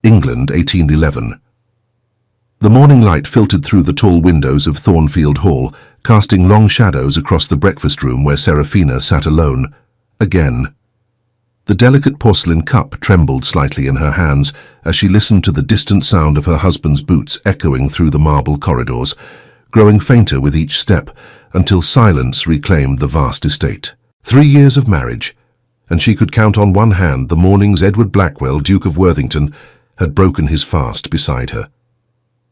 England, 1811. The morning light filtered through the tall windows of Thornfield Hall, casting long shadows across the breakfast room where Seraphina sat alone. Again. The delicate porcelain cup trembled slightly in her hands as she listened to the distant sound of her husband's boots echoing through the marble corridors, growing fainter with each step until silence reclaimed the vast estate. 3 years of marriage, and she could count on one hand the mornings Edward Blackwell, Duke of Worthington, had broken his fast beside her.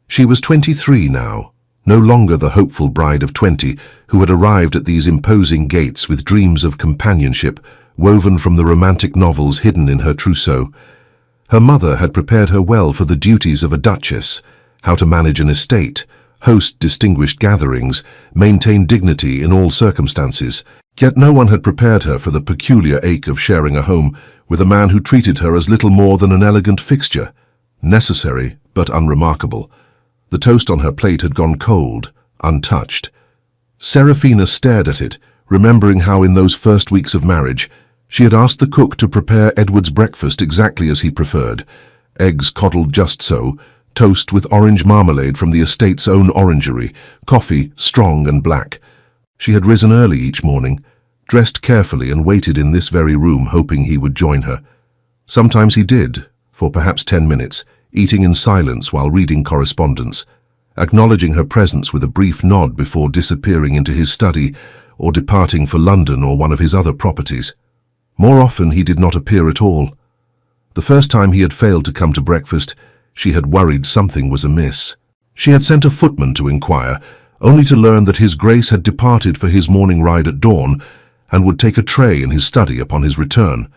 She was 23 now, no longer the hopeful bride of 20 who had arrived at these imposing gates with dreams of companionship woven from the romantic novels hidden in her trousseau. Her mother had prepared her well for the duties of a duchess, how to manage an estate, host distinguished gatherings, maintain dignity in all circumstances. Yet no one had prepared her for the peculiar ache of sharing a home with a man who treated her as little more than an elegant fixture, necessary but unremarkable. The toast on her plate had gone cold, untouched. Seraphina stared at it, remembering how in those first weeks of marriage she had asked the cook to prepare Edward's breakfast exactly as he preferred: eggs coddled just so, toast with orange marmalade from the estate's own orangery, coffee strong and black. She had risen early each morning, dressed carefully, and waited in this very room hoping he would join her. Sometimes he did, for perhaps 10 minutes, eating in silence while reading correspondence, acknowledging her presence with a brief nod before disappearing into his study or departing for London or one of his other properties. More often he did not appear at all. The first time he had failed to come to breakfast, she had worried something was amiss. She had sent a footman to inquire, only to learn that His Grace had departed for his morning ride at dawn and would take a tray in his study upon his return.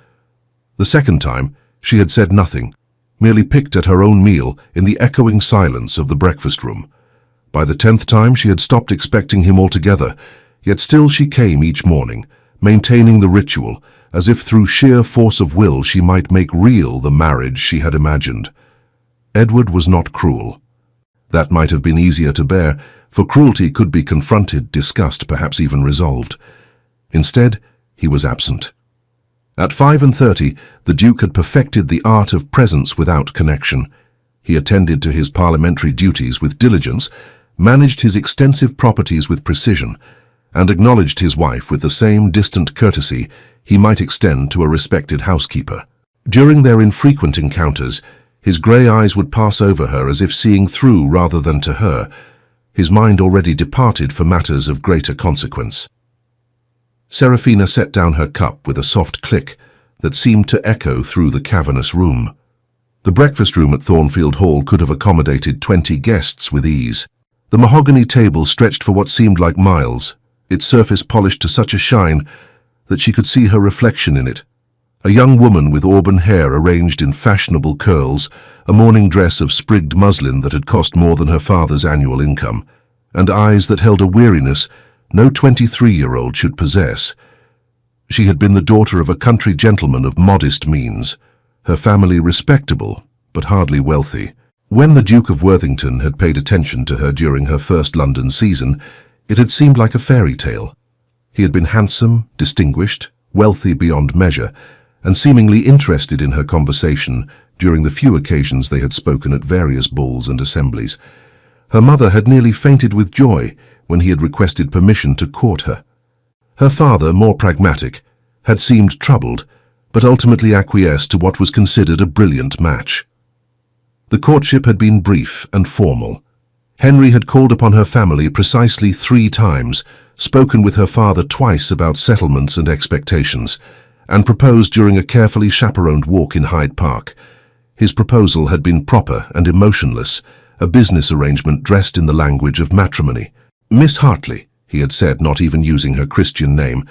The second time, she had said nothing, merely picked at her own meal in the echoing silence of the breakfast room. By the 10th time she had stopped expecting him altogether, yet still she came each morning, maintaining the ritual, as if through sheer force of will she might make real the marriage she had imagined. Edward was not cruel. That might have been easier to bear, for cruelty could be confronted, discussed, perhaps even resolved. Instead, he was absent. At 35, the Duke had perfected the art of presence without connection. He attended to his parliamentary duties with diligence, managed his extensive properties with precision, and acknowledged his wife with the same distant courtesy he might extend to a respected housekeeper. During their infrequent encounters, his grey eyes would pass over her as if seeing through rather than to her, his mind already departed for matters of greater consequence. Seraphina set down her cup with a soft click that seemed to echo through the cavernous room. The breakfast room at Thornfield Hall could have accommodated 20 guests with ease. The mahogany table stretched for what seemed like miles, its surface polished to such a shine that she could see her reflection in it. A young woman with auburn hair arranged in fashionable curls, a morning dress of sprigged muslin that had cost more than her father's annual income, and eyes that held a weariness no 23-year-old should possess. She had been the daughter of a country gentleman of modest means, her family respectable but hardly wealthy. When the Duke of Worthington had paid attention to her during her first London season, it had seemed like a fairy tale. He had been handsome, distinguished, wealthy beyond measure, and seemingly interested in her conversation during the few occasions they had spoken at various balls and assemblies. Her mother had nearly fainted with joy when he had requested permission to court her. Her father, more pragmatic, had seemed troubled, but ultimately acquiesced to what was considered a brilliant match. The courtship had been brief and formal. Henry had called upon her family precisely 3 times, spoken with her father twice about settlements and expectations, and proposed during a carefully chaperoned walk in Hyde Park. His proposal had been proper and emotionless, a business arrangement dressed in the language of matrimony. "Miss Hartley," he had said, not even using her Christian name,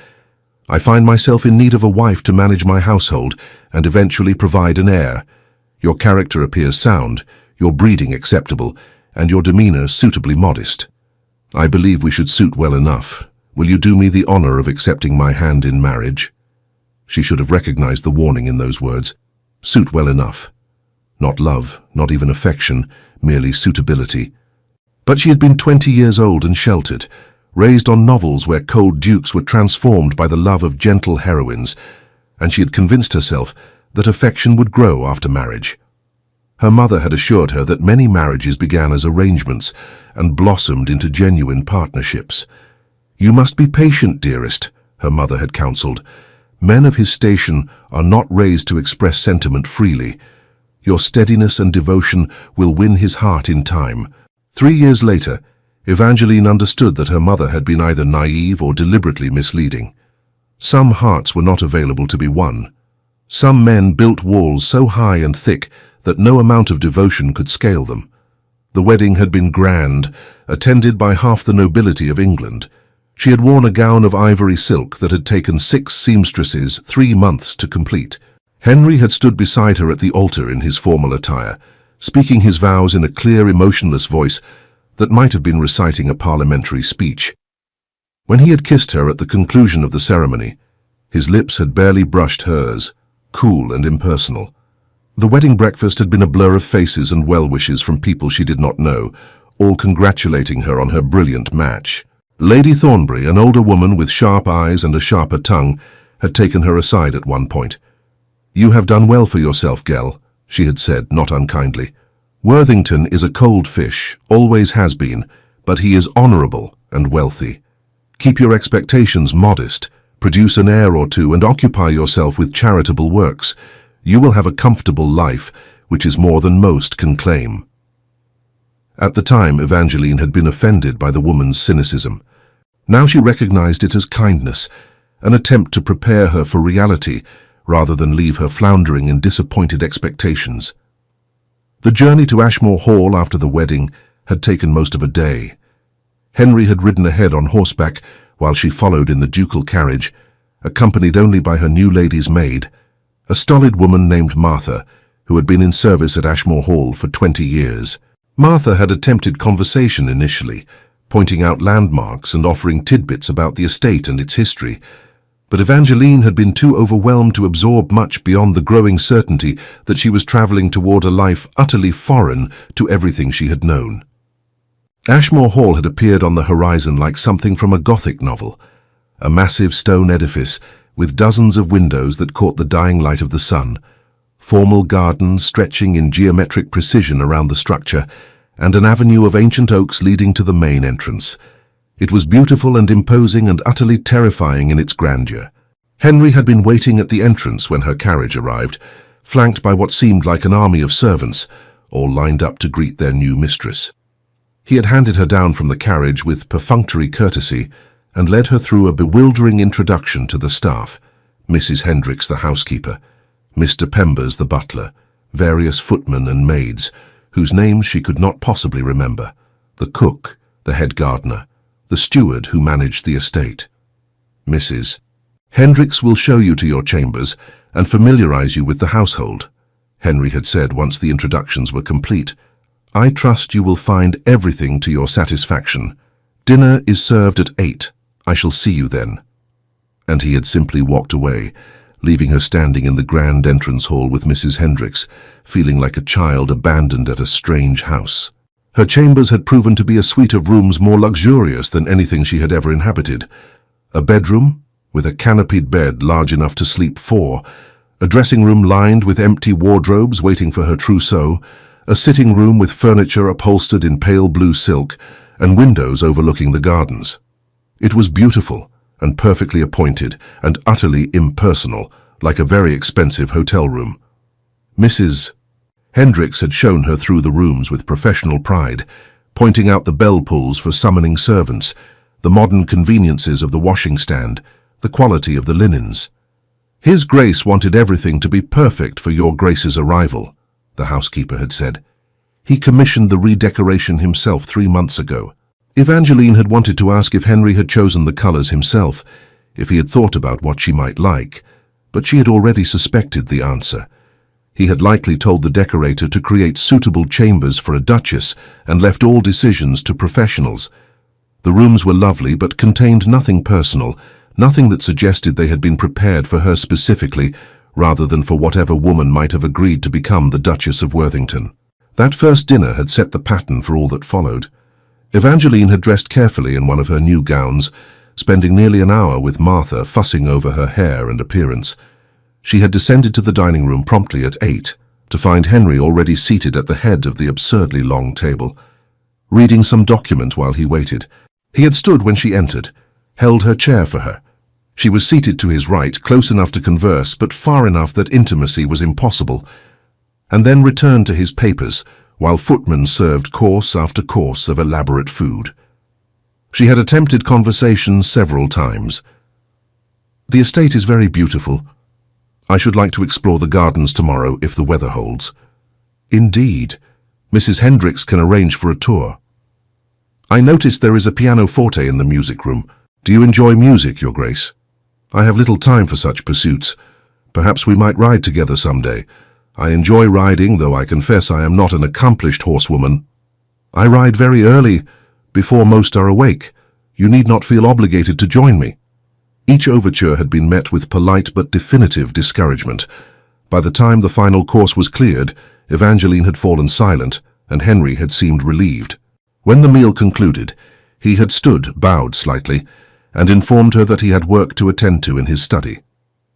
"I find myself in need of a wife to manage my household and eventually provide an heir. Your character appears sound, your breeding acceptable, and your demeanor suitably modest. I believe we should suit well enough. Will you do me the honor of accepting my hand in marriage?" She should have recognized the warning in those words. Suit well enough. Not love, not even affection, merely suitability. But she had been 20 years old and sheltered, raised on novels where cold dukes were transformed by the love of gentle heroines, and she had convinced herself that affection would grow after marriage. Her mother had assured her that many marriages began as arrangements and blossomed into genuine partnerships. "You must be patient, dearest," her mother had counseled. "Men of his station are not raised to express sentiment freely. Your steadiness and devotion will win his heart in time." 3 years later, Evangeline understood that her mother had been either naive or deliberately misleading. Some hearts were not available to be won. Some men built walls so high and thick that no amount of devotion could scale them. The wedding had been grand, attended by half the nobility of England. She had worn a gown of ivory silk that had taken 6 seamstresses 3 months to complete. Henry had stood beside her at the altar in his formal attire, speaking his vows in a clear, emotionless voice that might have been reciting a parliamentary speech. When he had kissed her at the conclusion of the ceremony, his lips had barely brushed hers, cool and impersonal. The wedding breakfast had been a blur of faces and well-wishes from people she did not know, all congratulating her on her brilliant match. Lady Thornbury, an older woman with sharp eyes and a sharper tongue, had taken her aside at one point. "You have done well for yourself, Gell," she had said, not unkindly. "Worthington is a cold fish, always has been, but he is honourable and wealthy. Keep your expectations modest, produce an heir or two, and occupy yourself with charitable works. You will have a comfortable life, which is more than most can claim." At the time, Evangeline had been offended by the woman's cynicism. Now she recognized it as kindness, an attempt to prepare her for reality, rather than leave her floundering in disappointed expectations. The journey to Ashmore Hall after the wedding had taken most of a day. Henry had ridden ahead on horseback while she followed in the ducal carriage, accompanied only by her new lady's maid, a stolid woman named Martha, who had been in service at Ashmore Hall for 20 years. Martha had attempted conversation initially, pointing out landmarks and offering tidbits about the estate and its history, but Evangeline had been too overwhelmed to absorb much beyond the growing certainty that she was travelling toward a life utterly foreign to everything she had known. Ashmore Hall had appeared on the horizon like something from a Gothic novel, a massive stone edifice with dozens of windows that caught the dying light of the sun, formal gardens stretching in geometric precision around the structure, and an avenue of ancient oaks leading to the main entrance. It was beautiful and imposing and utterly terrifying in its grandeur. Henry had been waiting at the entrance when her carriage arrived, flanked by what seemed like an army of servants, all lined up to greet their new mistress. He had handed her down from the carriage with perfunctory courtesy and led her through a bewildering introduction to the staff: Mrs. Hendricks, the housekeeper, Mr. Pembers, the butler, various footmen and maids, whose names she could not possibly remember, the cook, the head gardener, the steward who managed the estate. "Mrs. Hendricks will show you to your chambers and familiarize you with the household," Henry had said once the introductions were complete. "I trust you will find everything to your satisfaction. Dinner is served at 8. I shall see you then." And he had simply walked away, leaving her standing in the grand entrance hall with Mrs. Hendricks, feeling like a child abandoned at a strange house. Her chambers had proven to be a suite of rooms more luxurious than anything she had ever inhabited. A bedroom, with a canopied bed large enough to sleep 4, a dressing room lined with empty wardrobes waiting for her trousseau, a sitting room with furniture upholstered in pale blue silk, and windows overlooking the gardens. It was beautiful and perfectly appointed and utterly impersonal, like a very expensive hotel room. Mrs. Hendricks had shown her through the rooms with professional pride, pointing out the bell pulls for summoning servants, the modern conveniences of the washing stand, the quality of the linens. "His Grace wanted everything to be perfect for your Grace's arrival," the housekeeper had said. "He commissioned the redecoration himself 3 months ago." Evangeline had wanted to ask if Henry had chosen the colours himself, if he had thought about what she might like, but she had already suspected the answer. He had likely told the decorator to create suitable chambers for a duchess and left all decisions to professionals. The rooms were lovely but contained nothing personal, nothing that suggested they had been prepared for her specifically, rather than for whatever woman might have agreed to become the Duchess of Worthington. That first dinner had set the pattern for all that followed. Evangeline had dressed carefully in one of her new gowns, spending nearly an hour with Martha fussing over her hair and appearance. She had descended to the dining room promptly at 8, to find Henry already seated at the head of the absurdly long table, reading some document while he waited. He had stood when she entered, held her chair for her. She was seated to his right, close enough to converse, but far enough that intimacy was impossible, and then returned to his papers, while footmen served course after course of elaborate food. She had attempted conversation several times. "The estate is very beautiful. I should like to explore the gardens tomorrow if the weather holds." "Indeed. Mrs. Hendricks can arrange for a tour." "I noticed there is a pianoforte in the music room. Do you enjoy music, Your Grace?" "I have little time for such pursuits. Perhaps we might ride together someday. I enjoy riding, though I confess I am not an accomplished horsewoman." "I ride very early, before most are awake. You need not feel obligated to join me." Each overture had been met with polite but definitive discouragement. By the time the final course was cleared, Evangeline had fallen silent, and Henry had seemed relieved. When the meal concluded, he had stood, bowed slightly, and informed her that he had work to attend to in his study.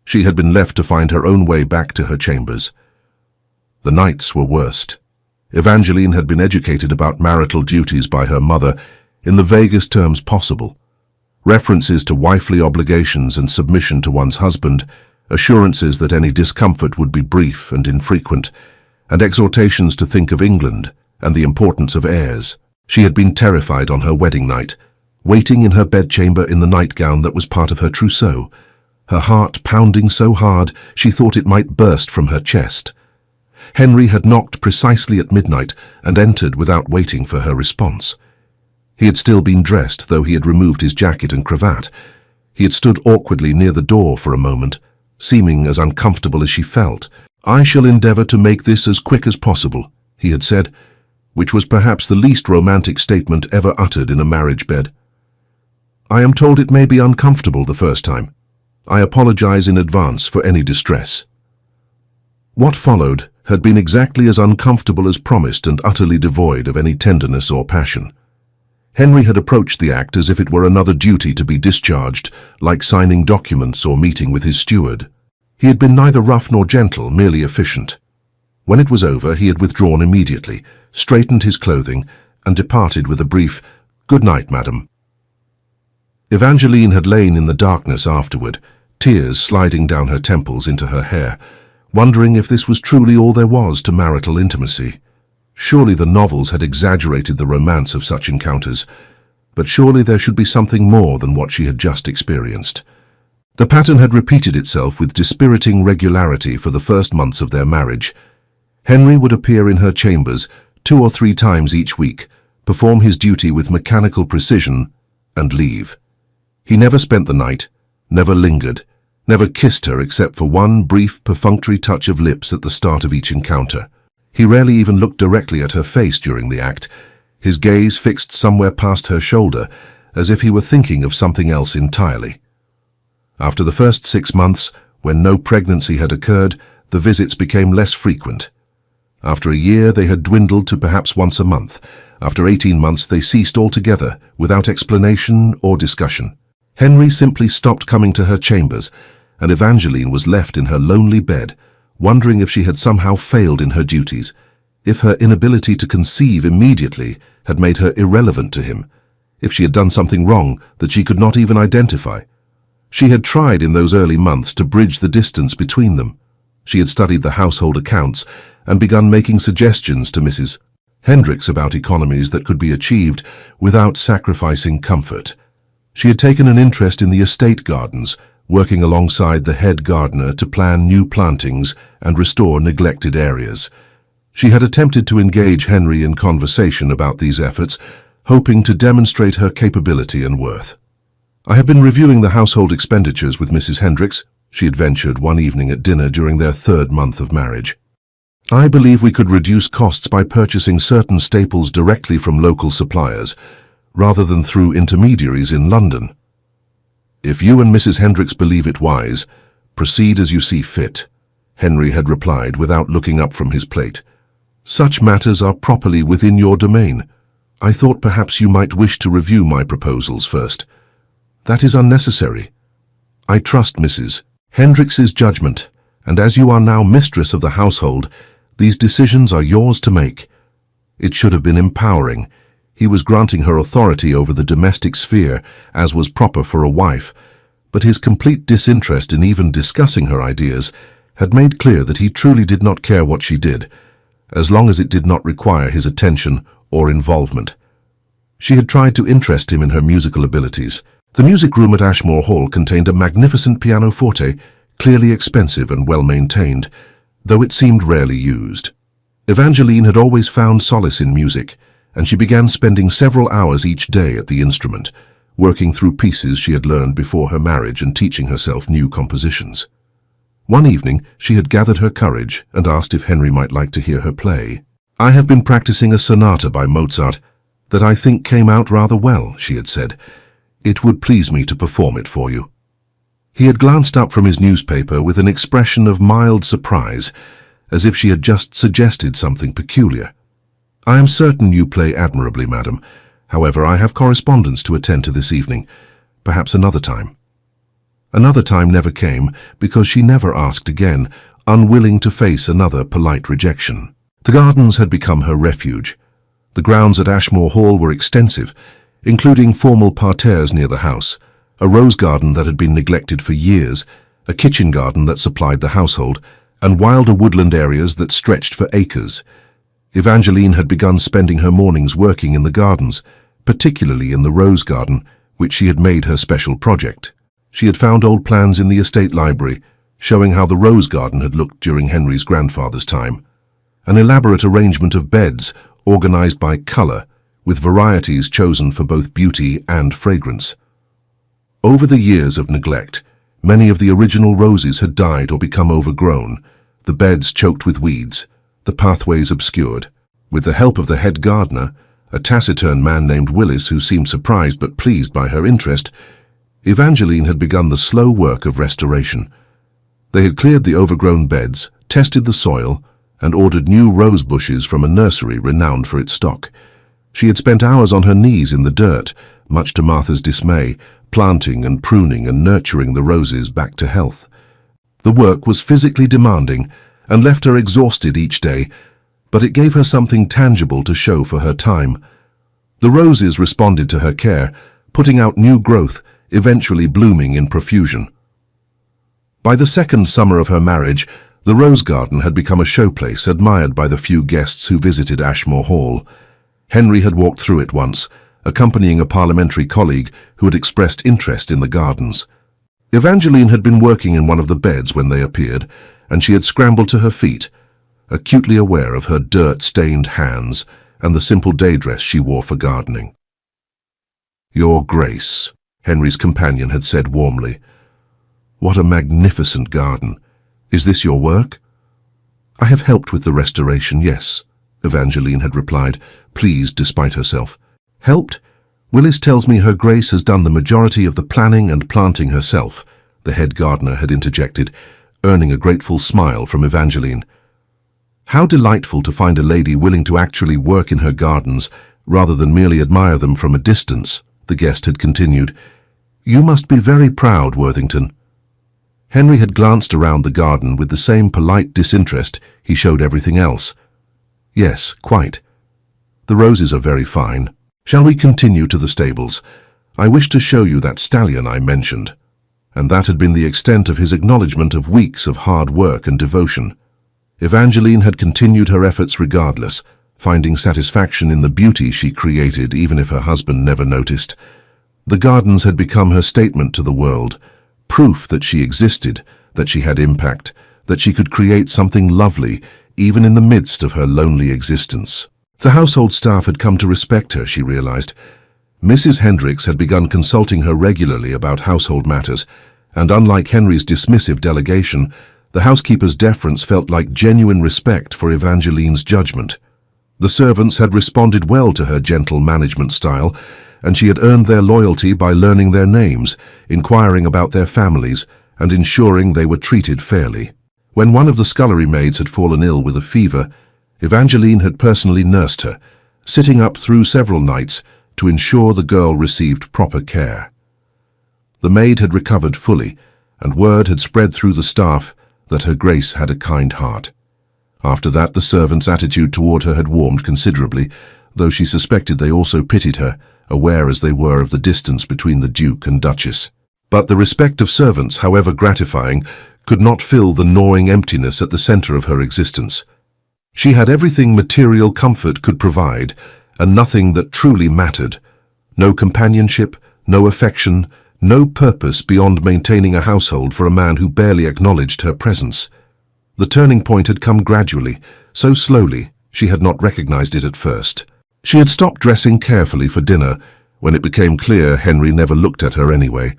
She had been left to find her own way back to her chambers. The nights were worst. Evangeline had been educated about marital duties by her mother in the vaguest terms possible. References to wifely obligations and submission to one's husband, assurances that any discomfort would be brief and infrequent, and exhortations to think of England and the importance of heirs. She had been terrified on her wedding night, waiting in her bedchamber in the nightgown that was part of her trousseau, her heart pounding so hard she thought it might burst from her chest. Henry had knocked precisely at midnight and entered without waiting for her response. He had still been dressed, though he had removed his jacket and cravat. He had stood awkwardly near the door for a moment, seeming as uncomfortable as she felt. "I shall endeavor to make this as quick as possible," he had said, which was perhaps the least romantic statement ever uttered in a marriage bed. "I am told it may be uncomfortable the first time. I apologize in advance for any distress." What followed had been exactly as uncomfortable as promised and utterly devoid of any tenderness or passion. Henry had approached the act as if it were another duty to be discharged, like signing documents or meeting with his steward. He had been neither rough nor gentle, merely efficient. When it was over, he had withdrawn immediately, straightened his clothing, and departed with a brief, "Good night, madam." Evangeline had lain in the darkness afterward, tears sliding down her temples into her hair, wondering if this was truly all there was to marital intimacy. Surely the novels had exaggerated the romance of such encounters, but surely there should be something more than what she had just experienced. The pattern had repeated itself with dispiriting regularity for the first months of their marriage. Henry would appear in her chambers 2 or 3 times each week, perform his duty with mechanical precision, and leave. He never spent the night, never lingered, never kissed her except for one brief, perfunctory touch of lips at the start of each encounter. He rarely even looked directly at her face during the act, his gaze fixed somewhere past her shoulder, as if he were thinking of something else entirely. After the first 6 months, when no pregnancy had occurred, the visits became less frequent. After a year, they had dwindled to perhaps once a month. After 18 months, they ceased altogether, without explanation or discussion. Henry simply stopped coming to her chambers, and Evangeline was left in her lonely bed, wondering if she had somehow failed in her duties, if her inability to conceive immediately had made her irrelevant to him, if she had done something wrong that she could not even identify. She had tried in those early months to bridge the distance between them. She had studied the household accounts and begun making suggestions to Mrs. Hendricks about economies that could be achieved without sacrificing comfort. She had taken an interest in the estate gardens, working alongside the head gardener to plan new plantings and restore neglected areas. She had attempted to engage Henry in conversation about these efforts, hoping to demonstrate her capability and worth. "I have been reviewing the household expenditures with Mrs. Hendricks," she had ventured one evening at dinner during their 3rd month of marriage. "I believe we could reduce costs by purchasing certain staples directly from local suppliers, rather than through intermediaries in London. If you and Mrs. Hendricks believe it wise, proceed as you see fit," Henry had replied without looking up from his plate. "Such matters are properly within your domain. I thought perhaps you might wish to review my proposals first." "That is unnecessary. I trust Mrs. Hendricks's judgment, and as you are now mistress of the household, These decisions are yours to make. It should have been empowering. He was granting her authority over the domestic sphere, as was proper for a wife, but his complete disinterest in even discussing her ideas had made clear that he truly did not care what she did, as long as it did not require his attention or involvement. She had tried to interest him in her musical abilities. The music room at Ashmore Hall contained a magnificent pianoforte, clearly expensive and well-maintained, though it seemed rarely used. Evangeline had always found solace in music, and she began spending several hours each day at the instrument, working through pieces she had learned before her marriage and teaching herself new compositions. One evening, she had gathered her courage and asked if Henry might like to hear her play. "I have been practicing a sonata by Mozart that I think came out rather well," she had said. "It would please me to perform it for you." He had glanced up from his newspaper with an expression of mild surprise, as if she had just suggested something peculiar. "I am certain you play admirably, madam. However, I have correspondence to attend to this evening. Perhaps another time." Another time never came, because she never asked again, unwilling to face another polite rejection. The gardens had become her refuge. The grounds at Ashmore Hall were extensive, including formal parterres near the house, a rose garden that had been neglected for years, a kitchen garden that supplied the household, and wilder woodland areas that stretched for acres. Evangeline had begun spending her mornings working in the gardens, particularly in the rose garden, which she had made her special project. She had found old plans in the estate library, showing how the rose garden had looked during Henry's grandfather's time. An elaborate arrangement of beds, organized by color, with varieties chosen for both beauty and fragrance. Over the years of neglect, many of the original roses had died or become overgrown, the beds choked with weeds, the pathways obscured. With the help of the head gardener, a taciturn man named Willis who seemed surprised but pleased by her interest, Evangeline had begun the slow work of restoration. They had cleared the overgrown beds, tested the soil, and ordered new rose bushes from a nursery renowned for its stock. She had spent hours on her knees in the dirt, much to Martha's dismay, planting and pruning and nurturing the roses back to health. The work was physically demanding and left her exhausted each day, but it gave her something tangible to show for her time. The roses responded to her care, putting out new growth, eventually blooming in profusion. By the second summer of her marriage, the rose garden had become a showplace admired by the few guests who visited Ashmore Hall. Henry had walked through it once, accompanying a parliamentary colleague who had expressed interest in the gardens. Evangeline had been working in one of the beds when they appeared, and she had scrambled to her feet, acutely aware of her dirt-stained hands and the simple day dress she wore for gardening. "Your Grace," Henry's companion had said warmly. "What a magnificent garden. Is this your work?" "I have helped with the restoration, yes," Evangeline had replied, pleased despite herself. "Helped? Willis tells me Her Grace has done the majority of the planning and planting herself," the head gardener had interjected, earning a grateful smile from Evangeline. "How delightful to find a lady willing to actually work in her gardens rather than merely admire them from a distance," the guest had continued. "You must be very proud, Worthington." Henry had glanced around the garden with the same polite disinterest he showed everything else. "Yes, quite. The roses are very fine. Shall we continue to the stables? I wish to show you that stallion I mentioned." And that had been the extent of his acknowledgement of weeks of hard work and devotion. Evangeline had continued her efforts regardless, finding satisfaction in the beauty she created even if her husband never noticed. The gardens had become her statement to the world, proof that she existed, that she had impact, that she could create something lovely even in the midst of her lonely existence. The household staff had come to respect her, she realized. Mrs. Hendricks had begun consulting her regularly about household matters, and unlike Henry's dismissive delegation, the housekeeper's deference felt like genuine respect for Evangeline's judgment. The servants had responded well to her gentle management style, and she had earned their loyalty by learning their names, inquiring about their families, and ensuring they were treated fairly. When one of the scullery maids had fallen ill with a fever, Evangeline had personally nursed her, sitting up through several nights to ensure the girl received proper care. The maid had recovered fully, and word had spread through the staff that Her Grace had a kind heart. After that, the servants' attitude toward her had warmed considerably, though she suspected they also pitied her, aware as they were of the distance between the Duke and Duchess. But the respect of servants, however gratifying, could not fill the gnawing emptiness at the center of her existence. She had everything material comfort could provide, and nothing that truly mattered. No companionship, no affection, no purpose beyond maintaining a household for a man who barely acknowledged her presence. The turning point had come gradually, so slowly she had not recognized it at first. She had stopped dressing carefully for dinner when it became clear Henry never looked at her anyway.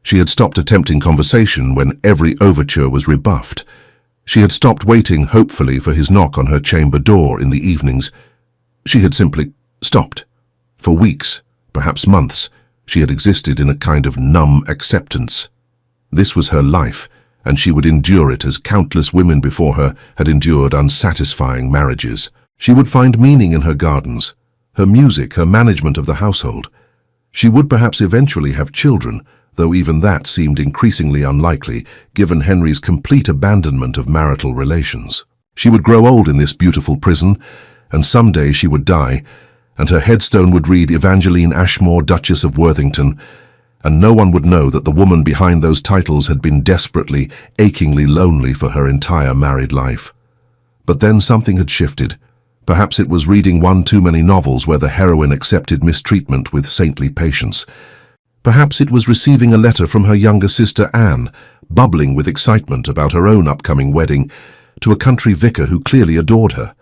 She had stopped attempting conversation when every overture was rebuffed. She had stopped waiting hopefully for his knock on her chamber door in the evenings. She had simply stopped. For weeks, perhaps months, she had existed in a kind of numb acceptance. This was her life, and she would endure it as countless women before her had endured unsatisfying marriages. She would find meaning in her gardens, her music, her management of the household. She would perhaps eventually have children, though even that seemed increasingly unlikely, given Henry's complete abandonment of marital relations. She would grow old in this beautiful prison, and someday she would die, and her headstone would read Evangeline Ashmore, Duchess of Worthington, and no one would know that the woman behind those titles had been desperately, achingly lonely for her entire married life. But then something had shifted. Perhaps it was reading one too many novels where the heroine accepted mistreatment with saintly patience. Perhaps it was receiving a letter from her younger sister Anne, bubbling with excitement about her own upcoming wedding to a country vicar who clearly adored her.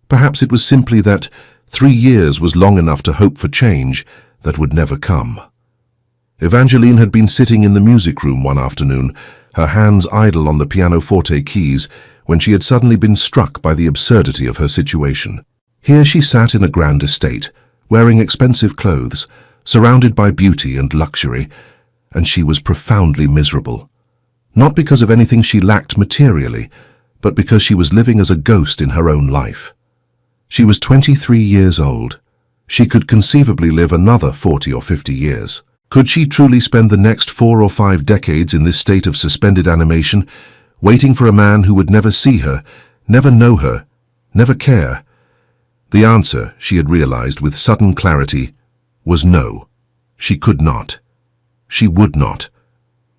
Perhaps it was simply that 3 years was long enough to hope for change that would never come. Evangeline had been sitting in the music room one afternoon, her hands idle on the pianoforte keys, when she had suddenly been struck by the absurdity of her situation. Here she sat in a grand estate, wearing expensive clothes, surrounded by beauty and luxury, and she was profoundly miserable. Not because of anything she lacked materially, but because she was living as a ghost in her own life. She was 23 years old. She could conceivably live another 40 or 50 years. Could she truly spend the next 4 or 5 decades in this state of suspended animation, waiting for a man who would never see her, never know her, never care? The answer, she had realized with sudden clarity, was no. She could not. She would not.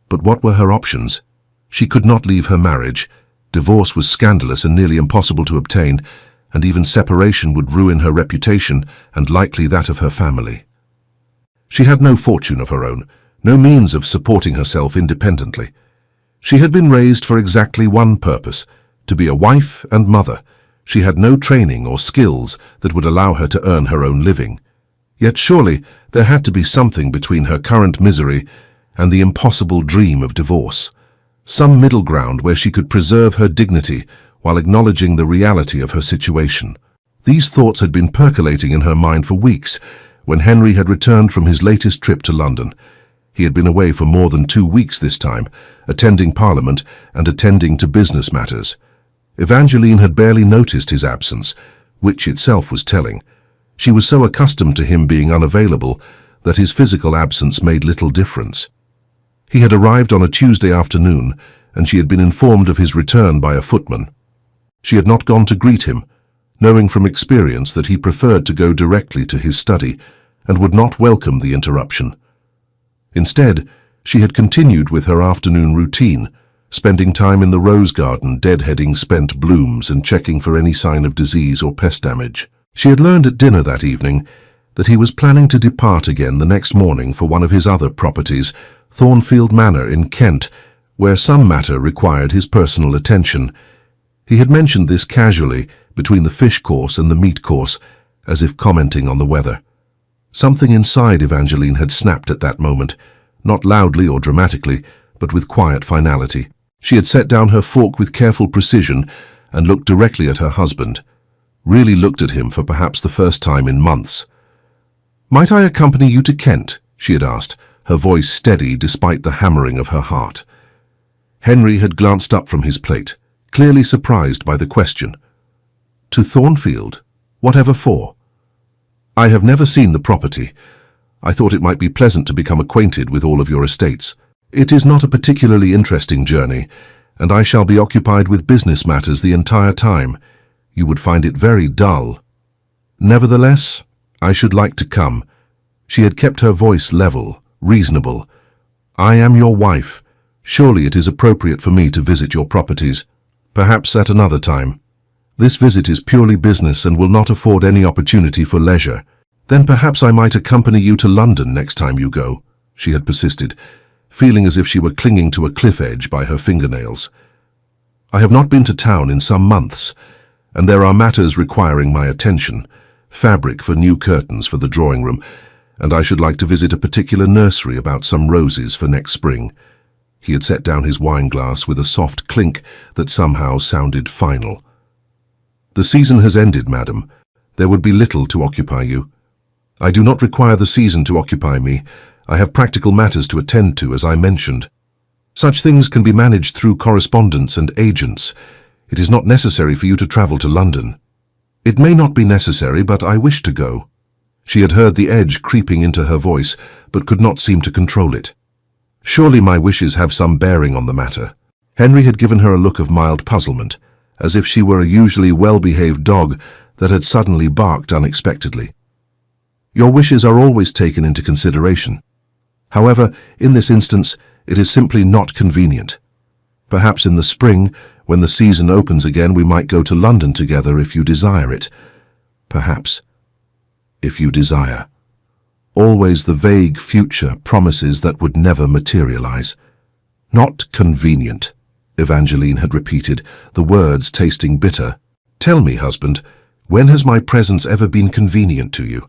But what were her options? She could not leave her marriage. Divorce was scandalous and nearly impossible to obtain, and even separation would ruin her reputation and likely that of her family. She had no fortune of her own, no means of supporting herself independently. She had been raised for exactly one purpose, to be a wife and mother. She had no training or skills that would allow her to earn her own living. Yet surely there had to be something between her current misery and the impossible dream of divorce. Some middle ground where she could preserve her dignity while acknowledging the reality of her situation. These thoughts had been percolating in her mind for weeks when Henry had returned from his latest trip to London. He had been away for more than 2 weeks this time, attending Parliament and attending to business matters. Evangeline had barely noticed his absence, which itself was telling. She was so accustomed to him being unavailable that his physical absence made little difference. He had arrived on a Tuesday afternoon, and she had been informed of his return by a footman. She had not gone to greet him, knowing from experience that he preferred to go directly to his study and would not welcome the interruption. Instead, she had continued with her afternoon routine, spending time in the rose garden deadheading spent blooms and checking for any sign of disease or pest damage. She had learned at dinner that evening that he was planning to depart again the next morning for one of his other properties, Thornfield Manor in Kent, where some matter required his personal attention. He had mentioned this casually between the fish course and the meat course, as if commenting on the weather. Something inside Evangeline had snapped at that moment, not loudly or dramatically, but with quiet finality. She had set down her fork with careful precision and looked directly at her husband. Really looked at him for perhaps the first time in months. "Might I accompany you to Kent?" she had asked, her voice steady despite the hammering of her heart. Henry had glanced up from his plate, clearly surprised by the question. "To Thornfield? Whatever for?" "I have never seen the property. I thought it might be pleasant to become acquainted with all of your estates. It is not a particularly interesting journey, and I shall be occupied with business matters the entire time. You would find it very dull. Nevertheless, I should like to come." She had kept her voice level, reasonable. "I am your wife. Surely it is appropriate for me to visit your properties. Perhaps at another time. This visit is purely business and will not afford any opportunity for leisure. Then perhaps I might accompany you to London next time you go," she had persisted, feeling as if she were clinging to a cliff edge by her fingernails. "I have not been to town in some months, and there are matters requiring my attention. Fabric for new curtains for the drawing room, and I should like to visit a particular nursery about some roses for next spring." He had set down his wine glass with a soft clink that somehow sounded final. "The season has ended, madam. There would be little to occupy you." "I do not require the season to occupy me. I have practical matters to attend to, as I mentioned. Such things can be managed through correspondence and agents. It is not necessary for you to travel to London." "It may not be necessary, but I wish to go." She had heard the edge creeping into her voice, but could not seem to control it. "Surely my wishes have some bearing on the matter." Henry had given her a look of mild puzzlement, as if she were a usually well-behaved dog that had suddenly barked unexpectedly. "Your wishes are always taken into consideration. However, in this instance, it is simply not convenient. Perhaps in the spring, when the season opens again, we might go to London together if you desire it. Perhaps. If you desire." Always the vague future promises that would never materialize. "Not convenient," Evangeline had repeated, the words tasting bitter. "Tell me, husband, when has my presence ever been convenient to you?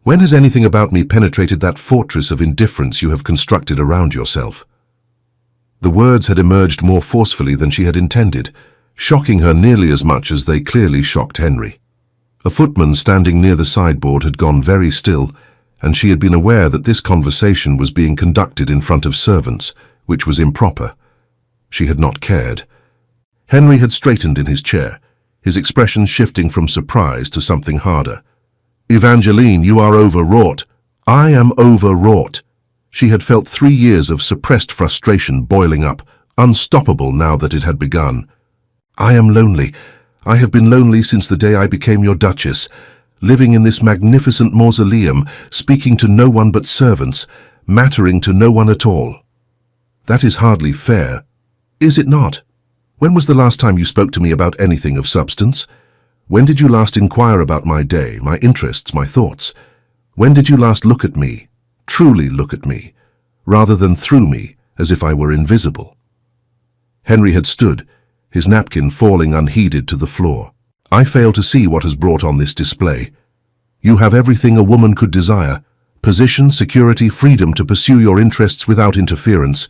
When has anything about me penetrated that fortress of indifference you have constructed around yourself?" The words had emerged more forcefully than she had intended, shocking her nearly as much as they clearly shocked Henry. A footman standing near the sideboard had gone very still, and she had been aware that this conversation was being conducted in front of servants, which was improper. She had not cared. Henry had straightened in his chair, his expression shifting from surprise to something harder. "Evangeline, you are overwrought." "I am overwrought." She had felt 3 years of suppressed frustration boiling up, unstoppable now that it had begun. "I am lonely. I have been lonely since the day I became your Duchess, living in this magnificent mausoleum, speaking to no one but servants, mattering to no one at all." "That is hardly fair." "Is it not? When was the last time you spoke to me about anything of substance? When did you last inquire about my day, my interests, my thoughts? When did you last look at me, truly look at me, rather than through me, as if I were invisible?" Henry had stood, his napkin falling unheeded to the floor. "I fail to see what has brought on this display. You have everything a woman could desire: position, security, freedom to pursue your interests without interference.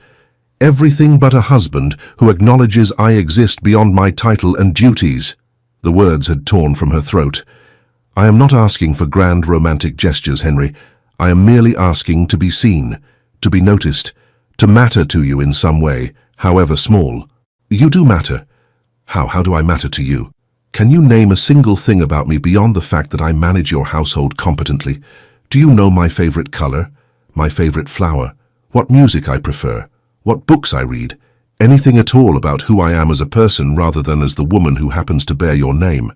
Everything but a husband who acknowledges I exist beyond my title and duties." The words had torn from her throat. "I am not asking for grand romantic gestures, Henry. I am merely asking to be seen, to be noticed, to matter to you in some way, however small." "You do matter." How do I matter to you? Can you name a single thing about me beyond the fact that I manage your household competently? Do you know my favorite color, my favorite flower, what music I prefer, what books I read? Anything at all about who I am as a person rather than as the woman who happens to bear your name?"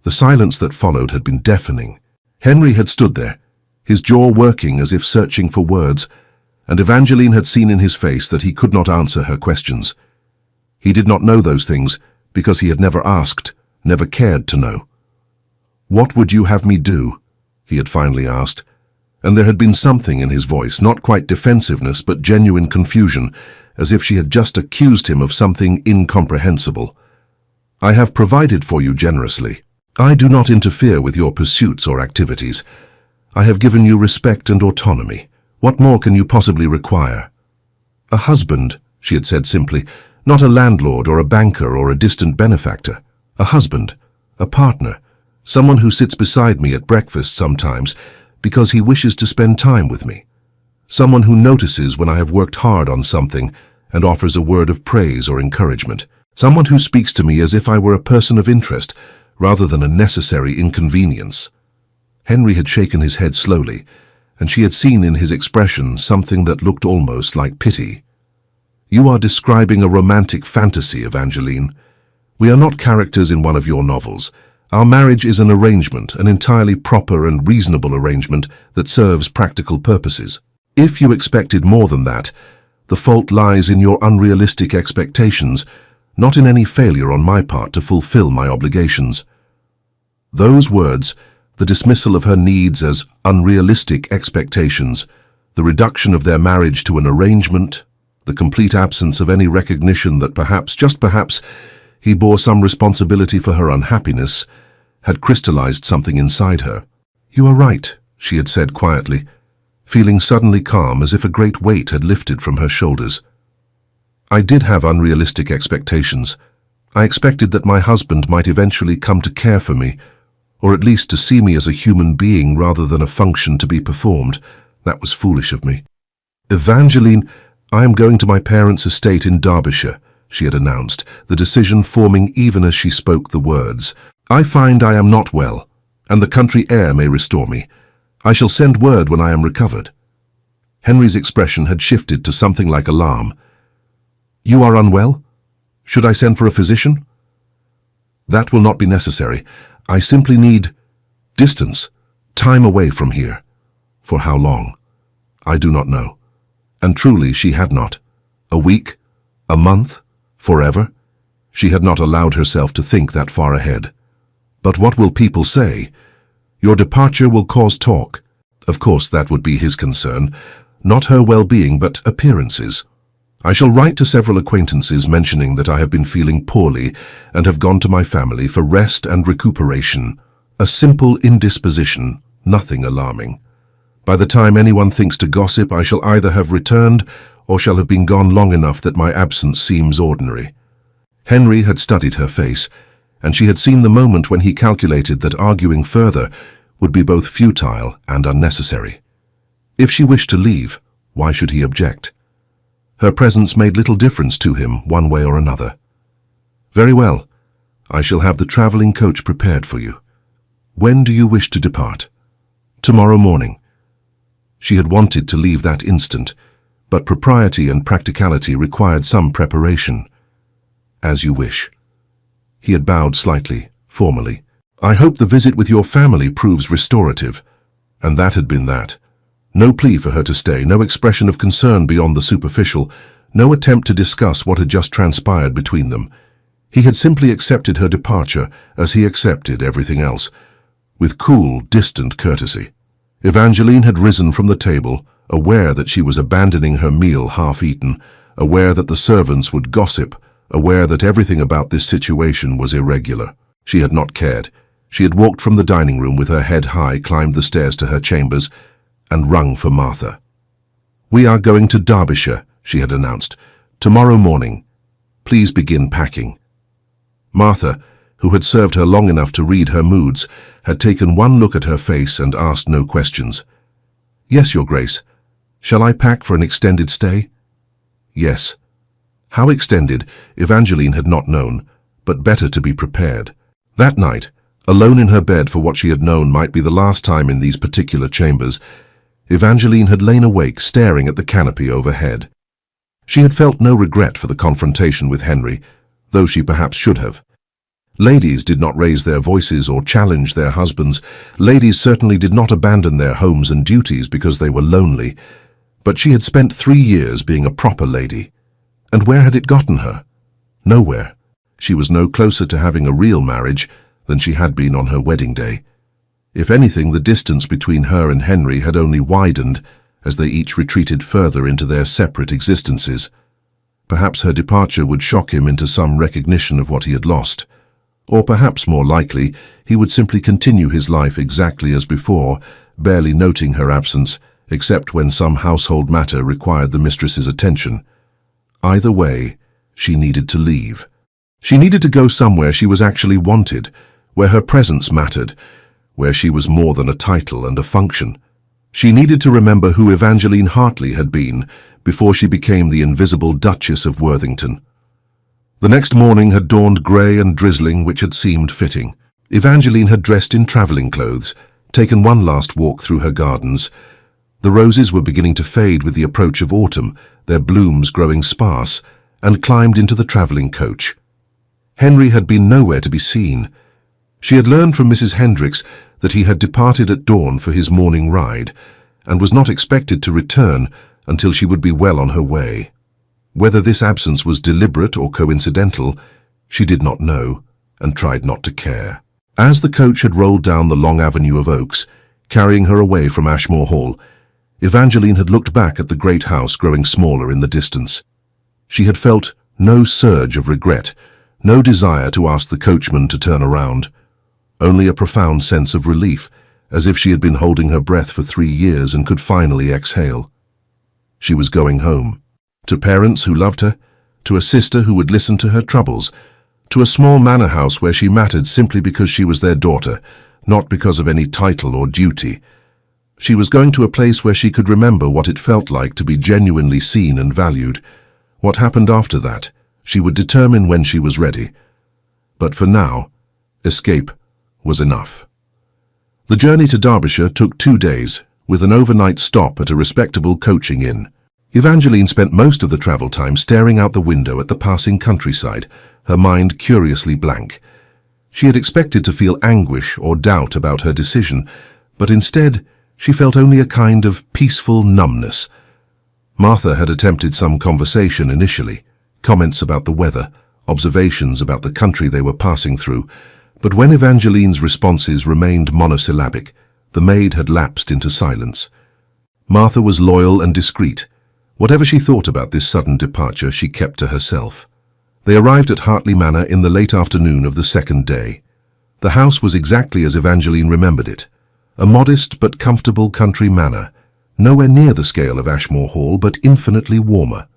The silence that followed had been deafening. Henry had stood there, his jaw working as if searching for words, and Evangeline had seen in his face that he could not answer her questions. He did not know those things because he had never asked, never cared to know. "What would you have me do?" he had finally asked, and there had been something in his voice, not quite defensiveness but genuine confusion, as if she had just accused him of something incomprehensible. "I have provided for you generously. I do not interfere with your pursuits or activities. I have given you respect and autonomy. What more can you possibly require?" "A husband," she had said simply, "not a landlord or a banker or a distant benefactor. A husband, a partner, someone who sits beside me at breakfast sometimes because he wishes to spend time with me. Someone who notices when I have worked hard on something and offers a word of praise or encouragement. Someone who speaks to me as if I were a person of interest rather than a necessary inconvenience." Henry had shaken his head slowly, and she had seen in his expression something that looked almost like pity. You are describing a romantic fantasy, Evangeline. We are not characters in one of your novels. Our marriage is an arrangement, an entirely proper and reasonable arrangement that serves practical purposes. If you expected more than that, the fault lies in your unrealistic expectations, not in any failure on my part to fulfill my obligations. Those words, the dismissal of her needs as unrealistic expectations, the reduction of their marriage to an arrangement, the complete absence of any recognition that perhaps, just perhaps, he bore some responsibility for her unhappiness, had crystallized something inside her. "You are right," she had said quietly, feeling suddenly calm as if a great weight had lifted from her shoulders. "I did have unrealistic expectations. I expected that my husband might eventually come to care for me, or at least to see me as a human being rather than a function to be performed. That was foolish of me." "Evangeline, I am going to my parents' estate in Derbyshire," she had announced, the decision forming even as she spoke the words. "I find I am not well, and the country air may restore me. I shall send word when I am recovered." Henry's expression had shifted to something like alarm. "You are unwell? Should I send for a physician?" "That will not be necessary. I simply need distance, time away from here." For how long? I do not know. And truly she had not. A week? A month? Forever? She had not allowed herself to think that far ahead. But what will people say? Your departure will cause talk. Of course that would be his concern. Not her well-being, but appearances. I shall write to several acquaintances mentioning that I have been feeling poorly and have gone to my family for rest and recuperation. A simple indisposition, nothing alarming. By the time anyone thinks to gossip, I shall either have returned or shall have been gone long enough that my absence seems ordinary. Henry had studied her face, and she had seen the moment when he calculated that arguing further would be both futile and unnecessary. If she wished to leave, why should he object? Her presence made little difference to him, one way or another. "Very well. I shall have the traveling coach prepared for you. When do you wish to depart?" "Tomorrow morning." She had wanted to leave that instant, but propriety and practicality required some preparation. "As you wish." He had bowed slightly, formally. "I hope the visit with your family proves restorative." And that had been that. No plea for her to stay, no expression of concern beyond the superficial, no attempt to discuss what had just transpired between them. He had simply accepted her departure as he accepted everything else, with cool, distant courtesy. Evangeline had risen from the table, aware that she was abandoning her meal half-eaten, aware that the servants would gossip, aware that everything about this situation was irregular. She had not cared. She had walked from the dining room with her head high, climbed the stairs to her chambers, and rung for Martha. "We are going to Derbyshire," she had announced. "Tomorrow morning. Please begin packing." Martha, who had served her long enough to read her moods, had taken one look at her face and asked no questions. "Yes, Your Grace. Shall I pack for an extended stay?" "Yes." How extended, Evangeline had not known, but better to be prepared. That night, alone in her bed for what she had known might be the last time in these particular chambers, Evangeline had lain awake staring at the canopy overhead. She had felt no regret for the confrontation with Henry, though she perhaps should have. Ladies did not raise their voices or challenge their husbands. Ladies certainly did not abandon their homes and duties because they were lonely. But she had spent 3 years being a proper lady. And where had it gotten her? Nowhere. She was no closer to having a real marriage than she had been on her wedding day. If anything, the distance between her and Henry had only widened as they each retreated further into their separate existences. Perhaps her departure would shock him into some recognition of what he had lost. Or perhaps, more likely, he would simply continue his life exactly as before, barely noting her absence, except when some household matter required the mistress's attention. Either way, she needed to leave. She needed to go somewhere she was actually wanted, where her presence mattered, where she was more than a title and a function. She needed to remember who Evangeline Hartley had been before she became the invisible Duchess of Worthington. The next morning had dawned grey and drizzling, which had seemed fitting. Evangeline had dressed in travelling clothes, taken one last walk through her gardens, The roses were beginning to fade with the approach of autumn, their blooms growing sparse, and climbed into the travelling coach. Henry had been nowhere to be seen. She had learned from Mrs. Hendricks that he had departed at dawn for his morning ride, and was not expected to return until she would be well on her way. Whether this absence was deliberate or coincidental, she did not know, and tried not to care. As the coach had rolled down the long avenue of oaks, carrying her away from Ashmore Hall, Evangeline had looked back at the great house growing smaller in the distance. She had felt no surge of regret, no desire to ask the coachman to turn around, only a profound sense of relief, as if she had been holding her breath for 3 years and could finally exhale. She was going home, to parents who loved her, to a sister who would listen to her troubles, to a small manor house where she mattered simply because she was their daughter, not because of any title or duty. She was going to a place where she could remember what it felt like to be genuinely seen and valued. What happened after that, she would determine when she was ready. But for now, escape was enough. The journey to Derbyshire took 2 days, with an overnight stop at a respectable coaching inn. Evangeline spent most of the travel time staring out the window at the passing countryside, her mind curiously blank. She had expected to feel anguish or doubt about her decision, but instead she felt only a kind of peaceful numbness. Martha had attempted some conversation initially, comments about the weather, observations about the country they were passing through, but when Evangeline's responses remained monosyllabic, the maid had lapsed into silence. Martha was loyal and discreet. Whatever she thought about this sudden departure, she kept to herself. They arrived at Hartley Manor in the late afternoon of the second day. The house was exactly as Evangeline remembered it, a modest but comfortable country manor, nowhere near the scale of Ashmore Hall, but infinitely warmer.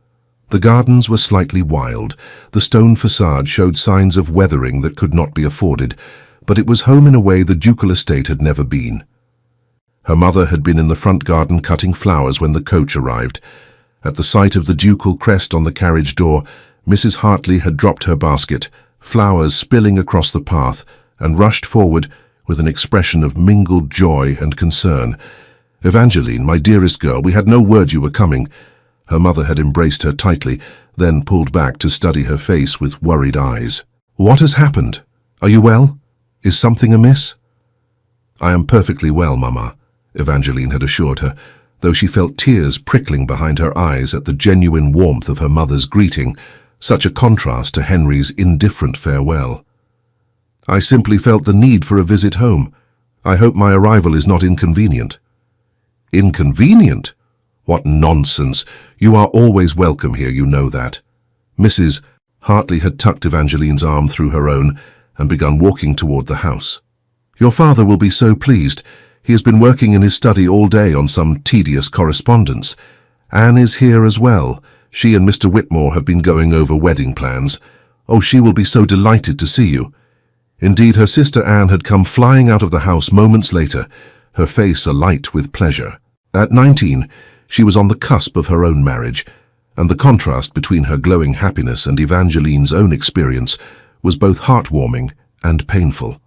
The gardens were slightly wild, the stone facade showed signs of weathering that could not be afforded, but it was home in a way the ducal estate had never been. Her mother had been in the front garden cutting flowers when the coach arrived. At the sight of the ducal crest on the carriage door, Mrs. Hartley had dropped her basket, flowers spilling across the path, and rushed forward with an expression of mingled joy and concern. "Evangeline, my dearest girl, we had no word you were coming." Her mother had embraced her tightly, then pulled back to study her face with worried eyes. "What has happened? Are you well? Is something amiss?" "I am perfectly well, Mama," Evangeline had assured her, though she felt tears prickling behind her eyes at the genuine warmth of her mother's greeting, such a contrast to Henry's indifferent farewell. "I simply felt the need for a visit home. I hope my arrival is not inconvenient." "Inconvenient? What nonsense! You are always welcome here, you know that." Mrs. Hartley had tucked Evangeline's arm through her own and begun walking toward the house. "Your father will be so pleased. He has been working in his study all day on some tedious correspondence. Anne is here as well. She and Mr. Whitmore have been going over wedding plans. Oh, she will be so delighted to see you." Indeed, her sister Anne had come flying out of the house moments later, her face alight with pleasure. At 19, she was on the cusp of her own marriage, and the contrast between her glowing happiness and Evangeline's own experience was both heartwarming and painful.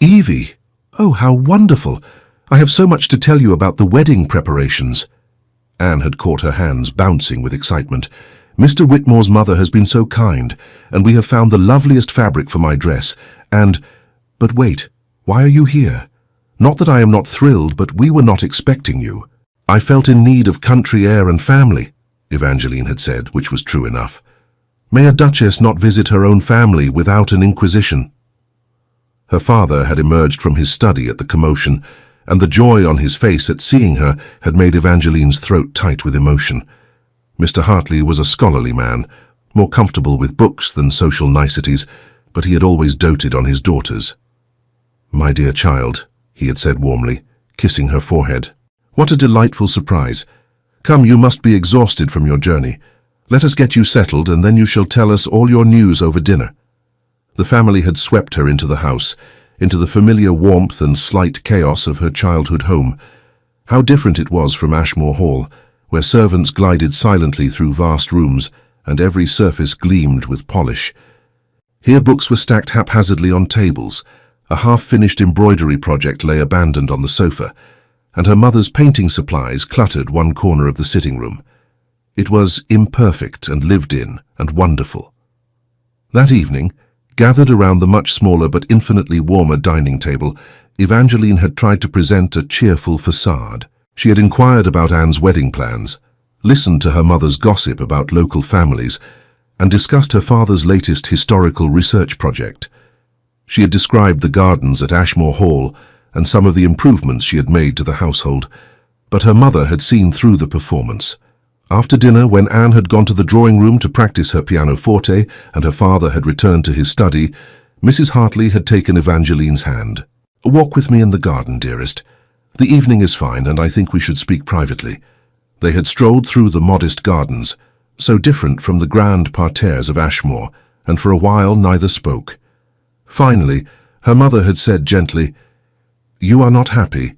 "Evie! Oh, how wonderful! I have so much to tell you about the wedding preparations." Anne had caught her hands bouncing with excitement. "Mr. Whitmore's mother has been so kind, and we have found the loveliest fabric for my dress, and— But wait, why are you here? Not that I am not thrilled, but we were not expecting you." "I felt in need of country air and family," Evangeline had said, which was true enough. "May a duchess not visit her own family without an inquisition?" Her father had emerged from his study at the commotion, and the joy on his face at seeing her had made Evangeline's throat tight with emotion. Mr. Hartley was a scholarly man, more comfortable with books than social niceties, but he had always doted on his daughters. "My dear child," he had said warmly, kissing her forehead. "What a delightful surprise. Come, you must be exhausted from your journey. Let us get you settled, and then you shall tell us all your news over dinner." The family had swept her into the house, into the familiar warmth and slight chaos of her childhood home. How different it was from Ashmore Hall, where servants glided silently through vast rooms, and every surface gleamed with polish. Here books were stacked haphazardly on tables, a half-finished embroidery project lay abandoned on the sofa, and her mother's painting supplies cluttered one corner of the sitting room. It was imperfect and lived in and wonderful. That evening, gathered around the much smaller but infinitely warmer dining table, Evangeline had tried to present a cheerful facade. She had inquired about Anne's wedding plans, listened to her mother's gossip about local families, and discussed her father's latest historical research project. She had described the gardens at Ashmore Hall and some of the improvements she had made to the household, but her mother had seen through the performance. After dinner, when Anne had gone to the drawing room to practice her pianoforte and her father had returned to his study, Mrs. Hartley had taken Evangeline's hand. "Walk with me in the garden, dearest. The evening is fine, and I think we should speak privately." They had strolled through the modest gardens, so different from the grand parterres of Ashmore, and for a while neither spoke. Finally, her mother had said gently, "You are not happy."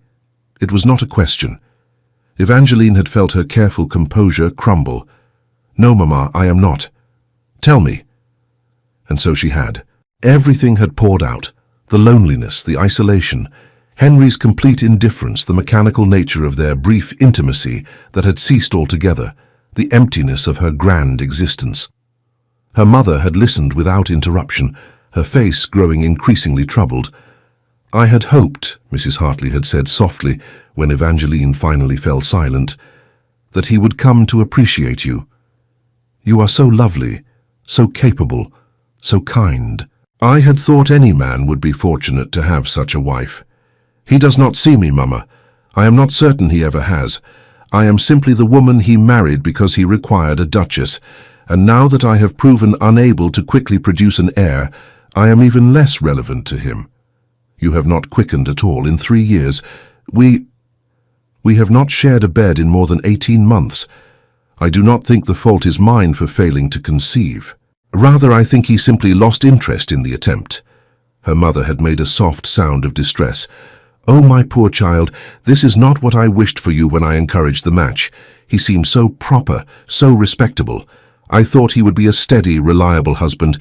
It was not a question. Evangeline had felt her careful composure crumble. "No, Mamma, I am not. Tell me." And so she had. Everything had poured out. The loneliness, the isolation, Henry's complete indifference, the mechanical nature of their brief intimacy that had ceased altogether, the emptiness of her grand existence. Her mother had listened without interruption, her face growing increasingly troubled. "I had hoped," Mrs. Hartley had said softly when Evangeline finally fell silent, "that he would come to appreciate you. You are so lovely, so capable, so kind. I had thought any man would be fortunate to have such a wife. He does not see me, Mamma. I am not certain he ever has. I am simply the woman he married because he required a duchess, and now that I have proven unable to quickly produce an heir, I am even less relevant to him. You have not quickened at all in 3 years. We have not shared a bed in more than 18 months. I do not think the fault is mine for failing to conceive. Rather, I think he simply lost interest in the attempt." Her mother had made a soft sound of distress. "Oh, my poor child, this is not what I wished for you when I encouraged the match. He seemed so proper, so respectable. I thought he would be a steady, reliable husband,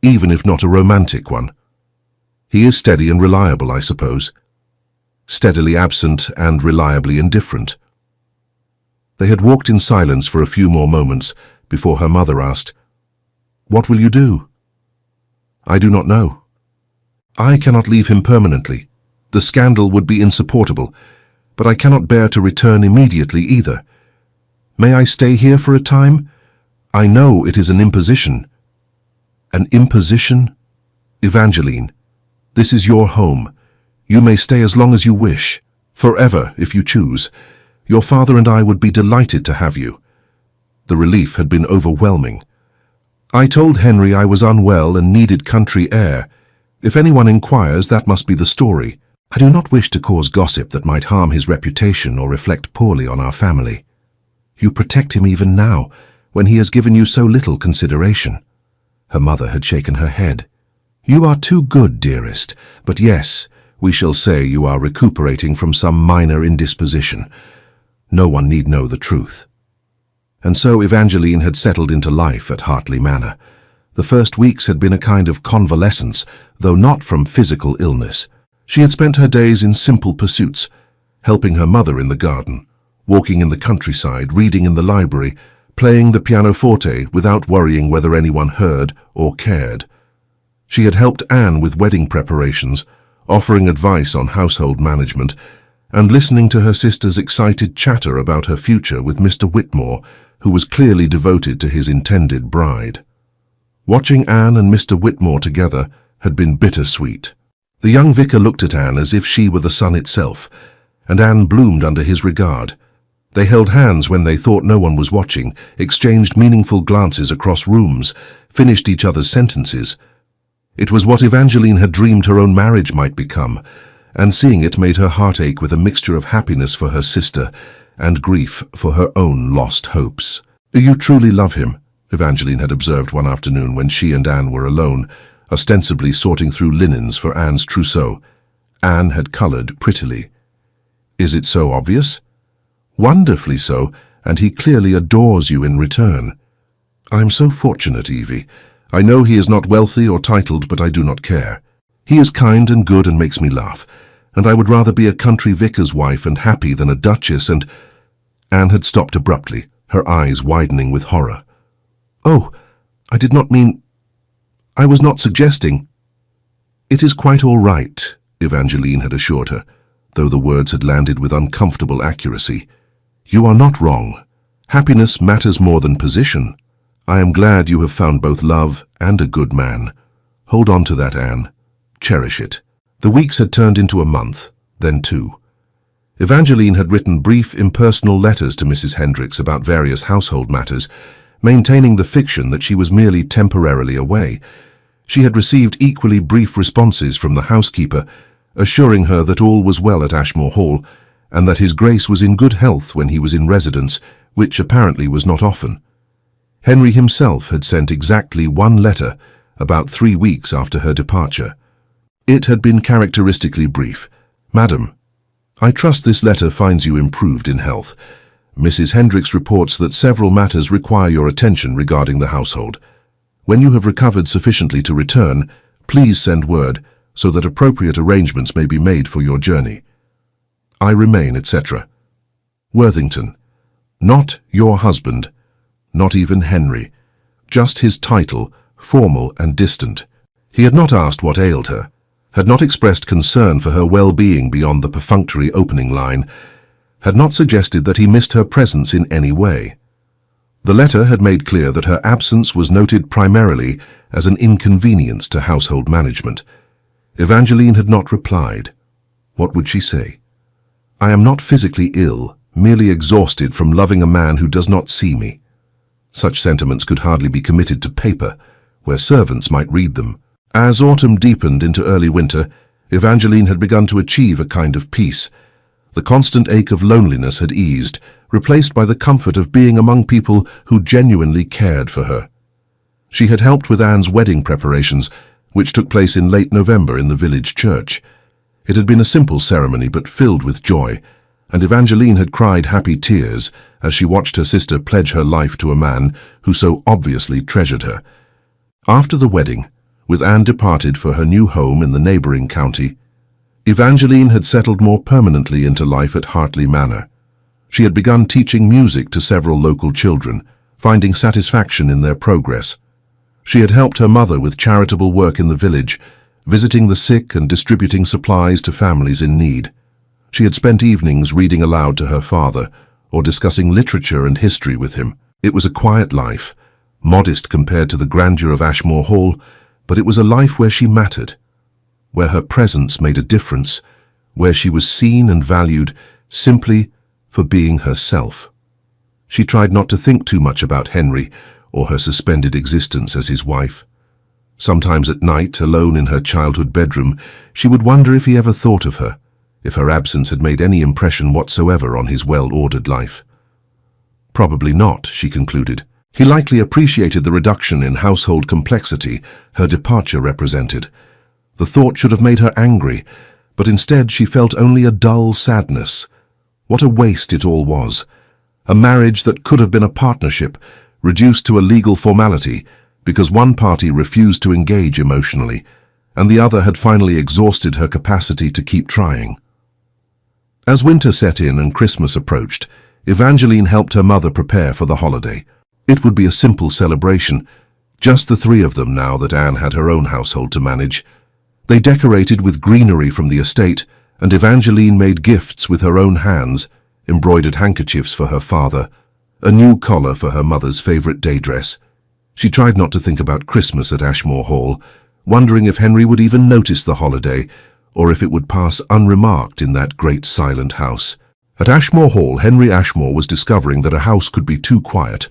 even if not a romantic one." "He is steady and reliable, I suppose." "Steadily absent and reliably indifferent." They had walked in silence for a few more moments before her mother asked, "What will you do?" "I do not know. I cannot leave him permanently. The scandal would be insupportable, but I cannot bear to return immediately either. May I stay here for a time? I know it is an imposition." "An imposition? Evangeline, this is your home. You may stay as long as you wish, forever if you choose. Your father and I would be delighted to have you." The relief had been overwhelming. "I told Henry I was unwell and needed country air. If anyone inquires, that must be the story. I do not wish to cause gossip that might harm his reputation or reflect poorly on our family. You protect him even now, when he has given you so little consideration." Her mother had shaken her head. "You are too good, dearest, but yes, we shall say you are recuperating from some minor indisposition. No one need know the truth." And so Evangeline had settled into life at Hartley Manor. The first weeks had been a kind of convalescence, though not from physical illness. She had spent her days in simple pursuits, helping her mother in the garden, walking in the countryside, reading in the library, playing the pianoforte without worrying whether anyone heard or cared. She had helped Anne with wedding preparations, offering advice on household management, and listening to her sister's excited chatter about her future with Mr. Whitmore, who was clearly devoted to his intended bride. Watching Anne and Mr. Whitmore together had been bittersweet. The young vicar looked at Anne as if she were the sun itself, and Anne bloomed under his regard. They held hands when they thought no one was watching, exchanged meaningful glances across rooms, finished each other's sentences. It was what Evangeline had dreamed her own marriage might become, and seeing it made her heart ache with a mixture of happiness for her sister and grief for her own lost hopes. "You truly love him," Evangeline had observed one afternoon when she and Anne were alone, ostensibly sorting through linens for Anne's trousseau. Anne had coloured prettily. "Is it so obvious?" "Wonderfully so, and he clearly adores you in return." "I'm so fortunate, Evie. I know he is not wealthy or titled, but I do not care. He is kind and good and makes me laugh. and I would rather be a country vicar's wife and happy than a duchess, and—" Anne had stopped abruptly, her eyes widening with horror. "Oh, I did not mean— I was not suggesting—" "It is quite all right," Evangeline had assured her, though the words had landed with uncomfortable accuracy. "You are not wrong. Happiness matters more than position. I am glad you have found both love and a good man. Hold on to that, Anne. Cherish it." The weeks had turned into a month, then 2. Evangeline had written brief, impersonal letters to Mrs. Hendricks about various household matters, maintaining the fiction that she was merely temporarily away. She had received equally brief responses from the housekeeper, assuring her that all was well at Ashmore Hall, and that His Grace was in good health when he was in residence, which apparently was not often. Henry himself had sent exactly 1 letter, about 3 weeks after her departure. It had been characteristically brief. "Madam, I trust this letter finds you improved in health. Mrs. Hendricks reports that several matters require your attention regarding the household. When you have recovered sufficiently to return, please send word so that appropriate arrangements may be made for your journey. I remain, etc. Worthington. Not your husband, not even Henry. Just his title, formal and distant. He had not asked what ailed her, had not expressed concern for her well-being beyond the perfunctory opening line, had not suggested that he missed her presence in any way. The letter had made clear that her absence was noted primarily as an inconvenience to household management. Evangeline had not replied. What would she say? "I am not physically ill, merely exhausted from loving a man who does not see me." Such sentiments could hardly be committed to paper, where servants might read them. As autumn deepened into early winter, Evangeline had begun to achieve a kind of peace. The constant ache of loneliness had eased, replaced by the comfort of being among people who genuinely cared for her. She had helped with Anne's wedding preparations, which took place in late November in the village church. It had been a simple ceremony but filled with joy, and Evangeline had cried happy tears as she watched her sister pledge her life to a man who so obviously treasured her. After the wedding, with Anne departed for her new home in the neighboring county, Evangeline had settled more permanently into life at Hartley Manor. She had begun teaching music to several local children, finding satisfaction in their progress. She had helped her mother with charitable work in the village, visiting the sick and distributing supplies to families in need. She had spent evenings reading aloud to her father, or discussing literature and history with him. It was a quiet life, modest compared to the grandeur of Ashmore Hall, but it was a life where she mattered, where her presence made a difference, where she was seen and valued simply for being herself. She tried not to think too much about Henry or her suspended existence as his wife. Sometimes at night, alone in her childhood bedroom, she would wonder if he ever thought of her, if her absence had made any impression whatsoever on his well-ordered life. Probably not, she concluded. He likely appreciated the reduction in household complexity her departure represented. The thought should have made her angry, but instead she felt only a dull sadness. What a waste it all was. A marriage that could have been a partnership, reduced to a legal formality because one party refused to engage emotionally, and the other had finally exhausted her capacity to keep trying. As winter set in and Christmas approached, Evangeline helped her mother prepare for the holiday. It would be a simple celebration, just the 3 of them now that Anne had her own household to manage. They decorated with greenery from the estate, and Evangeline made gifts with her own hands, embroidered handkerchiefs for her father, a new collar for her mother's favorite day dress. She tried not to think about Christmas at Ashmore Hall, wondering if Henry would even notice the holiday, or if it would pass unremarked in that great silent house. At Ashmore Hall, Henry Ashmore was discovering that a house could be too quiet.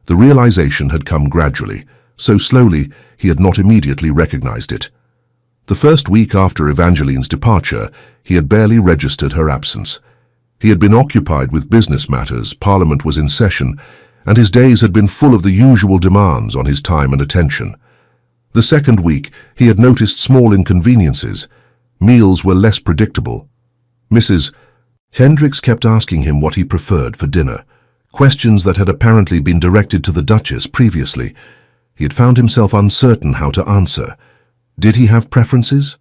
The realization had come gradually, so slowly he had not immediately recognized it. The first week after Evangeline's departure, he had barely registered her absence. He had been occupied with business matters, Parliament was in session, and his days had been full of the usual demands on his time and attention. The second week, he had noticed small inconveniences. Meals were less predictable. Mrs. Hendricks kept asking him what he preferred for dinner, questions that had apparently been directed to the Duchess previously. He had found himself uncertain how to answer. Did he have preferences?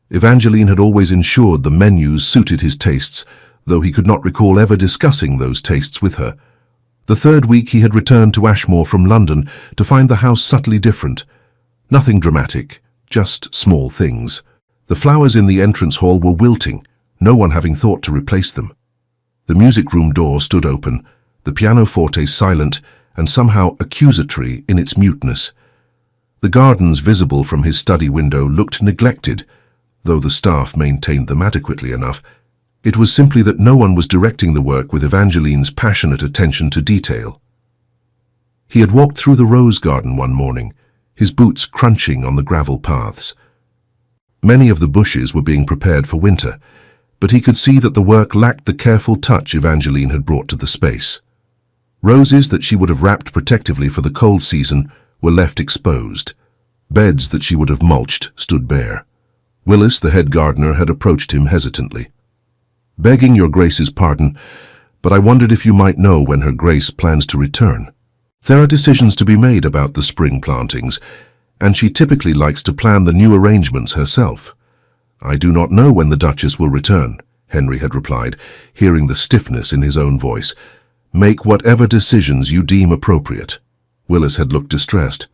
Evangeline had always ensured the menus suited his tastes, though he could not recall ever discussing those tastes with her. The third week he had returned to Ashmore from London to find the house subtly different. Nothing dramatic, just small things. The flowers in the entrance hall were wilting, no one having thought to replace them. The music room door stood open, the pianoforte silent and somehow accusatory in its muteness. The gardens visible from his study window looked neglected, though the staff maintained them adequately enough. It was simply that no one was directing the work with Evangeline's passionate attention to detail. He had walked through the rose garden one morning, his boots crunching on the gravel paths. Many of the bushes were being prepared for winter, but he could see that the work lacked the careful touch Evangeline had brought to the space. Roses that she would have wrapped protectively for the cold season were left exposed. Beds that she would have mulched stood bare. Willis, the head gardener, had approached him hesitantly. "Begging your Grace's pardon, but I wondered if you might know when Her Grace plans to return. There are decisions to be made about the spring plantings, and she typically likes to plan the new arrangements herself." "I do not know when the Duchess will return," Henry had replied, hearing the stiffness in his own voice. "Make whatever decisions you deem appropriate." Willis had looked distressed.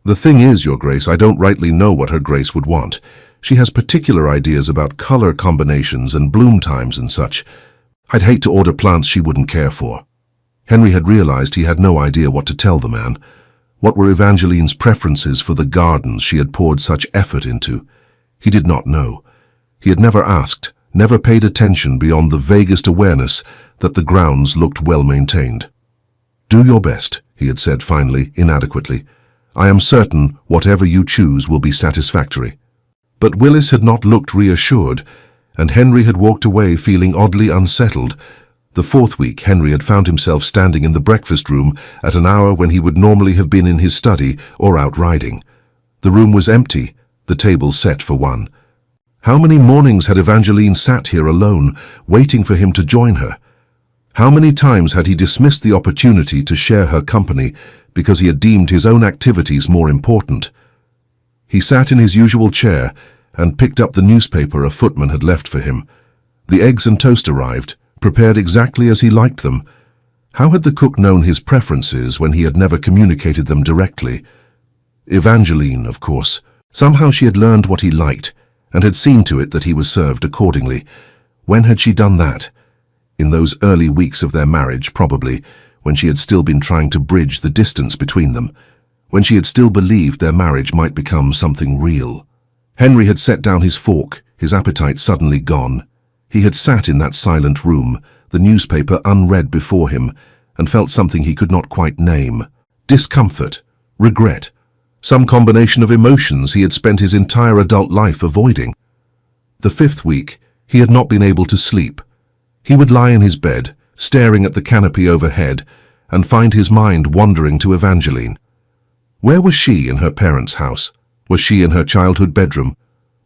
"The thing is, Your Grace, I don't rightly know what Her Grace would want. She has particular ideas about color combinations and bloom times and such. I'd hate to order plants she wouldn't care for." Henry had realized he had no idea what to tell the man. What were Evangeline's preferences for the gardens she had poured such effort into? He did not know. He had never asked, never paid attention beyond the vaguest awareness that the grounds looked well maintained. "Do your best," he had said finally, inadequately. "I am certain whatever you choose will be satisfactory." But Willis had not looked reassured, and Henry had walked away feeling oddly unsettled. The fourth week, Henry had found himself standing in the breakfast room at an hour when he would normally have been in his study or out riding. The room was empty, the table set for one. How many mornings had Evangeline sat here alone, waiting for him to join her? How many times had he dismissed the opportunity to share her company because he had deemed his own activities more important? He sat in his usual chair and picked up the newspaper a footman had left for him. The eggs and toast arrived, prepared exactly as he liked them. How had the cook known his preferences when he had never communicated them directly? Evangeline, of course. Somehow she had learned what he liked and had seen to it that he was served accordingly. When had she done that? In those early weeks of their marriage, probably, when she had still been trying to bridge the distance between them, when she had still believed their marriage might become something real. Henry had set down his fork, his appetite suddenly gone. He had sat in that silent room, the newspaper unread before him, and felt something he could not quite name. Discomfort, regret, some combination of emotions he had spent his entire adult life avoiding. The fifth week, he had not been able to sleep. He would lie in his bed, staring at the canopy overhead, and find his mind wandering to Evangeline. Where was she in her parents' house? Was she in her childhood bedroom?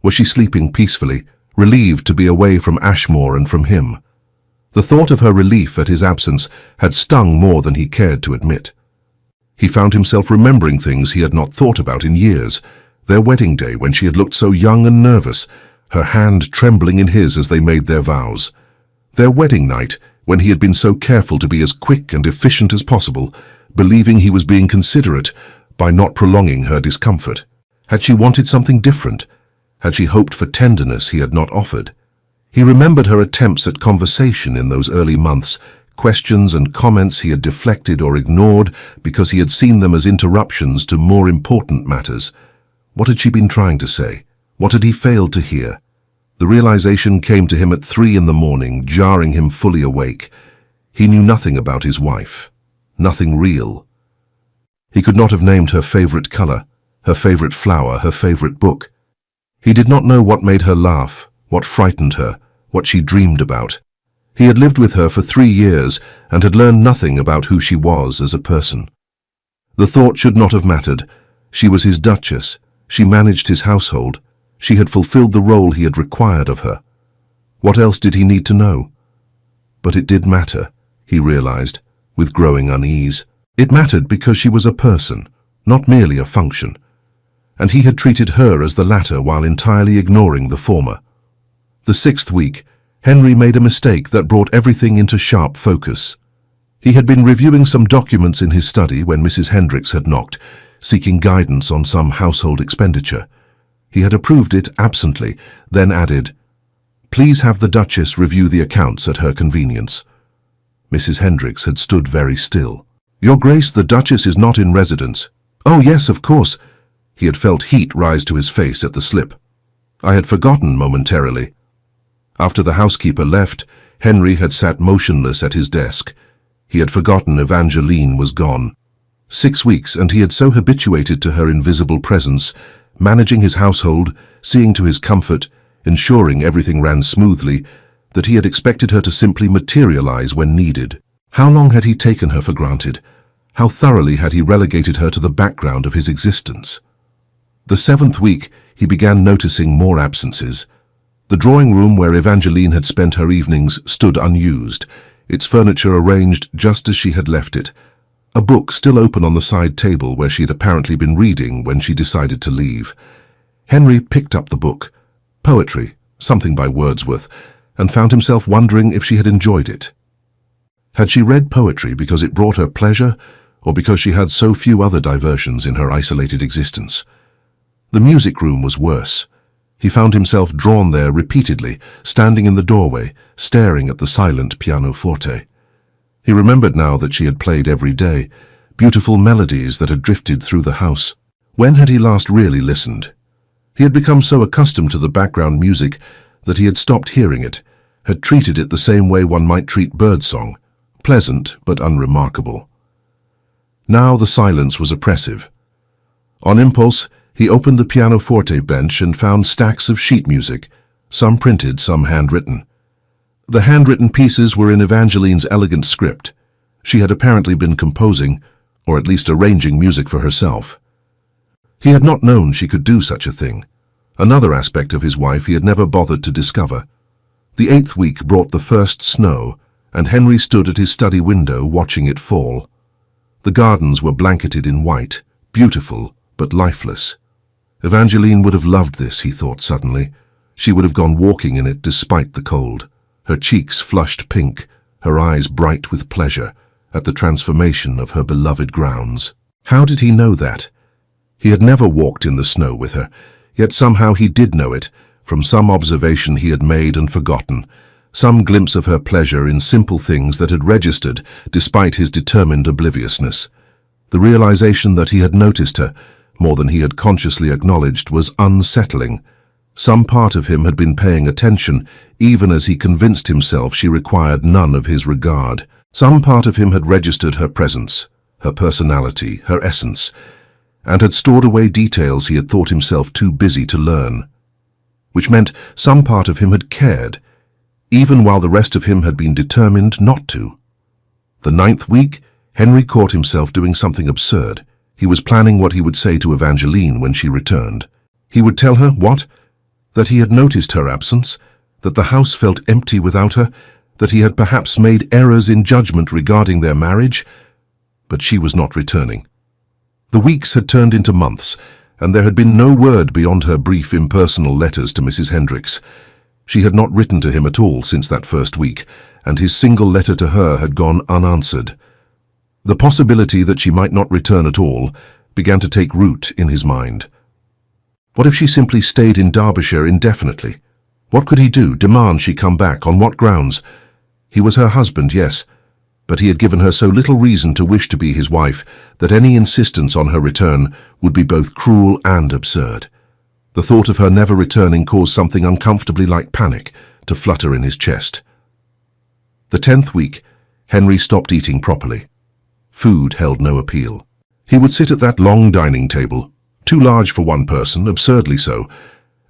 Was she sleeping peacefully, relieved to be away from Ashmore and from him? The thought of her relief at his absence had stung more than he cared to admit. He found himself remembering things he had not thought about in years. Their wedding day when she had looked so young and nervous, her hand trembling in his as they made their vows. Their wedding night when he had been so careful to be as quick and efficient as possible, believing he was being considerate by not prolonging her discomfort. Had she wanted something different? Had she hoped for tenderness he had not offered? He remembered her attempts at conversation in those early months, questions and comments he had deflected or ignored because he had seen them as interruptions to more important matters. What had she been trying to say? What had he failed to hear? The realization came to him at 3 in the morning, jarring him fully awake. He knew nothing about his wife. Nothing real. He could not have named her favorite color, her favorite flower, her favorite book. He did not know what made her laugh, what frightened her, what she dreamed about. He had lived with her for 3 years and had learned nothing about who she was as a person. The thought should not have mattered. She was his duchess. She managed his household. She had fulfilled the role he had required of her. What else did he need to know? But it did matter, he realized, with growing unease. It mattered because she was a person, not merely a function. and he had treated her as the latter while entirely ignoring the former. The 6th week, Henry made a mistake that brought everything into sharp focus. He had been reviewing some documents in his study when Mrs. Hendricks had knocked, seeking guidance on some household expenditure. He had approved it absently, then added, "Please have the Duchess review the accounts at her convenience." Mrs. Hendricks had stood very still. "Your Grace, the Duchess is not in residence." "Oh, yes, of course." He had felt heat rise to his face at the slip. "I had forgotten momentarily." After the housekeeper left, Henry had sat motionless at his desk. He had forgotten Evangeline was gone. 6 weeks, and he had so habituated to her invisible presence, managing his household, seeing to his comfort, ensuring everything ran smoothly, that he had expected her to simply materialize when needed. How long had he taken her for granted? How thoroughly had he relegated her to the background of his existence? The 7th week, he began noticing more absences. The drawing room where Evangeline had spent her evenings stood unused, its furniture arranged just as she had left it, a book still open on the side table where she had apparently been reading when she decided to leave. Henry picked up the book, poetry, something by Wordsworth, and found himself wondering if she had enjoyed it. Had she read poetry because it brought her pleasure, or because she had so few other diversions in her isolated existence? The music room was worse. He found himself drawn there repeatedly, standing in the doorway, staring at the silent pianoforte. He remembered now that she had played every day, beautiful melodies that had drifted through the house. When had he last really listened? He had become so accustomed to the background music that he had stopped hearing it, had treated it the same way one might treat birdsong, pleasant but unremarkable. Now the silence was oppressive. On impulse, he opened the pianoforte bench and found stacks of sheet music, some printed, some handwritten. The handwritten pieces were in Evangeline's elegant script. She had apparently been composing, or at least arranging music for herself. He had not known she could do such a thing. Another aspect of his wife he had never bothered to discover. The 8th week brought the first snow, and Henry stood at his study window watching it fall. The gardens were blanketed in white, beautiful but lifeless. Evangeline would have loved this, he thought suddenly. She would have gone walking in it despite the cold, her cheeks flushed pink, her eyes bright with pleasure at the transformation of her beloved grounds. How did he know that? He had never walked in the snow with her, yet somehow he did know it, from some observation he had made and forgotten, some glimpse of her pleasure in simple things that had registered despite his determined obliviousness. The realization that he had noticed her, more than he had consciously acknowledged, was unsettling. Some part of him had been paying attention, even as he convinced himself she required none of his regard. Some part of him had registered her presence, her personality, her essence, and had stored away details he had thought himself too busy to learn. Which meant some part of him had cared, even while the rest of him had been determined not to. The 9th week, Henry caught himself doing something absurd. He was planning what he would say to Evangeline when she returned. He would tell her, what? That he had noticed her absence, that the house felt empty without her, that he had perhaps made errors in judgment regarding their marriage, but she was not returning. The weeks had turned into months, and there had been no word beyond her brief impersonal letters to Mrs. Hendricks. She had not written to him at all since that first week, and his single letter to her had gone unanswered. The possibility that she might not return at all began to take root in his mind. What if she simply stayed in Derbyshire indefinitely? What could he do? Demand she come back? On what grounds? He was her husband, yes, but he had given her so little reason to wish to be his wife that any insistence on her return would be both cruel and absurd. The thought of her never returning caused something uncomfortably like panic to flutter in his chest. The 10th week, Henry stopped eating properly. Food held no appeal. He would sit at that long dining table, too large for one person, absurdly so,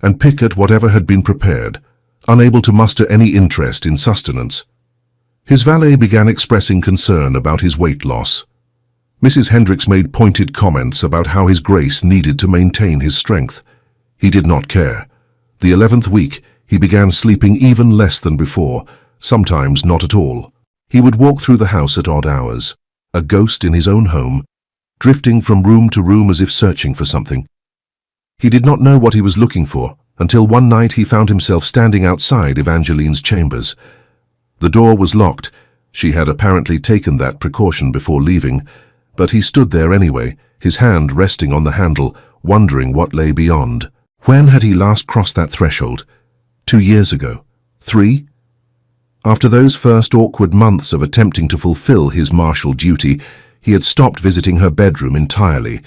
and pick at whatever had been prepared, unable to muster any interest in sustenance. His valet began expressing concern about his weight loss. Mrs. Hendricks made pointed comments about how his Grace needed to maintain his strength. He did not care. The 11th week, he began sleeping even less than before, sometimes not at all. He would walk through the house at odd hours, a ghost in his own home, drifting from room to room as if searching for something. He did not know what he was looking for, until one night he found himself standing outside Evangeline's chambers. The door was locked. She had apparently taken that precaution before leaving, but he stood there anyway, his hand resting on the handle, wondering what lay beyond. When had he last crossed that threshold? 2 years ago? 3? After those first awkward months of attempting to fulfill his martial duty, he had stopped visiting her bedroom entirely,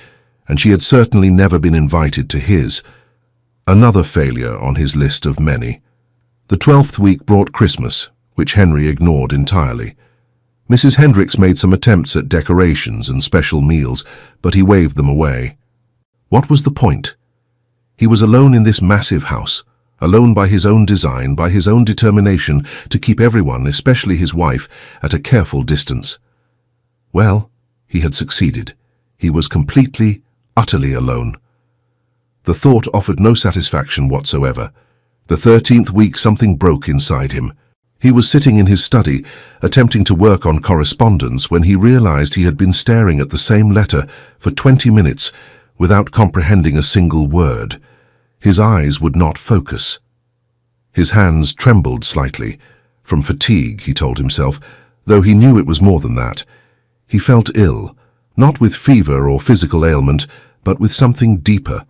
and she had certainly never been invited to his. Another failure on his list of many. The 12th week brought Christmas, which Henry ignored entirely. Mrs. Hendricks made some attempts at decorations and special meals, but he waved them away. What was the point? He was alone in this massive house, alone by his own design, by his own determination to keep everyone, especially his wife, at a careful distance. Well, he had succeeded. He was completely, utterly alone. The thought offered no satisfaction whatsoever. The 13th week something broke inside him. He was sitting in his study, attempting to work on correspondence, when he realized he had been staring at the same letter for 20 minutes without comprehending a single word. His eyes would not focus. His hands trembled slightly. From fatigue, he told himself, though he knew it was more than that. He felt ill, not with fever or physical ailment, but with something deeper.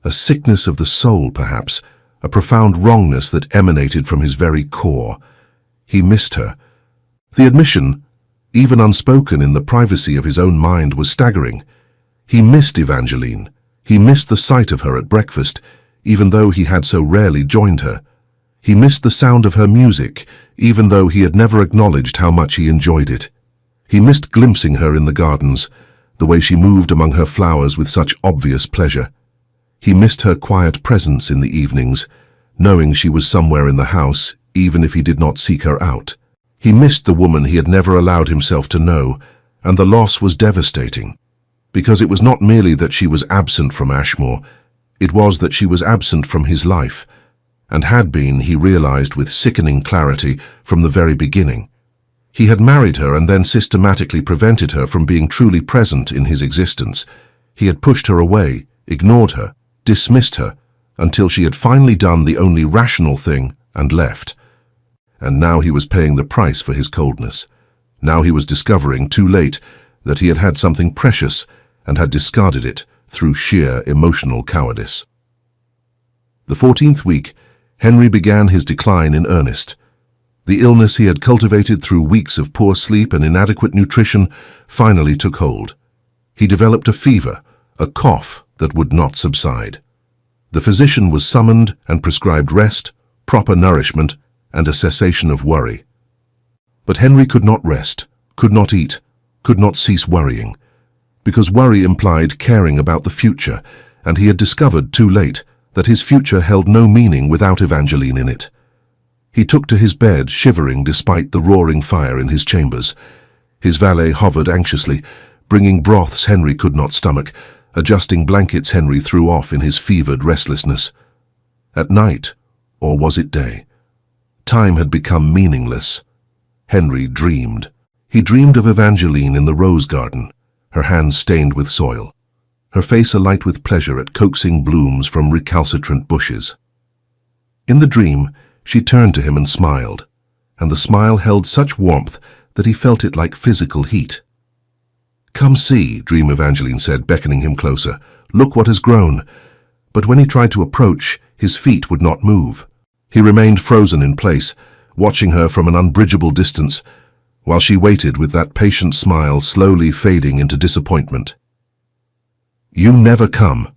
A sickness of the soul, perhaps, a profound wrongness that emanated from his very core. He missed her. The admission, even unspoken in the privacy of his own mind, was staggering. He missed Evangeline. He missed the sight of her at breakfast, even though he had so rarely joined her. He missed the sound of her music, even though he had never acknowledged how much he enjoyed it. He missed glimpsing her in the gardens, the way she moved among her flowers with such obvious pleasure. He missed her quiet presence in the evenings, knowing she was somewhere in the house, even if he did not seek her out. He missed the woman he had never allowed himself to know, and the loss was devastating. Because it was not merely that she was absent from Ashmore, it was that she was absent from his life, and had been, he realized with sickening clarity, from the very beginning. He had married her and then systematically prevented her from being truly present in his existence. He had pushed her away, ignored her, dismissed her, until she had finally done the only rational thing and left. And now he was paying the price for his coldness. Now he was discovering, too late, that he had had something precious and had discarded it through sheer emotional cowardice. The 14th week, Henry began his decline in earnest. The illness he had cultivated through weeks of poor sleep and inadequate nutrition finally took hold. He developed a fever, a cough that would not subside. The physician was summoned and prescribed rest, proper nourishment, and a cessation of worry. But Henry could not rest, could not eat, could not cease worrying, because worry implied caring about the future, and he had discovered too late that his future held no meaning without Evangeline in it. He took to his bed, shivering despite the roaring fire in his chambers. His valet hovered anxiously, bringing broths Henry could not stomach, adjusting blankets Henry threw off in his fevered restlessness. At night, or was it day? Time had become meaningless. Henry dreamed. He dreamed of Evangeline in the rose garden, her hands stained with soil, her face alight with pleasure at coaxing blooms from recalcitrant bushes. In the dream, she turned to him and smiled, and the smile held such warmth that he felt it like physical heat. "Come see," Dream Evangeline said, beckoning him closer. "Look what has grown." But when he tried to approach, his feet would not move. He remained frozen in place, watching her from an unbridgeable distance, while she waited with that patient smile slowly fading into disappointment. "You never come,"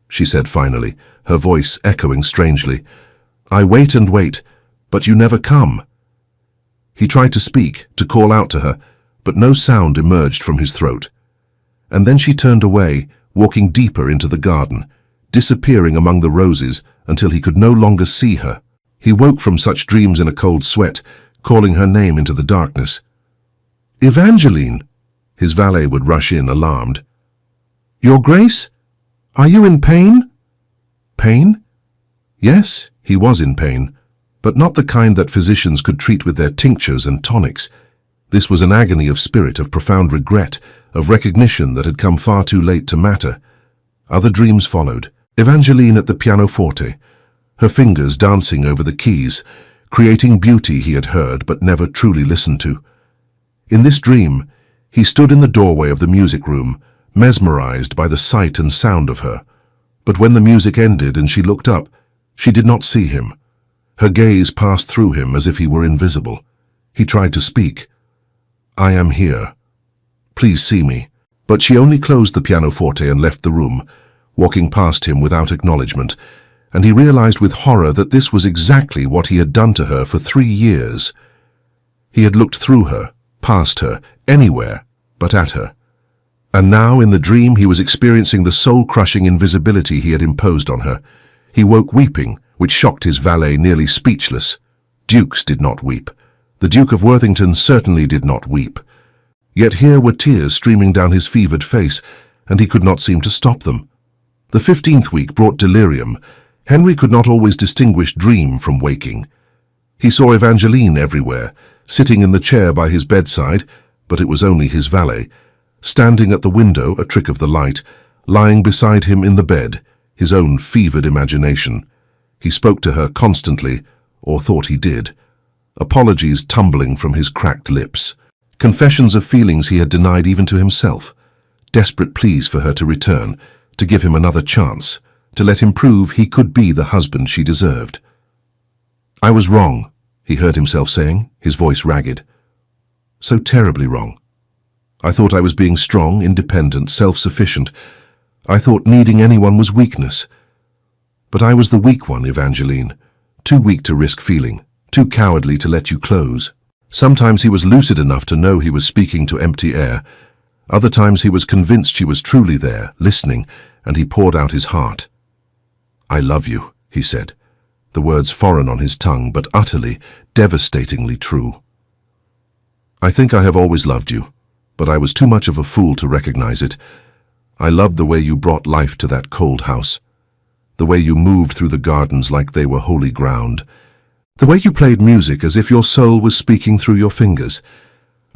she said finally, her voice echoing strangely. "I wait and wait, but you never come." He tried to speak, to call out to her, but no sound emerged from his throat. And then she turned away, walking deeper into the garden, disappearing among the roses until he could no longer see her. He woke from such dreams in a cold sweat, calling her name into the darkness. "Evangeline!" His valet would rush in, alarmed. "Your Grace? Are you in pain?" Pain? Yes, he was in pain, but not the kind that physicians could treat with their tinctures and tonics. This was an agony of spirit, of profound regret, of recognition that had come far too late to matter. Other dreams followed. Evangeline at the pianoforte, her fingers dancing over the keys, creating beauty he had heard but never truly listened to. In this dream, he stood in the doorway of the music room, mesmerized by the sight and sound of her. But when the music ended and she looked up, she did not see him. Her gaze passed through him as if he were invisible. He tried to speak. "I am here. Please see me." But she only closed the pianoforte and left the room, walking past him without acknowledgement, and he realized with horror that this was exactly what he had done to her for 3 years. He had looked through her, past her, anywhere but at her. And now, in the dream, he was experiencing the soul-crushing invisibility he had imposed on her. He woke weeping, which shocked his valet nearly speechless. Dukes did not weep. The Duke of Worthington certainly did not weep. Yet here were tears streaming down his fevered face, and he could not seem to stop them. The 15th week brought delirium. Henry could not always distinguish dream from waking. He saw Evangeline everywhere, sitting in the chair by his bedside, but it was only his valet, standing at the window, a trick of the light, lying beside him in the bed, his own fevered imagination. He spoke to her constantly, or thought he did, apologies tumbling from his cracked lips, confessions of feelings he had denied even to himself, desperate pleas for her to return, to give him another chance, to let him prove he could be the husband she deserved. "I was wrong," he heard himself saying, his voice ragged. "So terribly wrong. I thought I was being strong, independent, self-sufficient. I thought needing anyone was weakness. But I was the weak one, Evangeline, too weak to risk feeling, too cowardly to let you close." Sometimes he was lucid enough to know he was speaking to empty air. Other times he was convinced she was truly there, listening, and he poured out his heart. "I love you," he said, the words foreign on his tongue, but utterly, devastatingly true. "I think I have always loved you, but I was too much of a fool to recognize it. I loved the way you brought life to that cold house, the way you moved through the gardens like they were holy ground, the way you played music as if your soul was speaking through your fingers.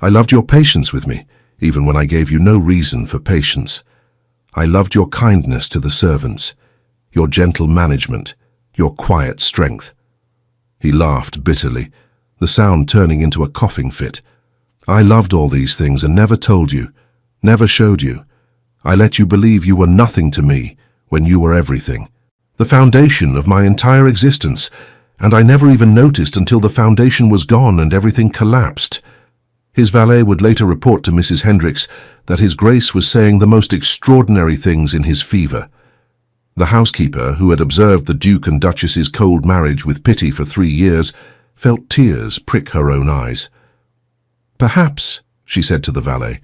I loved your patience with me, even when I gave you no reason for patience. I loved your kindness to the servants, your gentle management, your quiet strength." He laughed bitterly, the sound turning into a coughing fit. "I loved all these things and never told you, never showed you. I let you believe you were nothing to me when you were everything, the foundation of my entire existence, and I never even noticed until the foundation was gone and everything collapsed." His valet would later report to Mrs. Hendricks that His Grace was saying the most extraordinary things in his fever. The housekeeper, who had observed the Duke and Duchess's cold marriage with pity for 3 years, felt tears prick her own eyes. "Perhaps," she said to the valet,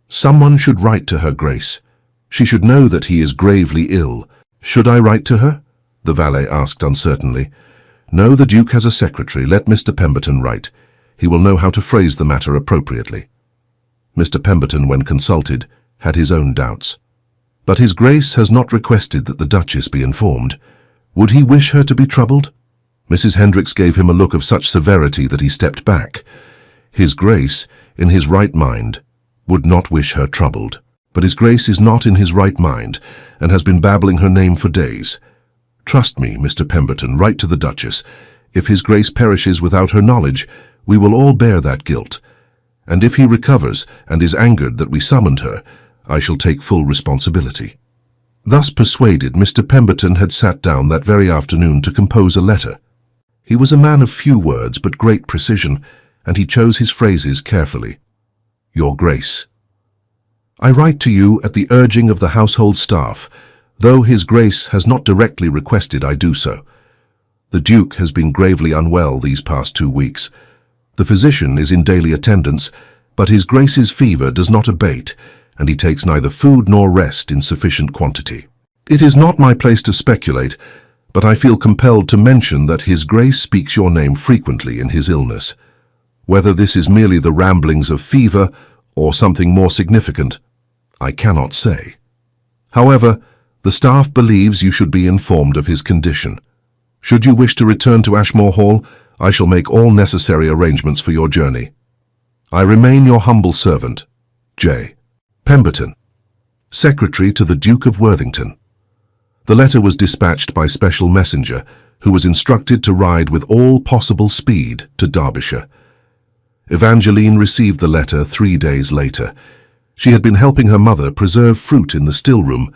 "someone should write to Her Grace. She should know that he is gravely ill." "Should I write to her?" the valet asked uncertainly. "No, the Duke has a secretary. Let Mr. Pemberton write. He will know how to phrase the matter appropriately." Mr. Pemberton, when consulted, had his own doubts. "But His Grace has not requested that the Duchess be informed. Would he wish her to be troubled?" Mrs. Hendricks gave him a look of such severity that he stepped back. His Grace, in his right mind, would not wish her troubled. But His Grace is not in his right mind, and has been babbling her name for days. Trust me, Mr. Pemberton, write to the Duchess. If His Grace perishes without her knowledge, we will all bear that guilt. And if he recovers and is angered that we summoned her, I shall take full responsibility." Thus persuaded, Mr. Pemberton had sat down that very afternoon to compose a letter. He was a man of few words but great precision, and he chose his phrases carefully. "Your Grace, I write to you at the urging of the household staff, though His Grace has not directly requested I do so. The Duke has been gravely unwell these past 2 weeks. The physician is in daily attendance, but His Grace's fever does not abate, and he takes neither food nor rest in sufficient quantity. It is not my place to speculate, but I feel compelled to mention that His Grace speaks your name frequently in his illness. Whether this is merely the ramblings of fever or something more significant, I cannot say. However, the staff believes you should be informed of his condition. Should you wish to return to Ashmore Hall, I shall make all necessary arrangements for your journey. I remain your humble servant, J. Pemberton, Secretary to the Duke of Worthington." The letter was dispatched by special messenger, who was instructed to ride with all possible speed to Derbyshire. Evangeline received the letter 3 days later. She had been helping her mother preserve fruit in the still room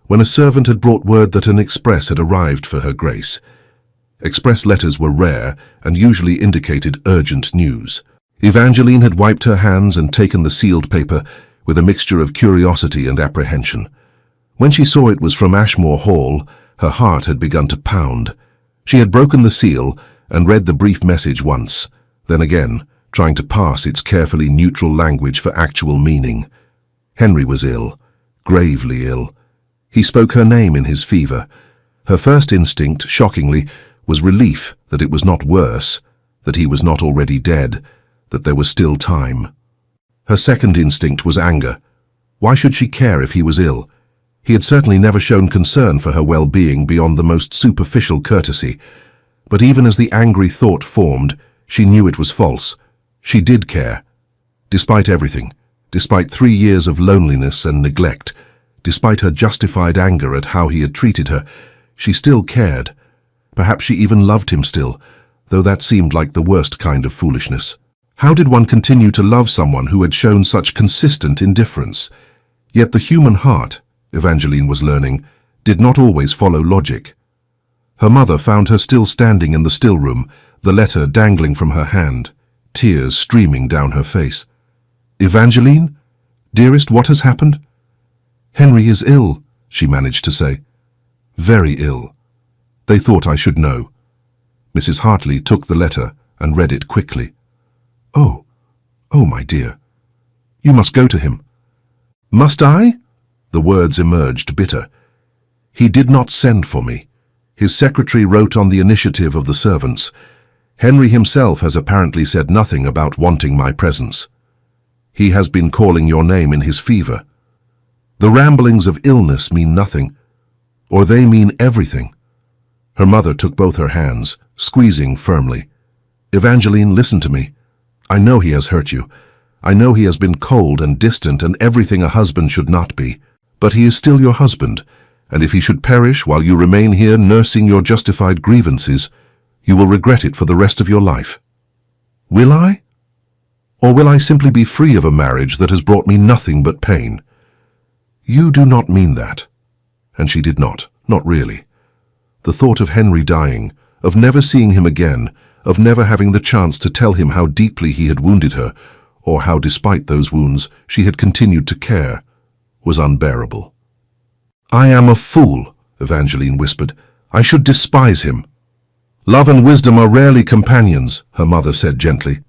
when a servant had brought word that an express had arrived for her Grace. Express letters were rare and usually indicated urgent news. Evangeline had wiped her hands and taken the sealed paper with a mixture of curiosity and apprehension. When she saw it was from Ashmore Hall, her heart had begun to pound. She had broken the seal and read the brief message once, then again, trying to parse its carefully neutral language for actual meaning. Henry was ill, gravely ill. He spoke her name in his fever. Her first instinct, shockingly, was relief that it was not worse, that he was not already dead, that there was still time. Her second instinct was anger. Why should she care if he was ill? He had certainly never shown concern for her well-being beyond the most superficial courtesy. But even as the angry thought formed, she knew it was false. She did care. Despite everything, despite 3 years of loneliness and neglect, despite her justified anger at how he had treated her, she still cared. Perhaps she even loved him still, though that seemed like the worst kind of foolishness. How did one continue to love someone who had shown such consistent indifference? Yet the human heart, Evangeline was learning, did not always follow logic. Her mother found her still standing in the still room, the letter dangling from her hand, tears streaming down her face. "Evangeline? Dearest, what has happened?" "Henry is ill," she managed to say. "Very ill. They thought I should know." Mrs. Hartley took the letter and read it quickly. "Oh, my dear. You must go to him." "Must I?" The words emerged bitter. "He did not send for me. His secretary wrote on the initiative of the servants. Henry himself has apparently said nothing about wanting my presence. He has been calling your name in his fever. The ramblings of illness mean nothing, or they mean everything." Her mother took both her hands, squeezing firmly. "Evangeline, listen to me. I know he has hurt you. I know he has been cold and distant and everything a husband should not be. But he is still your husband, and if he should perish while you remain here nursing your justified grievances, you will regret it for the rest of your life. Will I? Or will I simply be free of a marriage that has brought me nothing but pain?" "You do not mean that." And she did not really. The thought of Henry dying, of never seeing him again, of never having the chance to tell him how deeply he had wounded her, or how despite those wounds she had continued to care, was unbearable. "I am a fool," Evangeline whispered. "I should despise him." "Love and wisdom are rarely companions," her mother said gently.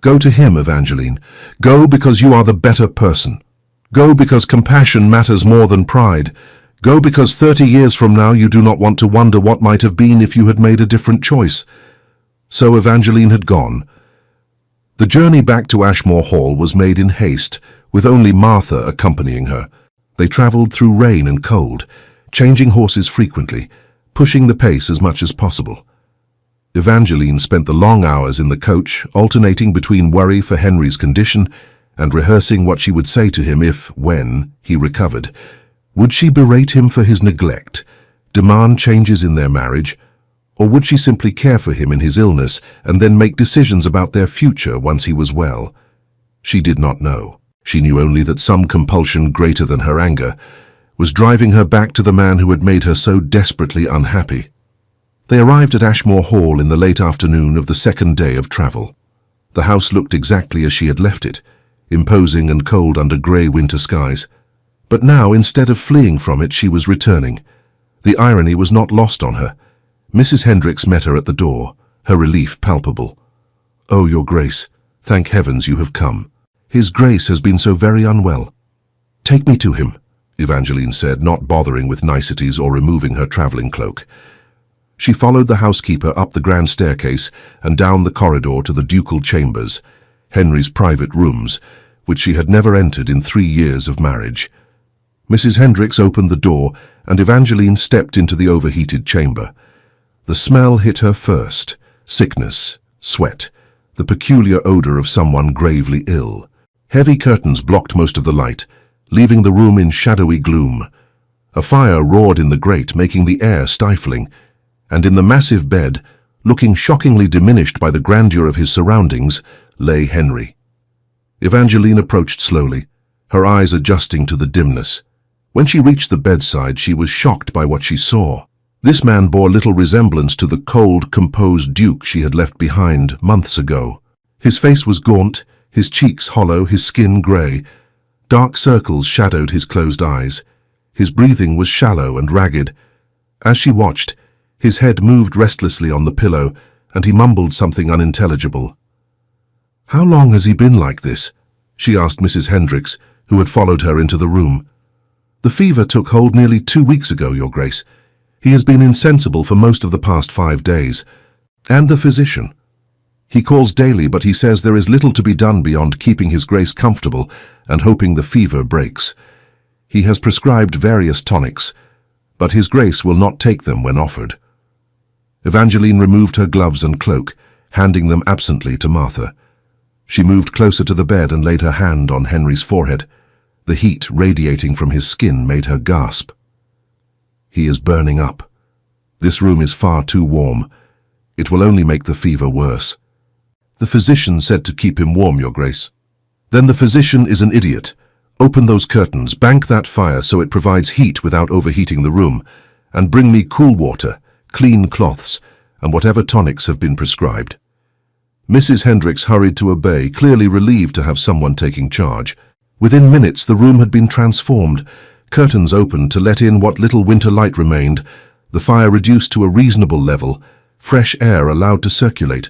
"Go to him, Evangeline. Go because you are the better person. Go because compassion matters more than pride. Go because 30 years from now you do not want to wonder what might have been if you had made a different choice." So Evangeline had gone. The journey back to Ashmore Hall was made in haste, with only Martha accompanying her. They travelled through rain and cold, changing horses frequently, pushing the pace as much as possible. Evangeline spent the long hours in the coach, alternating between worry for Henry's condition and rehearsing what she would say to him if, when, he recovered. Would she berate him for his neglect, demand changes in their marriage, or would she simply care for him in his illness and then make decisions about their future once he was well? She did not know. She knew only that some compulsion greater than her anger was driving her back to the man who had made her so desperately unhappy. They arrived at Ashmore Hall in the late afternoon of the second day of travel. The house looked exactly as she had left it, imposing and cold under grey winter skies. But now, instead of fleeing from it, she was returning. The irony was not lost on her. Mrs. Hendricks met her at the door, her relief palpable. "Oh, Your Grace, thank heavens you have come. His Grace has been so very unwell." "Take me to him," Evangeline said, not bothering with niceties or removing her travelling cloak. She followed the housekeeper up the grand staircase and down the corridor to the ducal chambers, Henry's private rooms, which she had never entered in 3 years of marriage. Mrs. Hendricks opened the door, and Evangeline stepped into the overheated chamber. The smell hit her first: sickness, sweat, the peculiar odor of someone gravely ill. Heavy curtains blocked most of the light, leaving the room in shadowy gloom. A fire roared in the grate, making the air stifling, and in the massive bed, looking shockingly diminished by the grandeur of his surroundings, lay Henry. Evangeline approached slowly, her eyes adjusting to the dimness. When she reached the bedside, she was shocked by what she saw. This man bore little resemblance to the cold, composed duke she had left behind months ago. His face was gaunt, his cheeks hollow, his skin grey. Dark circles shadowed his closed eyes. His breathing was shallow and ragged. As she watched, his head moved restlessly on the pillow, and he mumbled something unintelligible. "How long has he been like this?" she asked Mrs. Hendricks, who had followed her into the room. "The fever took hold nearly 2 weeks ago, Your Grace. He has been insensible for most of the past 5 days. And the physician. He calls daily, but he says there is little to be done beyond keeping His Grace comfortable and hoping the fever breaks. He has prescribed various tonics, but His Grace will not take them when offered." Evangeline removed her gloves and cloak, handing them absently to Martha. She moved closer to the bed and laid her hand on Henry's forehead. The heat radiating from his skin made her gasp. "He is burning up. This room is far too warm. It will only make the fever worse." "The physician said to keep him warm, Your Grace." "Then the physician is an idiot. Open those curtains, bank that fire so it provides heat without overheating the room, and bring me cool water, clean cloths, and whatever tonics have been prescribed." Mrs. Hendricks hurried to obey, clearly relieved to have someone taking charge. Within minutes, the room had been transformed. Curtains opened to let in what little winter light remained, the fire reduced to a reasonable level, fresh air allowed to circulate.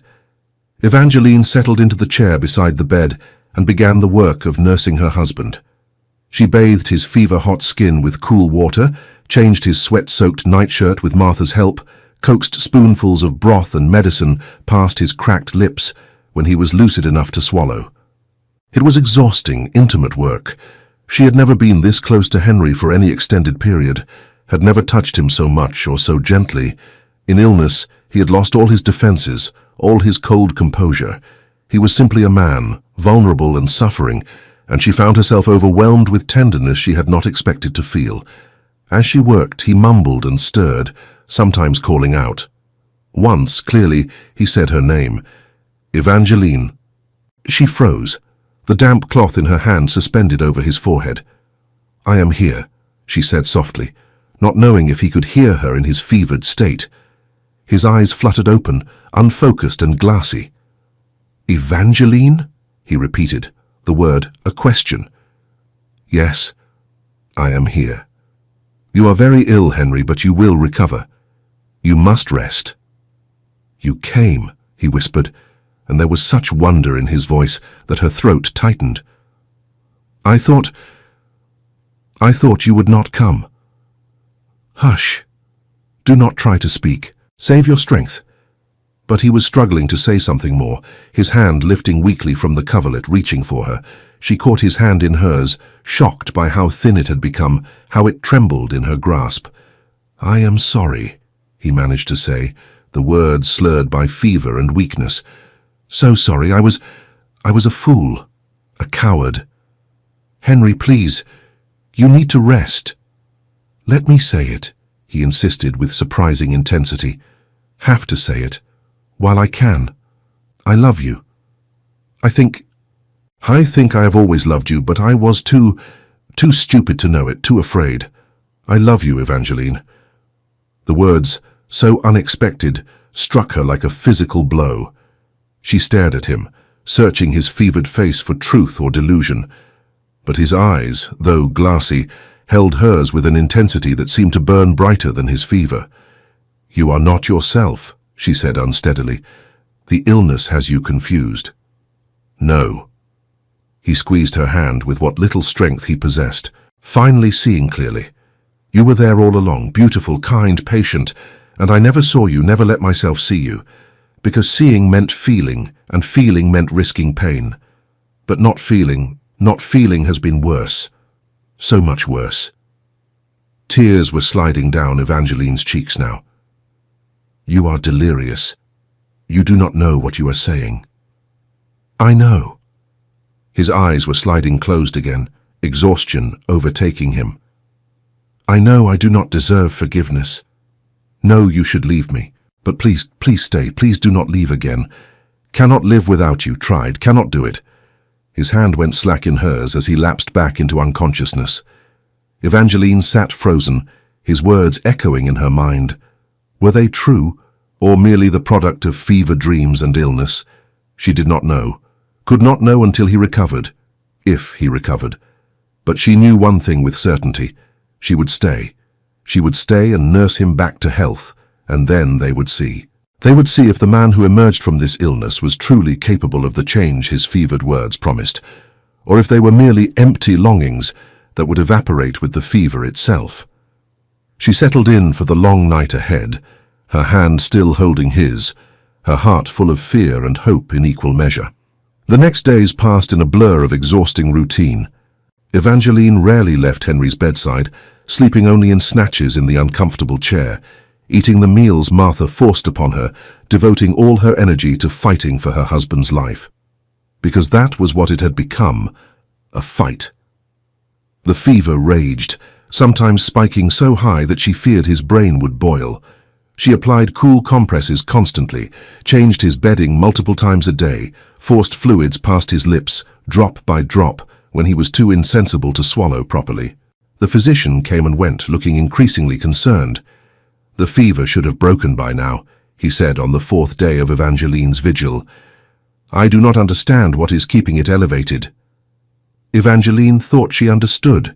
Evangeline settled into the chair beside the bed and began the work of nursing her husband. She bathed his fever-hot skin with cool water, changed his sweat-soaked nightshirt with Martha's help, coaxed spoonfuls of broth and medicine past his cracked lips when he was lucid enough to swallow. It was exhausting, intimate work. She had never been this close to Henry for any extended period, had never touched him so much or so gently. In illness, he had lost all his defenses, all his cold composure. He was simply a man, vulnerable and suffering, and she found herself overwhelmed with tenderness she had not expected to feel. As she worked, he mumbled and stirred, sometimes calling out. Once, clearly, he said her name. "Evangeline." She froze, the damp cloth in her hand suspended over his forehead. "I am here," she said softly, not knowing if he could hear her in his fevered state. His eyes fluttered open, unfocused and glassy. "Evangeline?" he repeated, the word a question. "Yes, I am here. You are very ill, Henry, but you will recover. You must rest." "You came," he whispered, and there was such wonder in his voice that her throat tightened. I thought you would not come." "Hush. Do not try to speak. Save your strength." But he was struggling to say something more, his hand lifting weakly from the coverlet, reaching for her. She caught his hand in hers, shocked by how thin it had become, how it trembled in her grasp. "I am sorry," he managed to say, the words slurred by fever and weakness. "So sorry. I was a fool, a coward. Henry, please, you need to rest." "Let me say it," he insisted with surprising intensity. "Have to say it. While I can. I love you. I think I have always loved you, but I was too stupid to know it, too afraid. I love you, Evangeline." The words, so unexpected, struck her like a physical blow. She stared at him, searching his fevered face for truth or delusion. But his eyes, though glassy, held hers with an intensity that seemed to burn brighter than his fever. "You are not yourself," she said unsteadily. "The illness has you confused." "No." He squeezed her hand with what little strength he possessed, finally seeing clearly. "You were there all along, beautiful, kind, patient, and I never saw you, never let myself see you, because seeing meant feeling, and feeling meant risking pain. But not feeling has been worse. So much worse." Tears were sliding down Evangeline's cheeks now. "You are delirious. You do not know what you are saying." "I know." His eyes were sliding closed again, exhaustion overtaking him. I know I do not deserve forgiveness. No, you should leave me. But please, please stay. Please do not leave again. Cannot live without you. Tried. Cannot do it. His hand went slack in hers as he lapsed back into unconsciousness. Evangeline sat frozen, his words echoing in her mind. Were they true, or merely the product of fever dreams and illness? She did not know. Could not know until he recovered. If he recovered. But she knew one thing with certainty. She would stay. She would stay and nurse him back to health, and then they would see. They would see if the man who emerged from this illness was truly capable of the change his fevered words promised, or if they were merely empty longings that would evaporate with the fever itself. She settled in for the long night ahead, her hand still holding his, her heart full of fear and hope in equal measure. The next days passed in a blur of exhausting routine. Evangeline rarely left Henry's bedside, sleeping only in snatches in the uncomfortable chair, eating the meals Martha forced upon her, devoting all her energy to fighting for her husband's life. Because that was what it had become, a fight. The fever raged, sometimes spiking so high that she feared his brain would boil. She applied cool compresses constantly, changed his bedding multiple times a day, forced fluids past his lips, drop by drop, when he was too insensible to swallow properly. The physician came and went, looking increasingly concerned. The fever should have broken by now, he said on the 4th day of Evangeline's vigil. I do not understand what is keeping it elevated. Evangeline thought she understood.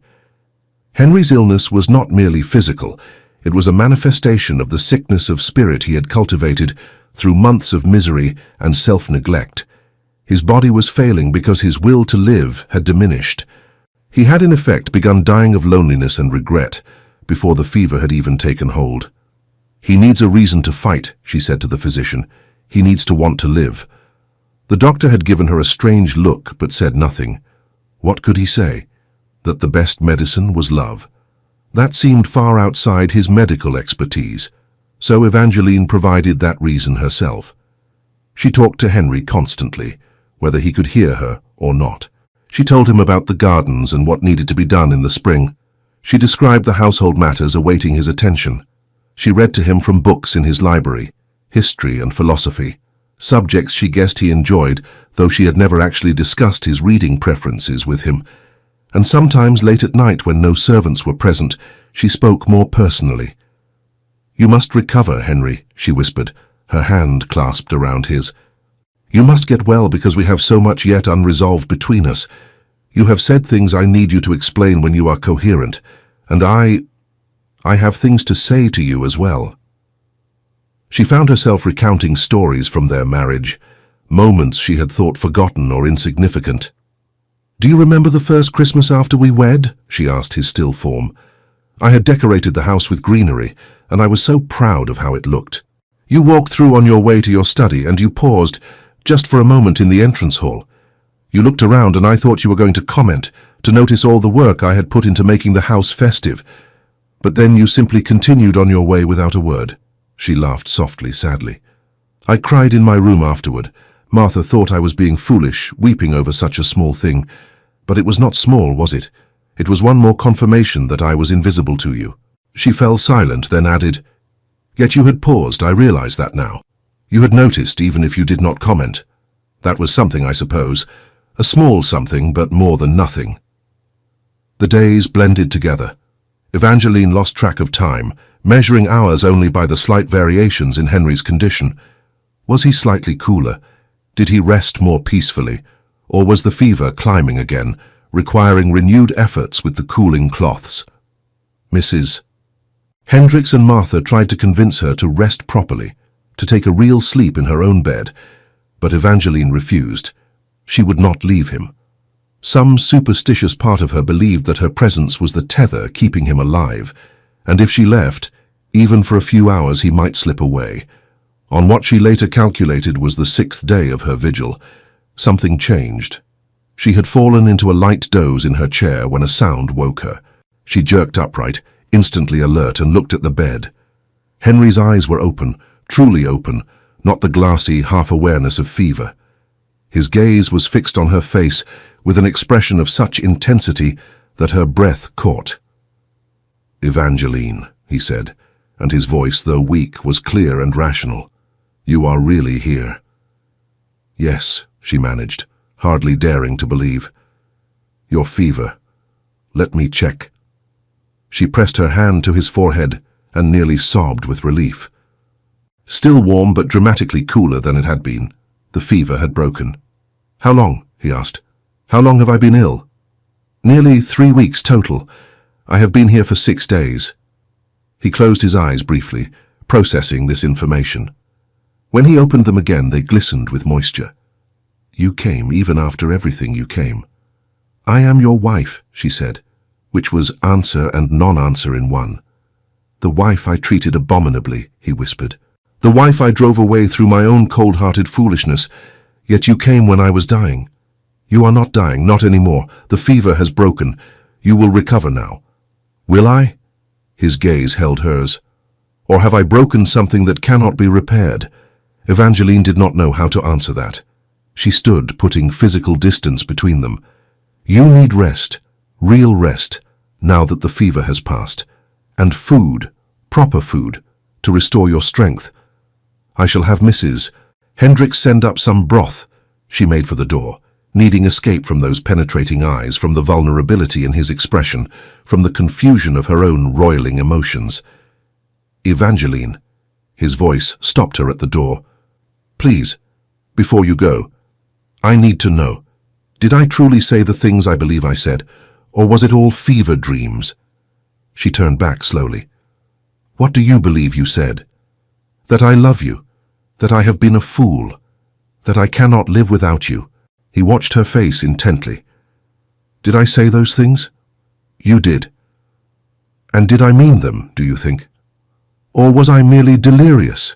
Henry's illness was not merely physical. It was a manifestation of the sickness of spirit he had cultivated through months of misery and self-neglect. His body was failing because his will to live had diminished. He had in effect begun dying of loneliness and regret before the fever had even taken hold. He needs a reason to fight, she said to the physician. He needs to want to live. The doctor had given her a strange look but said nothing. What could he say? That the best medicine was love. That seemed far outside his medical expertise, so Evangeline provided that reason herself. She talked to Henry constantly, whether he could hear her or not. She told him about the gardens and what needed to be done in the spring. She described the household matters awaiting his attention. She read to him from books in his library, history and philosophy, subjects she guessed he enjoyed, though she had never actually discussed his reading preferences with him. And sometimes late at night when no servants were present, she spoke more personally. You must recover, Henry, she whispered, her hand clasped around his. You must get well because we have so much yet unresolved between us. You have said things I need you to explain when you are coherent, and I have things to say to you as well. She found herself recounting stories from their marriage, moments she had thought forgotten or insignificant. Do you remember the first Christmas after we wed? She asked his still form. I had decorated the house with greenery, and I was so proud of how it looked. You walked through on your way to your study, and you paused, just for a moment in the entrance hall. You looked around, and I thought you were going to comment, to notice all the work I had put into making the house festive. But then you simply continued on your way without a word. She laughed softly, sadly. I cried in my room afterward. Martha thought I was being foolish, weeping over such a small thing. But it was not small, was it? It was one more confirmation that I was invisible to you. She fell silent, then added, Yet you had paused, I realize that now. You had noticed, even if you did not comment. That was something, I suppose. A small something, but more than nothing. The days blended together. Evangeline lost track of time, measuring hours only by the slight variations in Henry's condition. Was he slightly cooler? Did he rest more peacefully? Or was the fever climbing again, requiring renewed efforts with the cooling cloths? Mrs. Hendricks and Martha tried to convince her to rest properly, to take a real sleep in her own bed, but Evangeline refused. She would not leave him. Some superstitious part of her believed that her presence was the tether keeping him alive, and if she left, even for a few hours he might slip away. On what she later calculated was the 6th day of her vigil, something changed. She had fallen into a light doze in her chair when a sound woke her. She jerked upright, instantly alert, and looked at the bed. Henry's eyes were open, truly open, not the glassy half-awareness of fever. His gaze was fixed on her face with an expression of such intensity that her breath caught. "Evangeline," he said, and his voice, though weak, was clear and rational. "You are really here." "Yes," she managed, hardly daring to believe. "Your fever. Let me check." She pressed her hand to his forehead and nearly sobbed with relief. Still warm but dramatically cooler than it had been, the fever had broken. "How long?" he asked. "How long have I been ill?" "Nearly 3 weeks total. I have been here for 6 days." He closed his eyes briefly, processing this information. When he opened them again, they glistened with moisture. "You came even after everything you came." "I am your wife," she said, which was answer and non-answer in one. "The wife I treated abominably," he whispered. "The wife I drove away through my own cold-hearted foolishness, yet you came when I was dying. You are not dying, not anymore. The fever has broken. You will recover now." "Will I?" His gaze held hers. "Or have I broken something that cannot be repaired?" Evangeline did not know how to answer that. She stood, putting physical distance between them. "You need rest, real rest, now that the fever has passed. And food, proper food, to restore your strength. I shall have Mrs. Hendricks send up some broth." She made for the door, needing escape from those penetrating eyes, from the vulnerability in his expression, from the confusion of her own roiling emotions. "Evangeline," his voice stopped her at the door. "Please, before you go, I need to know, did I truly say the things I believe I said, or was it all fever dreams?" She turned back slowly. "What do you believe you said?" "That I love you, that I have been a fool, that I cannot live without you." He watched her face intently. "Did I say those things?" "You did." "And did I mean them, do you think? Or was I merely delirious?"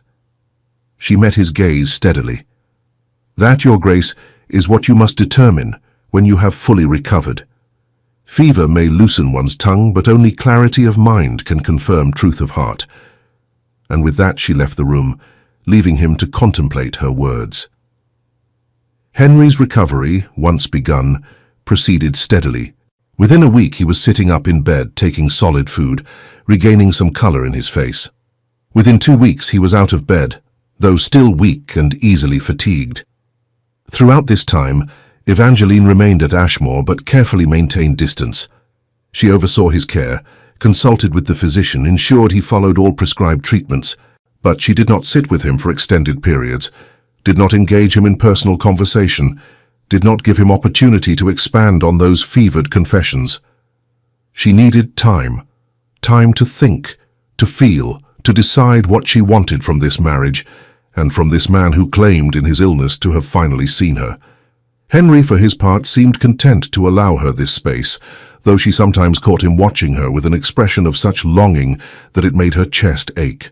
She met his gaze steadily. "That, Your Grace, is what you must determine when you have fully recovered. Fever may loosen one's tongue, but only clarity of mind can confirm truth of heart." And with that she left the room, leaving him to contemplate her words. Henry's recovery, once begun, proceeded steadily. Within a week he was sitting up in bed, taking solid food, regaining some color in his face. Within 2 weeks he was out of bed, though still weak and easily fatigued. Throughout this time, Evangeline remained at Ashmore but carefully maintained distance. She oversaw his care, consulted with the physician, ensured he followed all prescribed treatments, but she did not sit with him for extended periods, did not engage him in personal conversation, did not give him opportunity to expand on those fevered confessions. She needed time to think, to feel, to decide what she wanted from this marriage, and from this man who claimed in his illness to have finally seen her. Henry, for his part, seemed content to allow her this space, though she sometimes caught him watching her with an expression of such longing that it made her chest ache.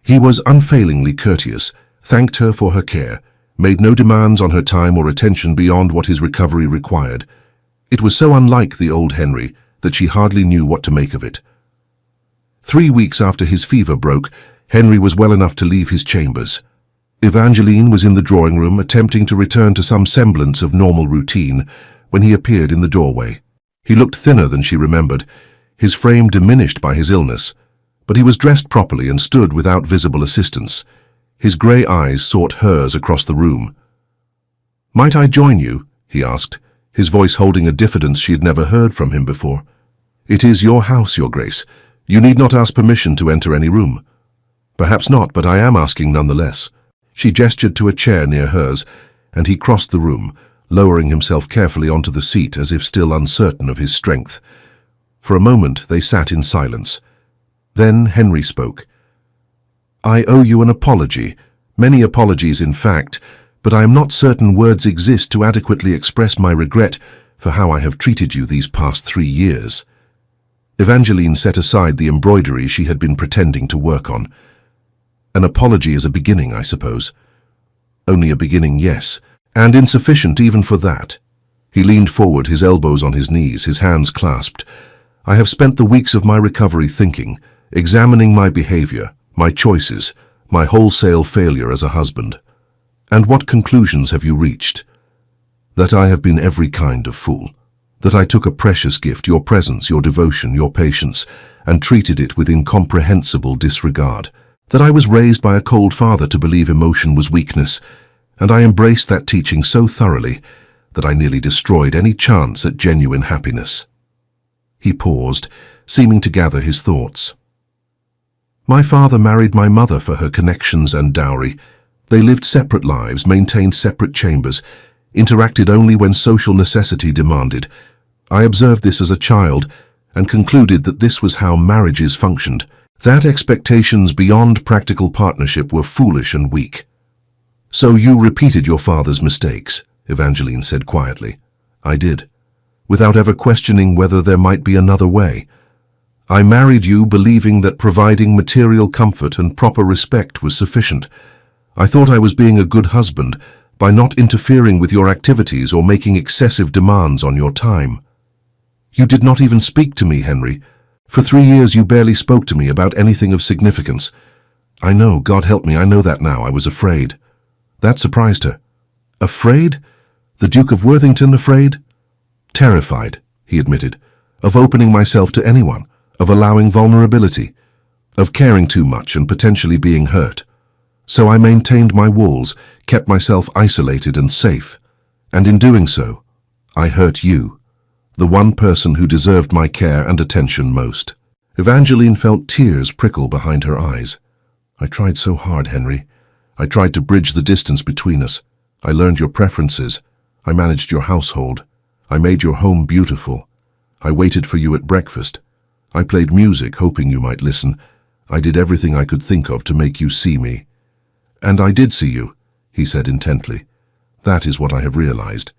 He was unfailingly courteous, thanked her for her care, made no demands on her time or attention beyond what his recovery required. It was so unlike the old Henry that she hardly knew what to make of it. 3 weeks after his fever broke, Henry was well enough to leave his chambers. Evangeline was in the drawing room, attempting to return to some semblance of normal routine, when he appeared in the doorway. He looked thinner than she remembered, his frame diminished by his illness, but he was dressed properly and stood without visible assistance. His grey eyes sought hers across the room. "Might I join you?" he asked, his voice holding a diffidence she had never heard from him before. "It is your house, Your Grace. You need not ask permission to enter any room." "Perhaps not, but I am asking nonetheless." She gestured to a chair near hers, and he crossed the room, lowering himself carefully onto the seat as if still uncertain of his strength. For a moment they sat in silence. Then Henry spoke. "I owe you an apology, many apologies in fact, but I am not certain words exist to adequately express my regret for how I have treated you these past 3 years." Evangeline set aside the embroidery she had been pretending to work on. "An apology is a beginning, I suppose." "Only a beginning, yes, and insufficient even for that." He leaned forward, his elbows on his knees, his hands clasped. "I have spent the weeks of my recovery thinking, examining my behavior, my choices, my wholesale failure as a husband. And what conclusions have you reached?" "That I have been every kind of fool." That I took a precious gift, your presence, your devotion, your patience, and treated it with incomprehensible disregard. That I was raised by a cold father to believe emotion was weakness, and I embraced that teaching so thoroughly that I nearly destroyed any chance at genuine happiness. He paused, seeming to gather his thoughts. My father married my mother for her connections and dowry. They lived separate lives, maintained separate chambers, interacted only when social necessity demanded. I observed this as a child and concluded that this was how marriages functioned, that expectations beyond practical partnership were foolish and weak. So you repeated your father's mistakes, Evangeline said quietly. I did, without ever questioning whether there might be another way. I married you believing that providing material comfort and proper respect was sufficient. I thought I was being a good husband by not interfering with your activities or making excessive demands on your time. You did not even speak to me, Henry. For 3 years you barely spoke to me about anything of significance. I know, God help me, I know that now. I was afraid. That surprised her. Afraid? The Duke of Worthington afraid? Terrified, he admitted, of opening myself to anyone, of allowing vulnerability, of caring too much and potentially being hurt. So I maintained my walls, kept myself isolated and safe, and in doing so, I hurt you, the one person who deserved my care and attention most. Evangeline felt tears prickle behind her eyes. I tried so hard, Henry. I tried to bridge the distance between us. I learned your preferences. I managed your household. I made your home beautiful. I waited for you at breakfast. I played music, hoping you might listen. I did everything I could think of to make you see me. And I did see you, he said intently. That is what I have realized.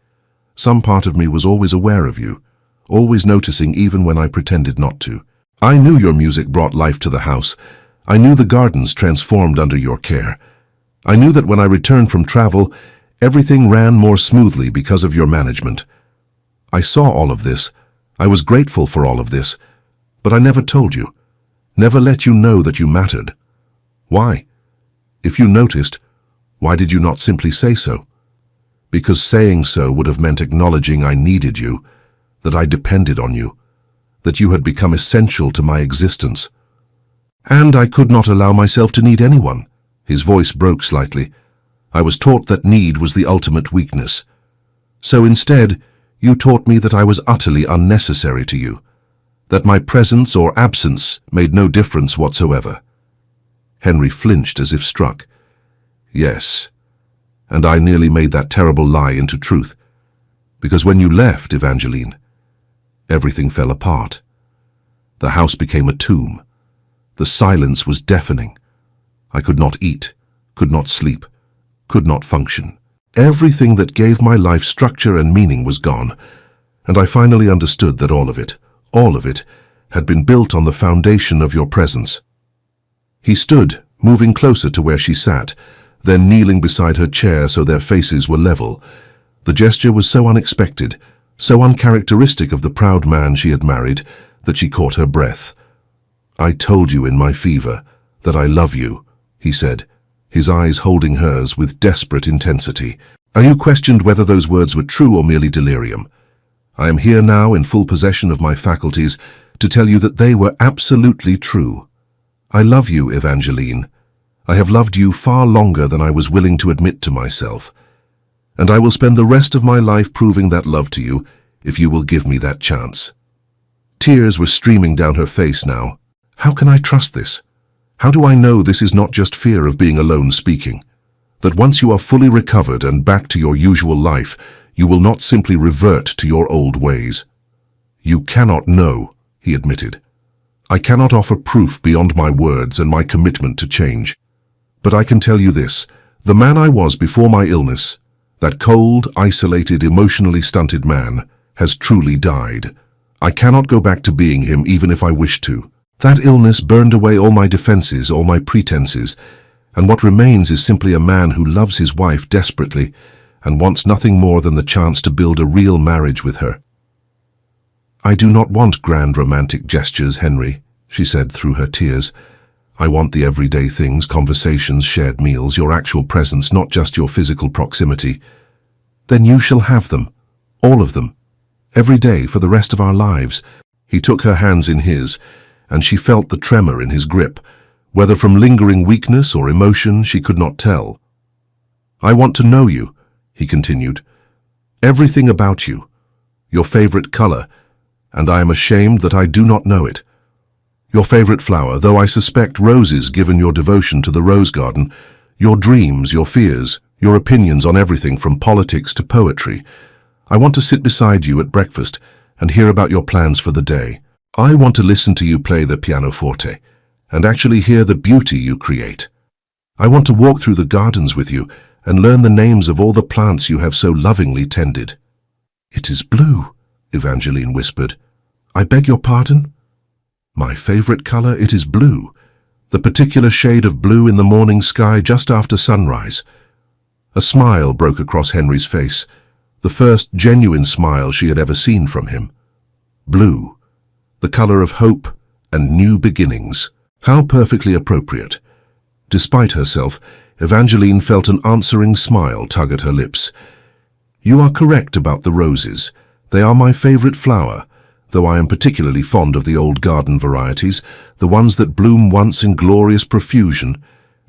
Some part of me was always aware of you, always noticing even when I pretended not to. I knew your music brought life to the house. I knew the gardens transformed under your care. I knew that when I returned from travel, everything ran more smoothly because of your management. I saw all of this. I was grateful for all of this. But I never told you, never let you know that you mattered. Why? If you noticed, why did you not simply say so? Because saying so would have meant acknowledging I needed you, that I depended on you, that you had become essential to my existence. And I could not allow myself to need anyone. His voice broke slightly. I was taught that need was the ultimate weakness. So instead, you taught me that I was utterly unnecessary to you, that my presence or absence made no difference whatsoever. Henry flinched as if struck. Yes, and I nearly made that terrible lie into truth, because when you left, Evangeline, everything fell apart. The house became a tomb. The silence was deafening. I could not eat, could not sleep, could not function. Everything that gave my life structure and meaning was gone, and I finally understood that all of it, had been built on the foundation of your presence. He stood, moving closer to where she sat, then kneeling beside her chair so their faces were level. The gesture was so unexpected, so uncharacteristic of the proud man she had married, that she caught her breath. I told you in my fever that I love you, he said, his eyes holding hers with desperate intensity. You questioned whether those words were true or merely delirium. I am here now in full possession of my faculties to tell you that they were absolutely true. I love you, Evangeline. I have loved you far longer than I was willing to admit to myself, and I will spend the rest of my life proving that love to you if you will give me that chance. Tears were streaming down her face now. How can I trust this? How do I know this is not just fear of being alone speaking? That once you are fully recovered and back to your usual life, you will not simply revert to your old ways. You cannot know, he admitted. I cannot offer proof beyond my words and my commitment to change. But I can tell you this, the man I was before my illness, that cold, isolated, emotionally stunted man, has truly died. I cannot go back to being him even if I wished to. That illness burned away all my defenses, all my pretenses, and what remains is simply a man who loves his wife desperately and wants nothing more than the chance to build a real marriage with her. I do not want grand romantic gestures, Henry, she said through her tears. I want the everyday things, conversations, shared meals, your actual presence, not just your physical proximity. Then you shall have them, all of them. Every day for the rest of our lives. He took her hands in his, and she felt the tremor in his grip. Whether from lingering weakness or emotion, she could not tell. "I want to know you," he continued. "Everything about you. Your favorite color, and I am ashamed that I do not know it. Your favorite flower, though I suspect roses given your devotion to the rose garden. Your dreams, your fears, your opinions on everything from politics to poetry. I want to sit beside you at breakfast and hear about your plans for the day. I want to listen to you play the pianoforte and actually hear the beauty you create. I want to walk through the gardens with you and learn the names of all the plants you have so lovingly tended." "It is blue," Evangeline whispered. "I beg your pardon?" "My favorite color, it is blue. The particular shade of blue in the morning sky just after sunrise." A smile broke across Henry's face, the first genuine smile she had ever seen from him. Blue, the color of hope and new beginnings. How perfectly appropriate. Despite herself, Evangeline felt an answering smile tug at her lips. "You are correct about the roses. They are my favorite flower, though I am particularly fond of the old garden varieties, the ones that bloom once in glorious profusion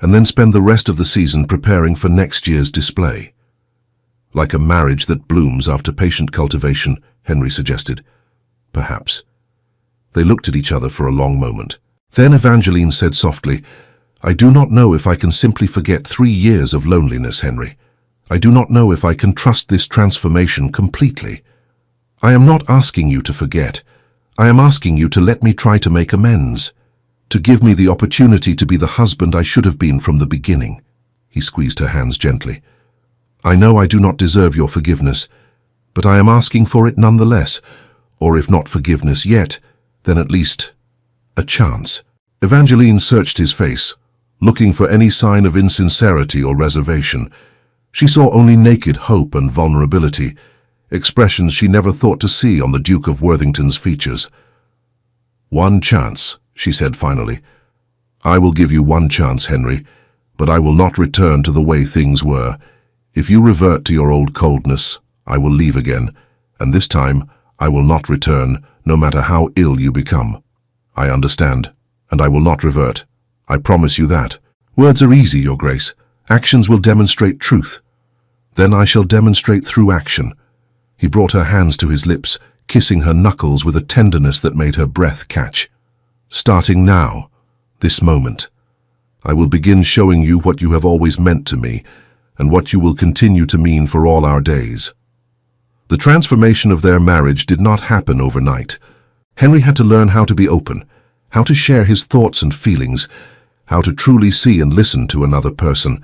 and then spend the rest of the season preparing for next year's display." "Like a marriage that blooms after patient cultivation," Henry suggested. "Perhaps." They looked at each other for a long moment. Then Evangeline said softly, "I do not know if I can simply forget 3 years of loneliness, Henry. I do not know if I can trust this transformation completely. I am not asking you to forget. I am asking you to let me try to make amends, to give me the opportunity to be the husband I should have been from the beginning." He squeezed her hands gently. "I know I do not deserve your forgiveness, but I am asking for it nonetheless, or if not forgiveness yet, then at least a chance." Evangeline searched his face, looking for any sign of insincerity or reservation. She saw only naked hope and vulnerability, expressions she never thought to see on the Duke of Worthington's features. "One chance," she said finally. "I will give you one chance, Henry, but I will not return to the way things were. If you revert to your old coldness, I will leave again, and this time I will not return, no matter how ill you become. I understand, and I will not revert. I promise you that. Words are easy, Your Grace. Actions will demonstrate truth. Then I shall demonstrate through action." He brought her hands to his lips, kissing her knuckles with a tenderness that made her breath catch. "Starting now, this moment, I will begin showing you what you have always meant to me, and what you will continue to mean for all our days." The transformation of their marriage did not happen overnight. Henry had to learn how to be open, how to share his thoughts and feelings, how to truly see and listen to another person.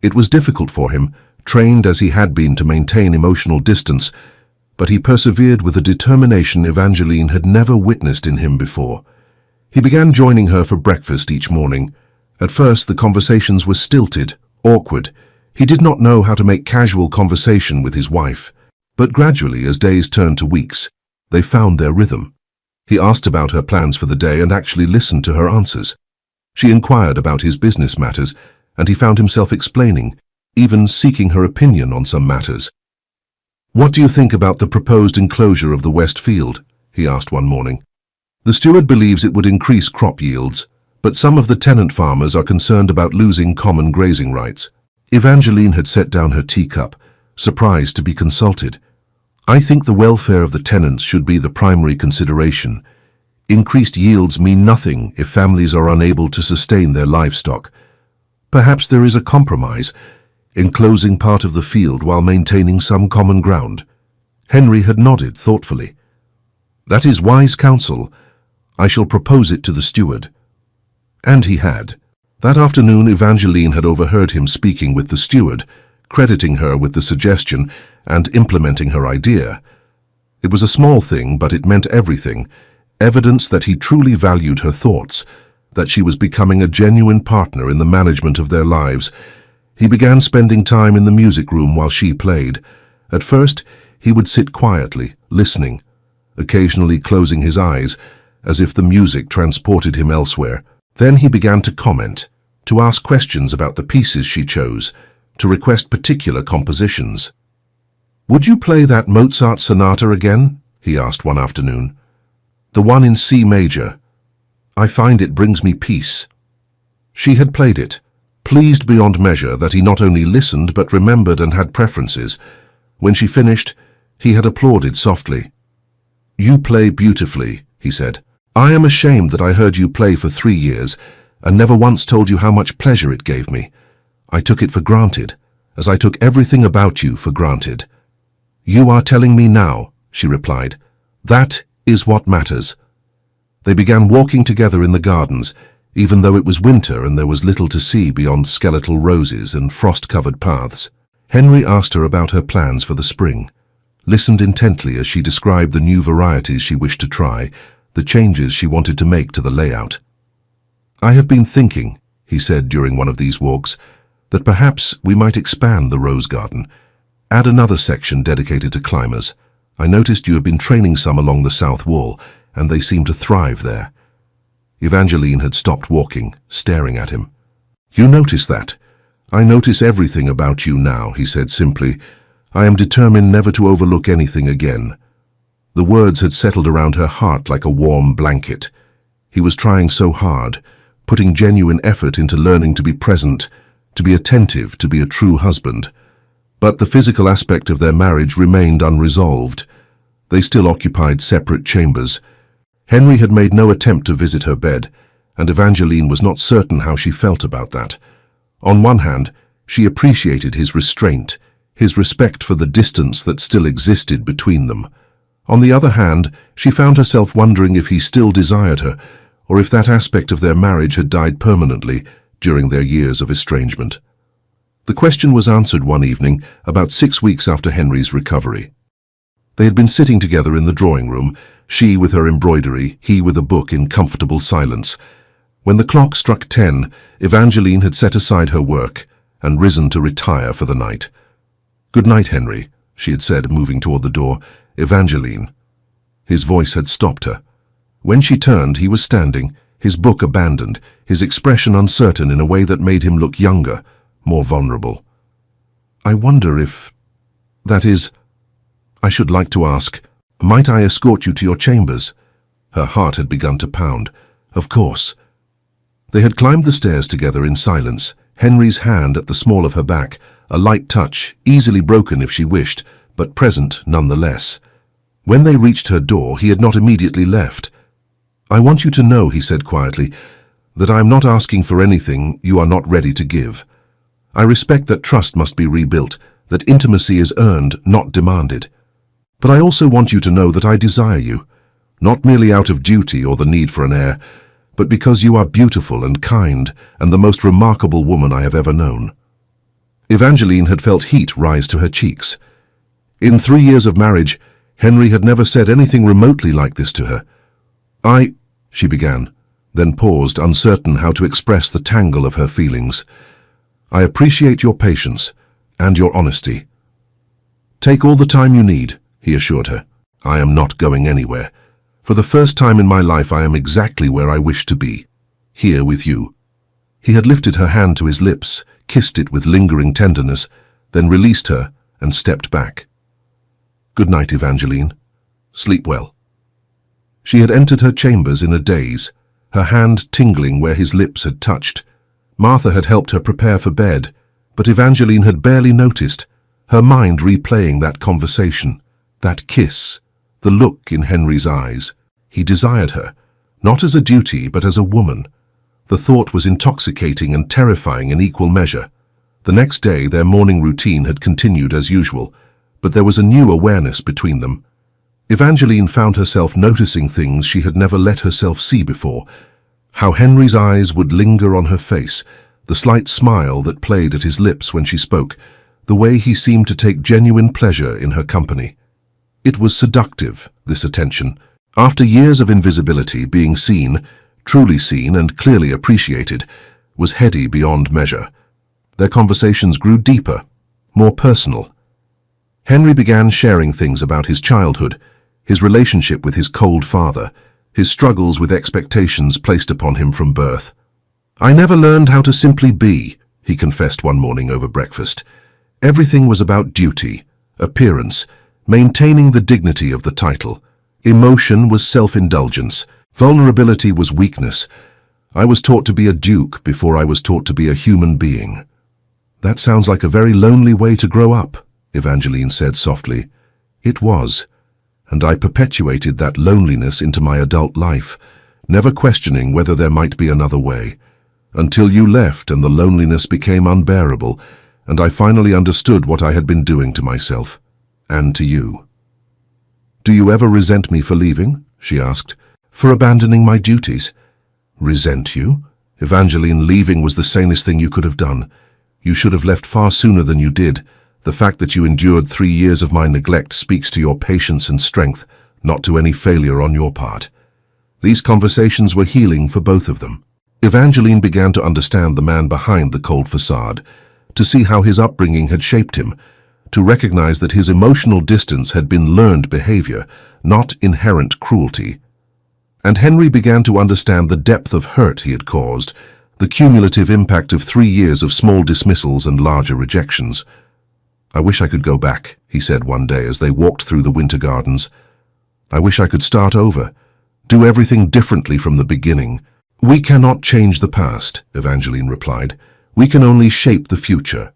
It was difficult for him, trained as he had been to maintain emotional distance, but he persevered with a determination Evangeline had never witnessed in him before. He began joining her for breakfast each morning. At first, the conversations were stilted, awkward. He did not know how to make casual conversation with his wife. But gradually, as days turned to weeks, they found their rhythm. He asked about her plans for the day and actually listened to her answers. She inquired about his business matters, and he found himself explaining, even seeking her opinion on some matters. "What do you think about the proposed enclosure of the West Field?" he asked one morning. "The steward believes it would increase crop yields, but some of the tenant farmers are concerned about losing common grazing rights." Evangeline had set down her teacup, surprised to be consulted. "I think the welfare of the tenants should be the primary consideration. Increased yields mean nothing if families are unable to sustain their livestock. Perhaps there is a compromise, enclosing part of the field while maintaining some common ground." Henry had nodded thoughtfully. "That is wise counsel. I shall propose it to the steward." And he had. That afternoon, Evangeline had overheard him speaking with the steward, crediting her with the suggestion and implementing her idea. It was a small thing, but it meant everything. Evidence that he truly valued her thoughts, that she was becoming a genuine partner in the management of their lives. He began spending time in the music room while she played. At first, he would sit quietly, listening, occasionally closing his eyes, as if the music transported him elsewhere. Then he began to comment, to ask questions about the pieces she chose, to request particular compositions. "Would you play that Mozart sonata again?" he asked one afternoon. "The one in C major. I find it brings me peace." She had played it, pleased beyond measure that he not only listened but remembered and had preferences. When she finished, he had applauded softly. "You play beautifully," he said. "I am ashamed that I heard you play for 3 years and never once told you how much pleasure it gave me. I took it for granted, as I took everything about you for granted." "You are telling me now," she replied. "That is what matters." They began walking together in the gardens, even though it was winter and there was little to see beyond skeletal roses and frost-covered paths. Henry asked her about her plans for the spring, listened intently as she described the new varieties she wished to try, the changes she wanted to make to the layout. "I have been thinking," he said during one of these walks, "that perhaps we might expand the rose garden, add another section dedicated to climbers. I noticed you have been training some along the south wall, and they seem to thrive there." Evangeline had stopped walking, staring at him. "You notice that? I notice everything about you now," he said simply. "I am determined never to overlook anything again." The words had settled around her heart like a warm blanket. He was trying so hard, putting genuine effort into learning to be present, to be attentive, to be a true husband. But the physical aspect of their marriage remained unresolved. They still occupied separate chambers. Henry had made no attempt to visit her bed, and Evangeline was not certain how she felt about that. On one hand, she appreciated his restraint, his respect for the distance that still existed between them. On the other hand, she found herself wondering if he still desired her, or if that aspect of their marriage had died permanently during their years of estrangement. The question was answered one evening, about 6 weeks after Henry's recovery. They had been sitting together in the drawing room, she with her embroidery, he with a book in comfortable silence. When the clock struck 10, Evangeline had set aside her work and risen to retire for the night. "Good night, Henry," she had said, moving toward the door. "Evangeline." His voice had stopped her. When she turned, he was standing, his book abandoned, his expression uncertain in a way that made him look younger, more vulnerable. "I wonder if... that is, I should like to ask, might I escort you to your chambers?" Her heart had begun to pound. "Of course." They had climbed the stairs together in silence, Henry's hand at the small of her back, a light touch, easily broken if she wished, but present nonetheless. When they reached her door, he had not immediately left. "I want you to know," he said quietly, "that I am not asking for anything you are not ready to give. I respect that trust must be rebuilt, that intimacy is earned, not demanded. But I also want you to know that I desire you, not merely out of duty or the need for an heir, but because you are beautiful and kind and the most remarkable woman I have ever known." Evangeline had felt heat rise to her cheeks. In 3 years of marriage, Henry had never said anything remotely like this to her. She began, then paused, uncertain how to express the tangle of her feelings. "I appreciate your patience and your honesty." "Take all the time you need," he assured her. "I am not going anywhere. For the first time in my life, I am exactly where I wish to be, here with you." He had lifted her hand to his lips, kissed it with lingering tenderness, then released her and stepped back. "Good night, Evangeline. Sleep well." She had entered her chambers in a daze, her hand tingling where his lips had touched. Martha had helped her prepare for bed, but Evangeline had barely noticed, her mind replaying that conversation, that kiss, the look in Henry's eyes. He desired her, not as a duty but as a woman. The thought was intoxicating and terrifying in equal measure. The next day their morning routine had continued as usual, but there was a new awareness between them. Evangeline found herself noticing things she had never let herself see before. How Henry's eyes would linger on her face, the slight smile that played at his lips when she spoke, the way he seemed to take genuine pleasure in her company. It was seductive, this attention. After years of invisibility, being seen, truly seen and clearly appreciated, was heady beyond measure. Their conversations grew deeper, more personal. Henry began sharing things about his childhood, his relationship with his cold father, his struggles with expectations placed upon him from birth. "I never learned how to simply be," he confessed one morning over breakfast. "Everything was about duty, appearance, maintaining the dignity of the title. Emotion was self-indulgence. Vulnerability was weakness. I was taught to be a duke before I was taught to be a human being. That sounds like a very lonely way to grow up, Evangeline said softly. It was, and I perpetuated that loneliness into my adult life, never questioning whether there might be another way, until you left and the loneliness became unbearable, and I finally understood what I had been doing to myself, and to you. Do you ever resent me for leaving? She asked. For abandoning my duties? Resent you? Evangeline, leaving was the sanest thing you could have done. You should have left far sooner than you did. The fact that you endured 3 years of my neglect speaks to your patience and strength, not to any failure on your part. These conversations were healing for both of them. Evangeline began to understand the man behind the cold facade, to see how his upbringing had shaped him, to recognize that his emotional distance had been learned behavior, not inherent cruelty. And Henry began to understand the depth of hurt he had caused, the cumulative impact of 3 years of small dismissals and larger rejections. I wish I could go back, he said one day as they walked through the winter gardens. I wish I could start over, do everything differently from the beginning. We cannot change the past, Evangeline replied. We can only shape the future.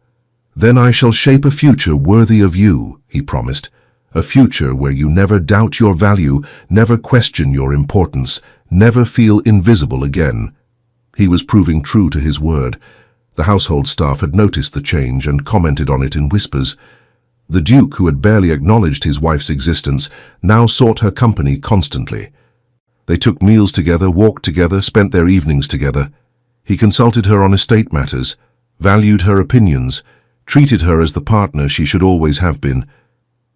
Then I shall shape a future worthy of you, he promised. A future where you never doubt your value, never question your importance, never feel invisible again. He was proving true to his word. The household staff had noticed the change and commented on it in whispers. The Duke, who had barely acknowledged his wife's existence, now sought her company constantly. They took meals together, walked together, spent their evenings together. He consulted her on estate matters, valued her opinions, treated her as the partner she should always have been.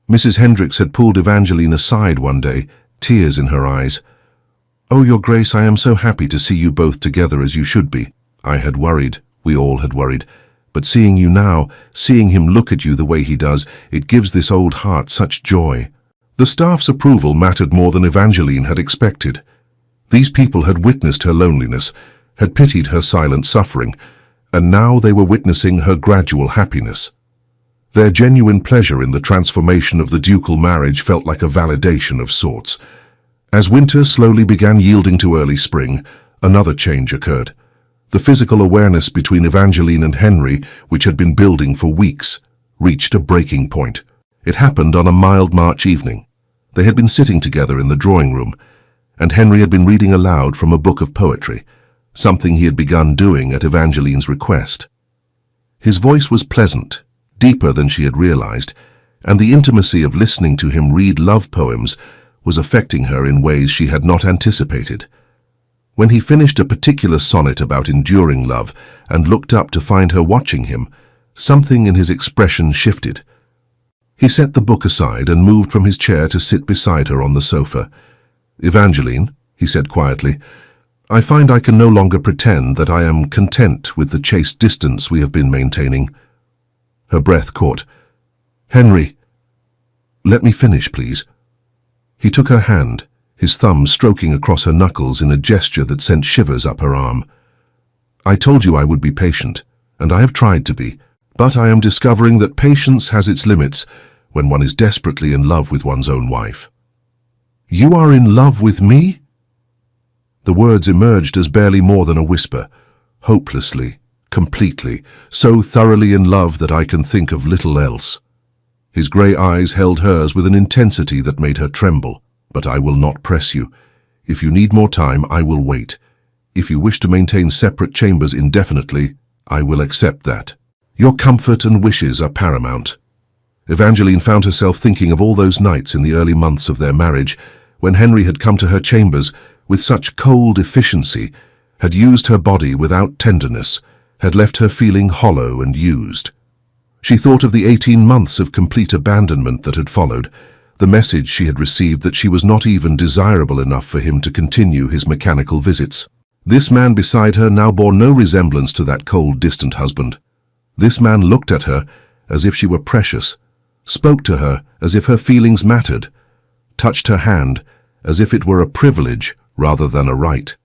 Mrs. Hendricks had pulled Evangeline aside one day, tears in her eyes. "Oh, Your Grace, I am so happy to see you both together as you should be. I had worried, we all had worried. But seeing you now, seeing him look at you the way he does, it gives this old heart such joy." The staff's approval mattered more than Evangeline had expected. These people had witnessed her loneliness, had pitied her silent suffering, and now they were witnessing her gradual happiness. Their genuine pleasure in the transformation of the ducal marriage felt like a validation of sorts. As winter slowly began yielding to early spring, another change occurred. The physical awareness between Evangeline and Henry, which had been building for weeks, reached a breaking point. It happened on a mild March evening. They had been sitting together in the drawing room, and Henry had been reading aloud from a book of poetry, something he had begun doing at Evangeline's request. His voice was pleasant, deeper than she had realized, and the intimacy of listening to him read love poems was affecting her in ways she had not anticipated. When he finished a particular sonnet about enduring love and looked up to find her watching him, something in his expression shifted. He set the book aside and moved from his chair to sit beside her on the sofa. "Evangeline," he said quietly, "I find I can no longer pretend that I am content with the chaste distance we have been maintaining." Her breath caught. "Henry, let me finish, please." He took her hand, his thumb stroking across her knuckles in a gesture that sent shivers up her arm. "I told you I would be patient, and I have tried to be, but I am discovering that patience has its limits when one is desperately in love with one's own wife." "You are in love with me?" The words emerged as barely more than a whisper, hopelessly, completely, so thoroughly in love that I can think of little else. His grey eyes held hers with an intensity that made her tremble. "But I will not press you. If you need more time, I will wait. If you wish to maintain separate chambers indefinitely, I will accept that. Your comfort and wishes are paramount." Evangeline found herself thinking of all those nights in the early months of their marriage, when Henry had come to her chambers with such cold efficiency, had used her body without tenderness, had left her feeling hollow and used. She thought of the 18 months of complete abandonment that had followed, the message she had received that she was not even desirable enough for him to continue his mechanical visits. This man beside her now bore no resemblance to that cold, distant husband. This man looked at her as if she were precious, spoke to her as if her feelings mattered, touched her hand as if it were a privilege rather than a right.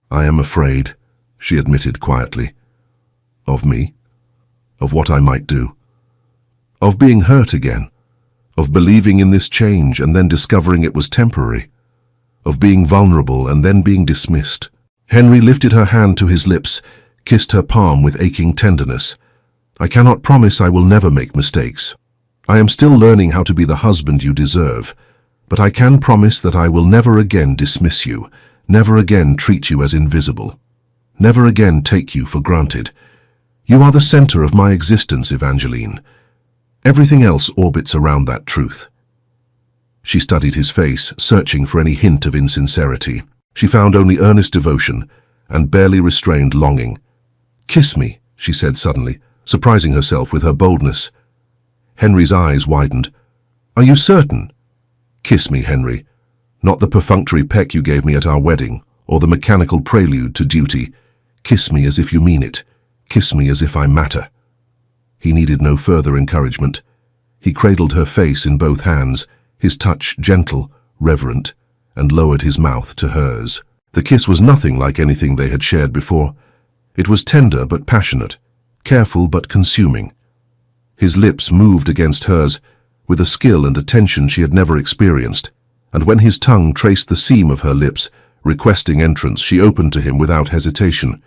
"I am afraid," she admitted quietly. "Of me? Of what I might do? of being hurt again, of believing in this change and then discovering it was temporary, of being vulnerable and then being dismissed. Henry lifted her hand to his lips, kissed her palm with aching tenderness. I cannot promise I will never make mistakes. I am still learning how to be the husband you deserve, but I can promise that I will never again dismiss you, never again treat you as invisible, never again take you for granted. You are the center of my existence, Evangeline. Everything else orbits around that truth. She studied his face, searching for any hint of insincerity. She found only earnest devotion and barely restrained longing. Kiss me, she said suddenly, surprising herself with her boldness. Henry's eyes widened. Are you certain? Kiss me, Henry. Not the perfunctory peck you gave me at our wedding, or the mechanical prelude to duty. Kiss me as if you mean it. Kiss me as if I matter. He needed no further encouragement. He cradled her face in both hands, his touch gentle, reverent, and lowered his mouth to hers. The kiss was nothing like anything they had shared before. It was tender but passionate, careful but consuming. His lips moved against hers, with a skill and attention she had never experienced, and when his tongue traced the seam of her lips, requesting entrance, she opened to him without hesitation.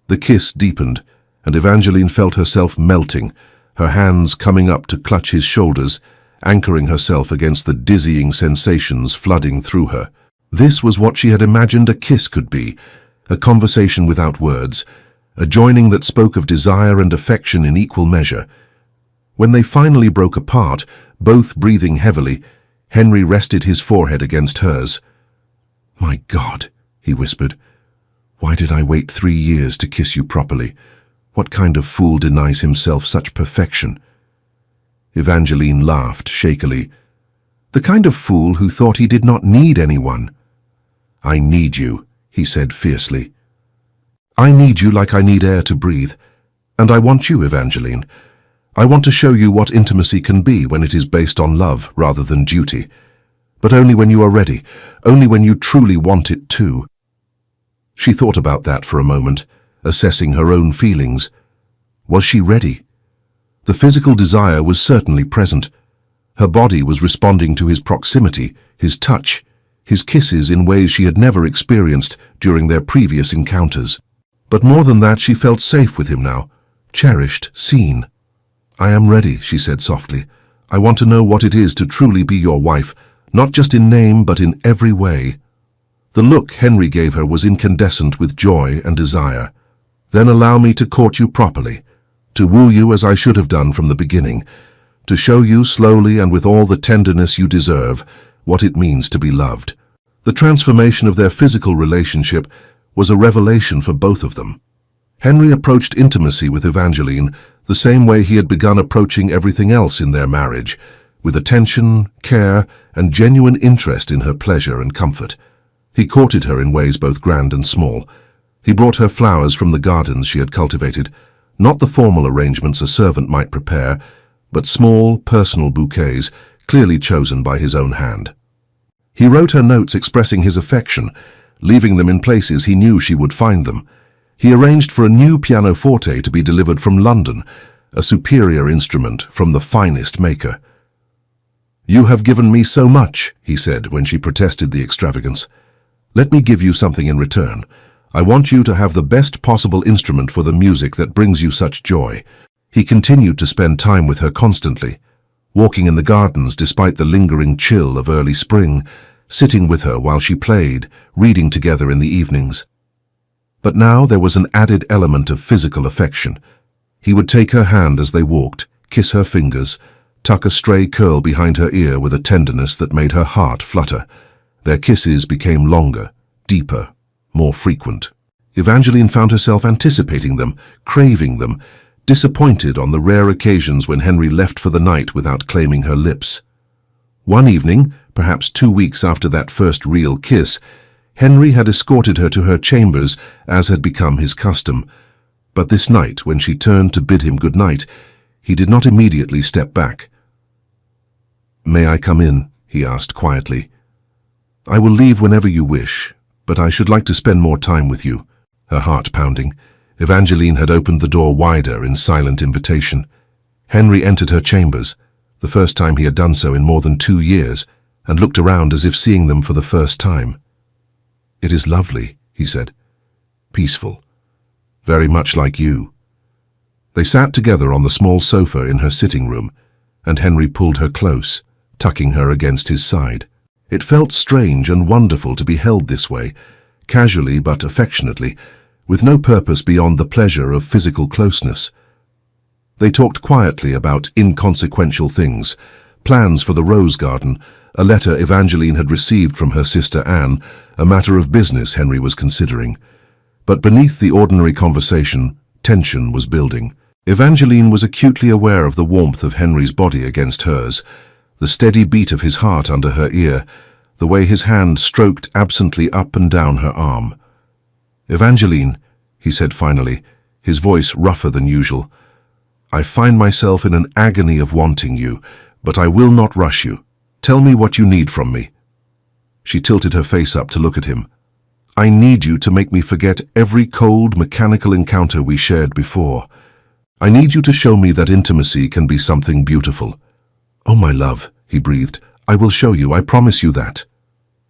The kiss deepened, and Evangeline felt herself melting, her hands coming up to clutch his shoulders, anchoring herself against the dizzying sensations flooding through her. This was what she had imagined a kiss could be, a conversation without words, a joining that spoke of desire and affection in equal measure. When they finally broke apart, both breathing heavily, Henry rested his forehead against hers. My God, he whispered, why did I wait 3 years to kiss you properly? What kind of fool denies himself such perfection? Evangeline laughed shakily. The kind of fool who thought he did not need anyone. I need you, he said fiercely. I need you like I need air to breathe. And I want you, Evangeline. I want to show you what intimacy can be when it is based on love rather than duty. But only when you are ready, only when you truly want it too. She thought about that for a moment, assessing her own feelings. Was she ready? The physical desire was certainly present. Her body was responding to his proximity, his touch, his kisses in ways she had never experienced during their previous encounters. But more than that, she felt safe with him now, cherished, seen. I am ready, she said softly. I want to know what it is to truly be your wife, not just in name but in every way. The look Henry gave her was incandescent with joy and desire. Then allow me to court you properly, to woo you as I should have done from the beginning, to show you slowly and with all the tenderness you deserve what it means to be loved. The transformation of their physical relationship was a revelation for both of them. Henry approached intimacy with Evangeline the same way he had begun approaching everything else in their marriage, with attention, care, and genuine interest in her pleasure and comfort. He courted her in ways both grand and small. He brought her flowers from the gardens she had cultivated, not the formal arrangements a servant might prepare, but small, personal bouquets, clearly chosen by his own hand. He wrote her notes expressing his affection, leaving them in places he knew she would find them. He arranged for a new pianoforte to be delivered from London, a superior instrument from the finest maker. You have given me so much, he said when she protested the extravagance. Let me give you something in return. I want you to have the best possible instrument for the music that brings you such joy. He continued to spend time with her constantly, walking in the gardens despite the lingering chill of early spring, sitting with her while she played, reading together in the evenings. But now there was an added element of physical affection. He would take her hand as they walked, kiss her fingers, tuck a stray curl behind her ear with a tenderness that made her heart flutter. Their kisses became longer, deeper, more frequent. Evangeline found herself anticipating them, craving them, disappointed on the rare occasions when Henry left for the night without claiming her lips. One evening, perhaps 2 weeks after that first real kiss, Henry had escorted her to her chambers as had become his custom. But this night, when she turned to bid him good night, he did not immediately step back. May I come in? He asked quietly. I will leave whenever you wish, but I should like to spend more time with you. Her heart pounding, Evangeline had opened the door wider in silent invitation. Henry entered her chambers, the first time he had done so in more than 2 years, and looked around as if seeing them for the first time. "It is lovely," he said. "Peaceful. Very much like you." They sat together on the small sofa in her sitting room, and Henry pulled her close, tucking her against his side. It felt strange and wonderful to be held this way, casually but affectionately, with no purpose beyond the pleasure of physical closeness. They talked quietly about inconsequential things, plans for the rose garden, a letter Evangeline had received from her sister Anne, a matter of business Henry was considering. But beneath the ordinary conversation, tension was building. Evangeline was acutely aware of the warmth of Henry's body against hers, the steady beat of his heart under her ear, the way his hand stroked absently up and down her arm. "Evangeline," he said finally, his voice rougher than usual, "I find myself in an agony of wanting you, but I will not rush you. Tell me what you need from me." She tilted her face up to look at him. "I need you to make me forget every cold, mechanical encounter we shared before. I need you to show me that intimacy can be something beautiful." "Oh, my love," he breathed, "I will show you, I promise you that."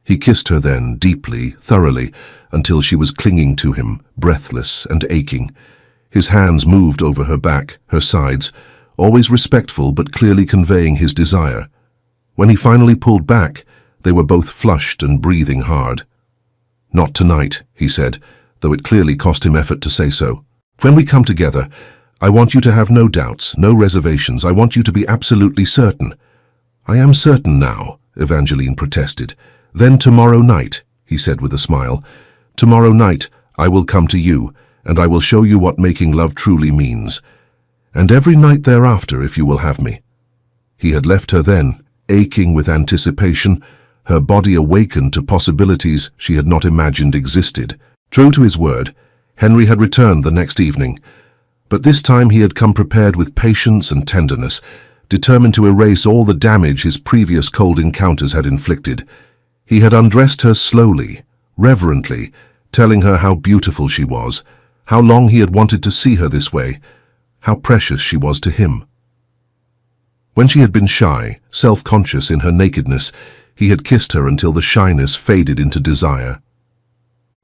He kissed her then, deeply, thoroughly, until she was clinging to him, breathless and aching. His hands moved over her back, her sides, always respectful but clearly conveying his desire. When he finally pulled back, they were both flushed and breathing hard. "Not tonight," he said, though it clearly cost him effort to say so. "When we come together, I want you to have no doubts, no reservations. I want you to be absolutely certain." "I am certain now," Evangeline protested. "Then tomorrow night," he said with a smile, "tomorrow night I will come to you, and I will show you what making love truly means. And every night thereafter, if you will have me." He had left her then, aching with anticipation, her body awakened to possibilities she had not imagined existed. True to his word, Henry had returned the next evening, but this time he had come prepared with patience and tenderness, determined to erase all the damage his previous cold encounters had inflicted. He had undressed her slowly, reverently, telling her how beautiful she was, how long he had wanted to see her this way, how precious she was to him. When she had been shy, self-conscious in her nakedness, he had kissed her until the shyness faded into desire.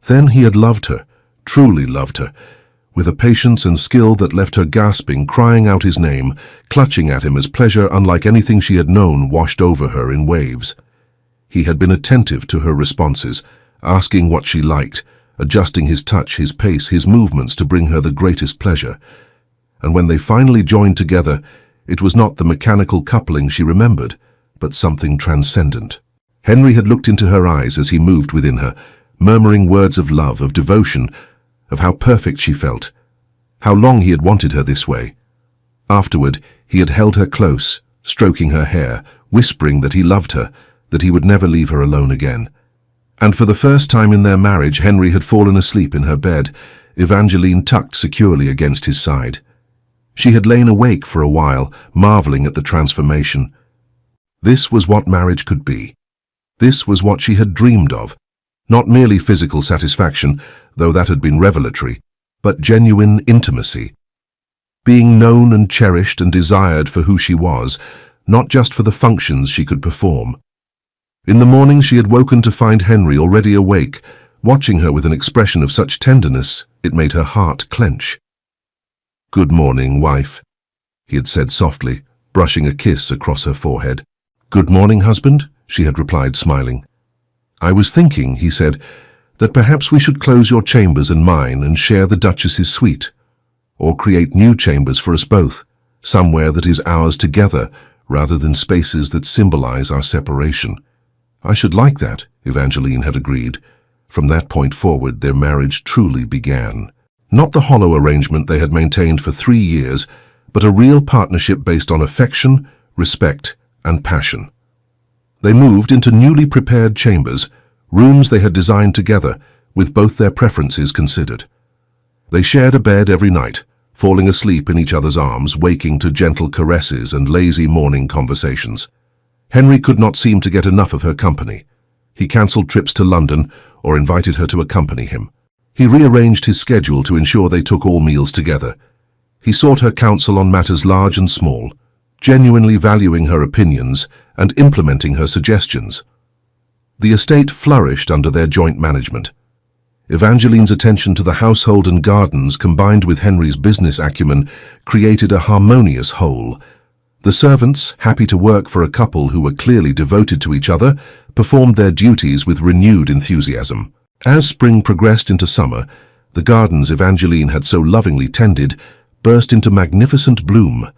Then he had loved her, truly loved her, with a patience and skill that left her gasping, crying out his name, clutching at him as pleasure unlike anything she had known washed over her in waves. He had been attentive to her responses, asking what she liked, adjusting his touch, his pace, his movements to bring her the greatest pleasure. And when they finally joined together, it was not the mechanical coupling she remembered, but something transcendent. Henry had looked into her eyes as he moved within her, murmuring words of love, of devotion, of how perfect she felt, how long he had wanted her this way. Afterward, he had held her close, stroking her hair, whispering that he loved her, that he would never leave her alone again. And for the first time in their marriage, Henry had fallen asleep in her bed, Evangeline tucked securely against his side. She had lain awake for a while, marveling at the transformation. This was what marriage could be. This was what she had dreamed of. Not merely physical satisfaction, though that had been revelatory, but genuine intimacy. Being known and cherished and desired for who she was, not just for the functions she could perform. In the morning she had woken to find Henry already awake, watching her with an expression of such tenderness it made her heart clench. "Good morning, wife," he had said softly, brushing a kiss across her forehead. "Good morning, husband," she had replied, smiling. "I was thinking," he said, "that perhaps we should close your chambers and mine and share the Duchess's suite, or create new chambers for us both, somewhere that is ours together rather than spaces that symbolize our separation." "I should like that," Evangeline had agreed. From that point forward, their marriage truly began. Not the hollow arrangement they had maintained for 3 years, but a real partnership based on affection, respect, and passion. They moved into newly prepared chambers, rooms they had designed together, with both their preferences considered. They shared a bed every night, falling asleep in each other's arms, waking to gentle caresses and lazy morning conversations. Henry could not seem to get enough of her company. He cancelled trips to London or invited her to accompany him. He rearranged his schedule to ensure they took all meals together. He sought her counsel on matters large and small, genuinely valuing her opinions and implementing her suggestions. The estate flourished under their joint management. Evangeline's attention to the household and gardens combined with Henry's business acumen created a harmonious whole. The servants, happy to work for a couple who were clearly devoted to each other, performed their duties with renewed enthusiasm. As spring progressed into summer, the gardens Evangeline had so lovingly tended burst into magnificent bloom.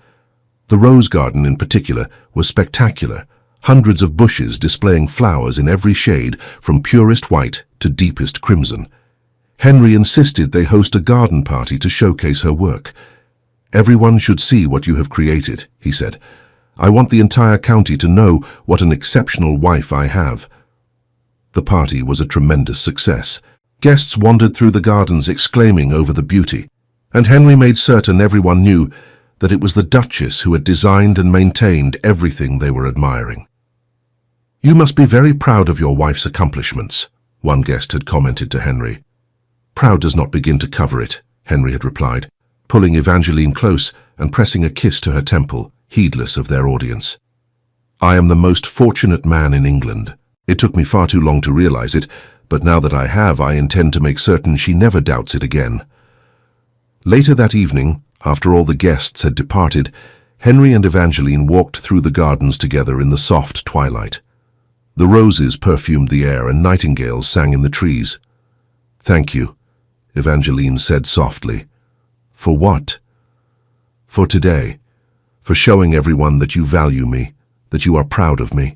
The rose garden in particular was spectacular, hundreds of bushes displaying flowers in every shade from purest white to deepest crimson. Henry insisted they host a garden party to showcase her work. "Everyone should see what you have created," he said. "I want the entire county to know what an exceptional wife I have." The party was a tremendous success. Guests wandered through the gardens exclaiming over the beauty, and Henry made certain everyone knew that it was the Duchess who had designed and maintained everything they were admiring. "You must be very proud of your wife's accomplishments," one guest had commented to Henry. "Proud does not begin to cover it," Henry had replied, pulling Evangeline close and pressing a kiss to her temple, heedless of their audience. "I am the most fortunate man in England. It took me far too long to realize it, but now that I have, I intend to make certain she never doubts it again." Later that evening, after all the guests had departed, Henry and Evangeline walked through the gardens together in the soft twilight. The roses perfumed the air and nightingales sang in the trees. "Thank you," Evangeline said softly. "For what?" "For today. For showing everyone that you value me, that you are proud of me.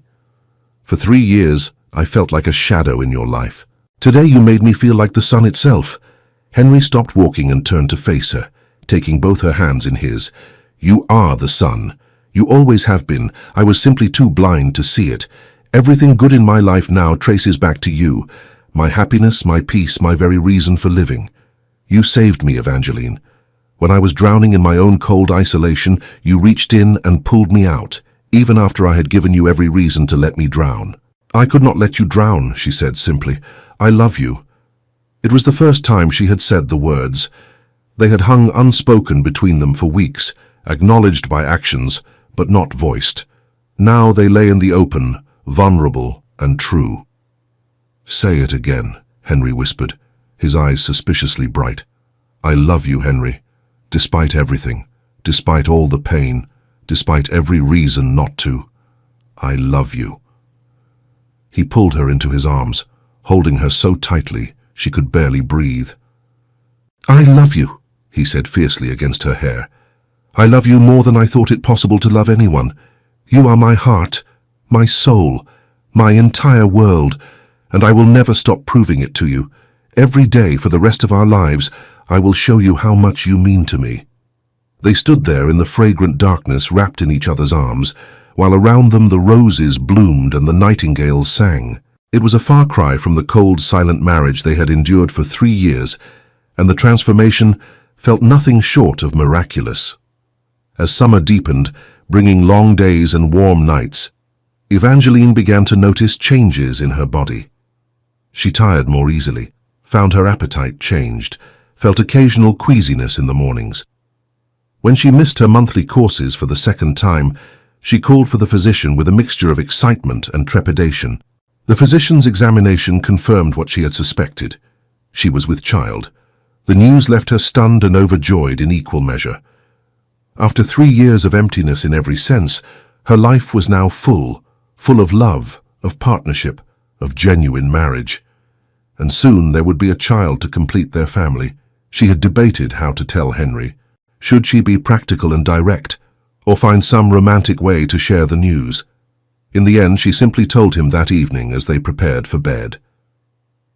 For 3 years, I felt like a shadow in your life. Today you made me feel like the sun itself." Henry stopped walking and turned to face her, taking both her hands in his. "You are the sun. You always have been. I was simply too blind to see it. Everything good in my life now traces back to you. My happiness, my peace, my very reason for living. You saved me, Evangeline. When I was drowning in my own cold isolation, you reached in and pulled me out, even after I had given you every reason to let me drown." "I could not let you drown," she said simply. "I love you." It was the first time she had said the words. They had hung unspoken between them for weeks, acknowledged by actions, but not voiced. Now they lay in the open, vulnerable and true. "Say it again," Henry whispered, his eyes suspiciously bright. "I love you, Henry, despite everything, despite all the pain, despite every reason not to. I love you." He pulled her into his arms, holding her so tightly she could barely breathe. "I love you," he said fiercely against her hair. "I love you more than I thought it possible to love anyone. You are my heart, my soul, my entire world, and I will never stop proving it to you. Every day for the rest of our lives, I will show you how much you mean to me." They stood there in the fragrant darkness, wrapped in each other's arms, while around them the roses bloomed and the nightingales sang. It was a far cry from the cold, silent marriage they had endured for 3 years, and the transformation felt nothing short of miraculous. As summer deepened, bringing long days and warm nights, Evangeline began to notice changes in her body. She tired more easily, found her appetite changed, felt occasional queasiness in the mornings. When she missed her monthly courses for the second time, she called for the physician with a mixture of excitement and trepidation. The physician's examination confirmed what she had suspected. She was with child. The news left her stunned and overjoyed in equal measure. After 3 years of emptiness in every sense, her life was now full of love, of partnership, of genuine marriage. And soon there would be a child to complete their family. She had debated how to tell Henry. Should she be practical and direct, or find some romantic way to share the news? In the end, she simply told him that evening as they prepared for bed.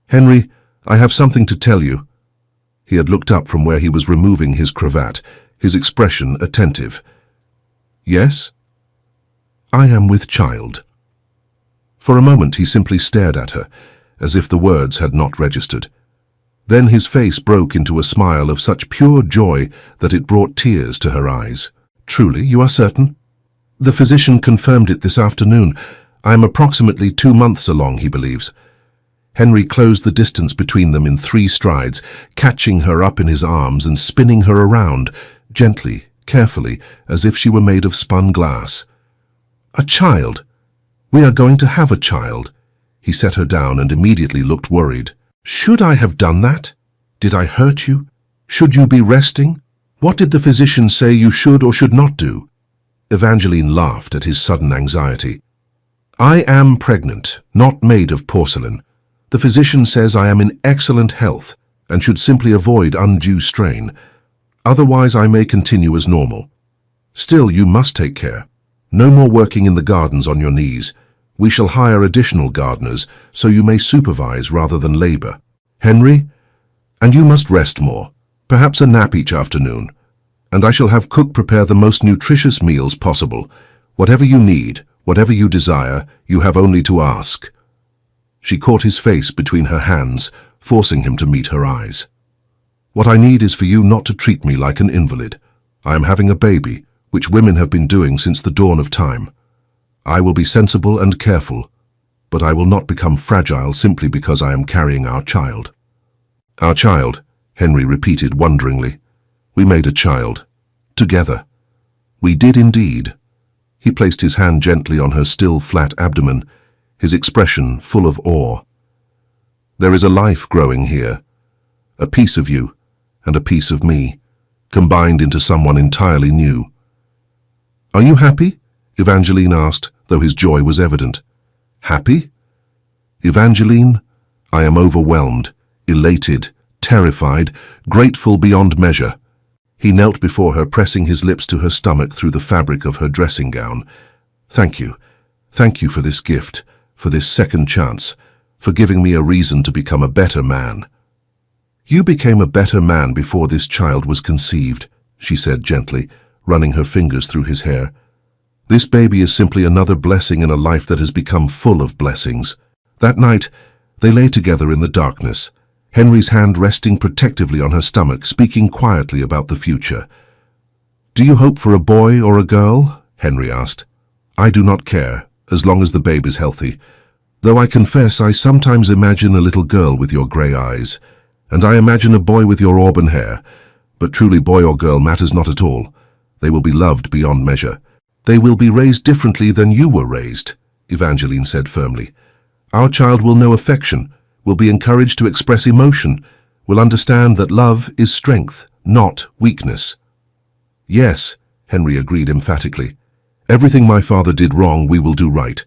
"Henry, I have something to tell you." He had looked up from where he was removing his cravat, his expression attentive. "Yes?" "I am with child." For a moment he simply stared at her, as if the words had not registered. Then his face broke into a smile of such pure joy that it brought tears to her eyes. "Truly, you are certain?" "The physician confirmed it this afternoon. I am approximately 2 months along, he believes." Henry closed the distance between them in 3 strides, catching her up in his arms and spinning her around, gently, carefully, as if she were made of spun glass. "A child! We are going to have a child." He set her down and immediately looked worried. "Should I have done that? Did I hurt you? Should you be resting? What did the physician say you should or should not do?" Evangeline laughed at his sudden anxiety. "I am pregnant, not made of porcelain. The physician says I am in excellent health and should simply avoid undue strain. Otherwise, I may continue as normal. Still, you must take care. No more working in the gardens on your knees. We shall hire additional gardeners, so you may supervise rather than labor. Henry, and you must rest more, perhaps a nap each afternoon. And I shall have cook prepare the most nutritious meals possible. Whatever you need, whatever you desire, you have only to ask." She caught his face between her hands, forcing him to meet her eyes. "What I need is for you not to treat me like an invalid. I am having a baby, which women have been doing since the dawn of time. I will be sensible and careful, but I will not become fragile simply because I am carrying our child." "Our child," Henry repeated wonderingly. "We made a child. Together." "We did indeed." He placed his hand gently on her still flat abdomen, his expression full of awe. "There is a life growing here, a piece of you and a piece of me, combined into someone entirely new." "Are you happy?" Evangeline asked, though his joy was evident. "Happy? Evangeline, I am overwhelmed, elated, terrified, grateful beyond measure." He knelt before her, pressing his lips to her stomach through the fabric of her dressing gown. "Thank you. Thank you for this gift, for this second chance, for giving me a reason to become a better man." "You became a better man before this child was conceived," she said gently, running her fingers through his hair. "This baby is simply another blessing in a life that has become full of blessings." That night, they lay together in the darkness, Henry's hand resting protectively on her stomach, speaking quietly about the future. "Do you hope for a boy or a girl?" Henry asked. "I do not care, as long as the babe is healthy. Though I confess I sometimes imagine a little girl with your grey eyes, and I imagine a boy with your auburn hair. But truly, boy or girl matters not at all. They will be loved beyond measure. They will be raised differently than you were raised," Evangeline said firmly. "Our child will know affection, will be encouraged to express emotion, will understand that love is strength, not weakness." "Yes," Henry agreed emphatically. "Everything my father did wrong, we will do right.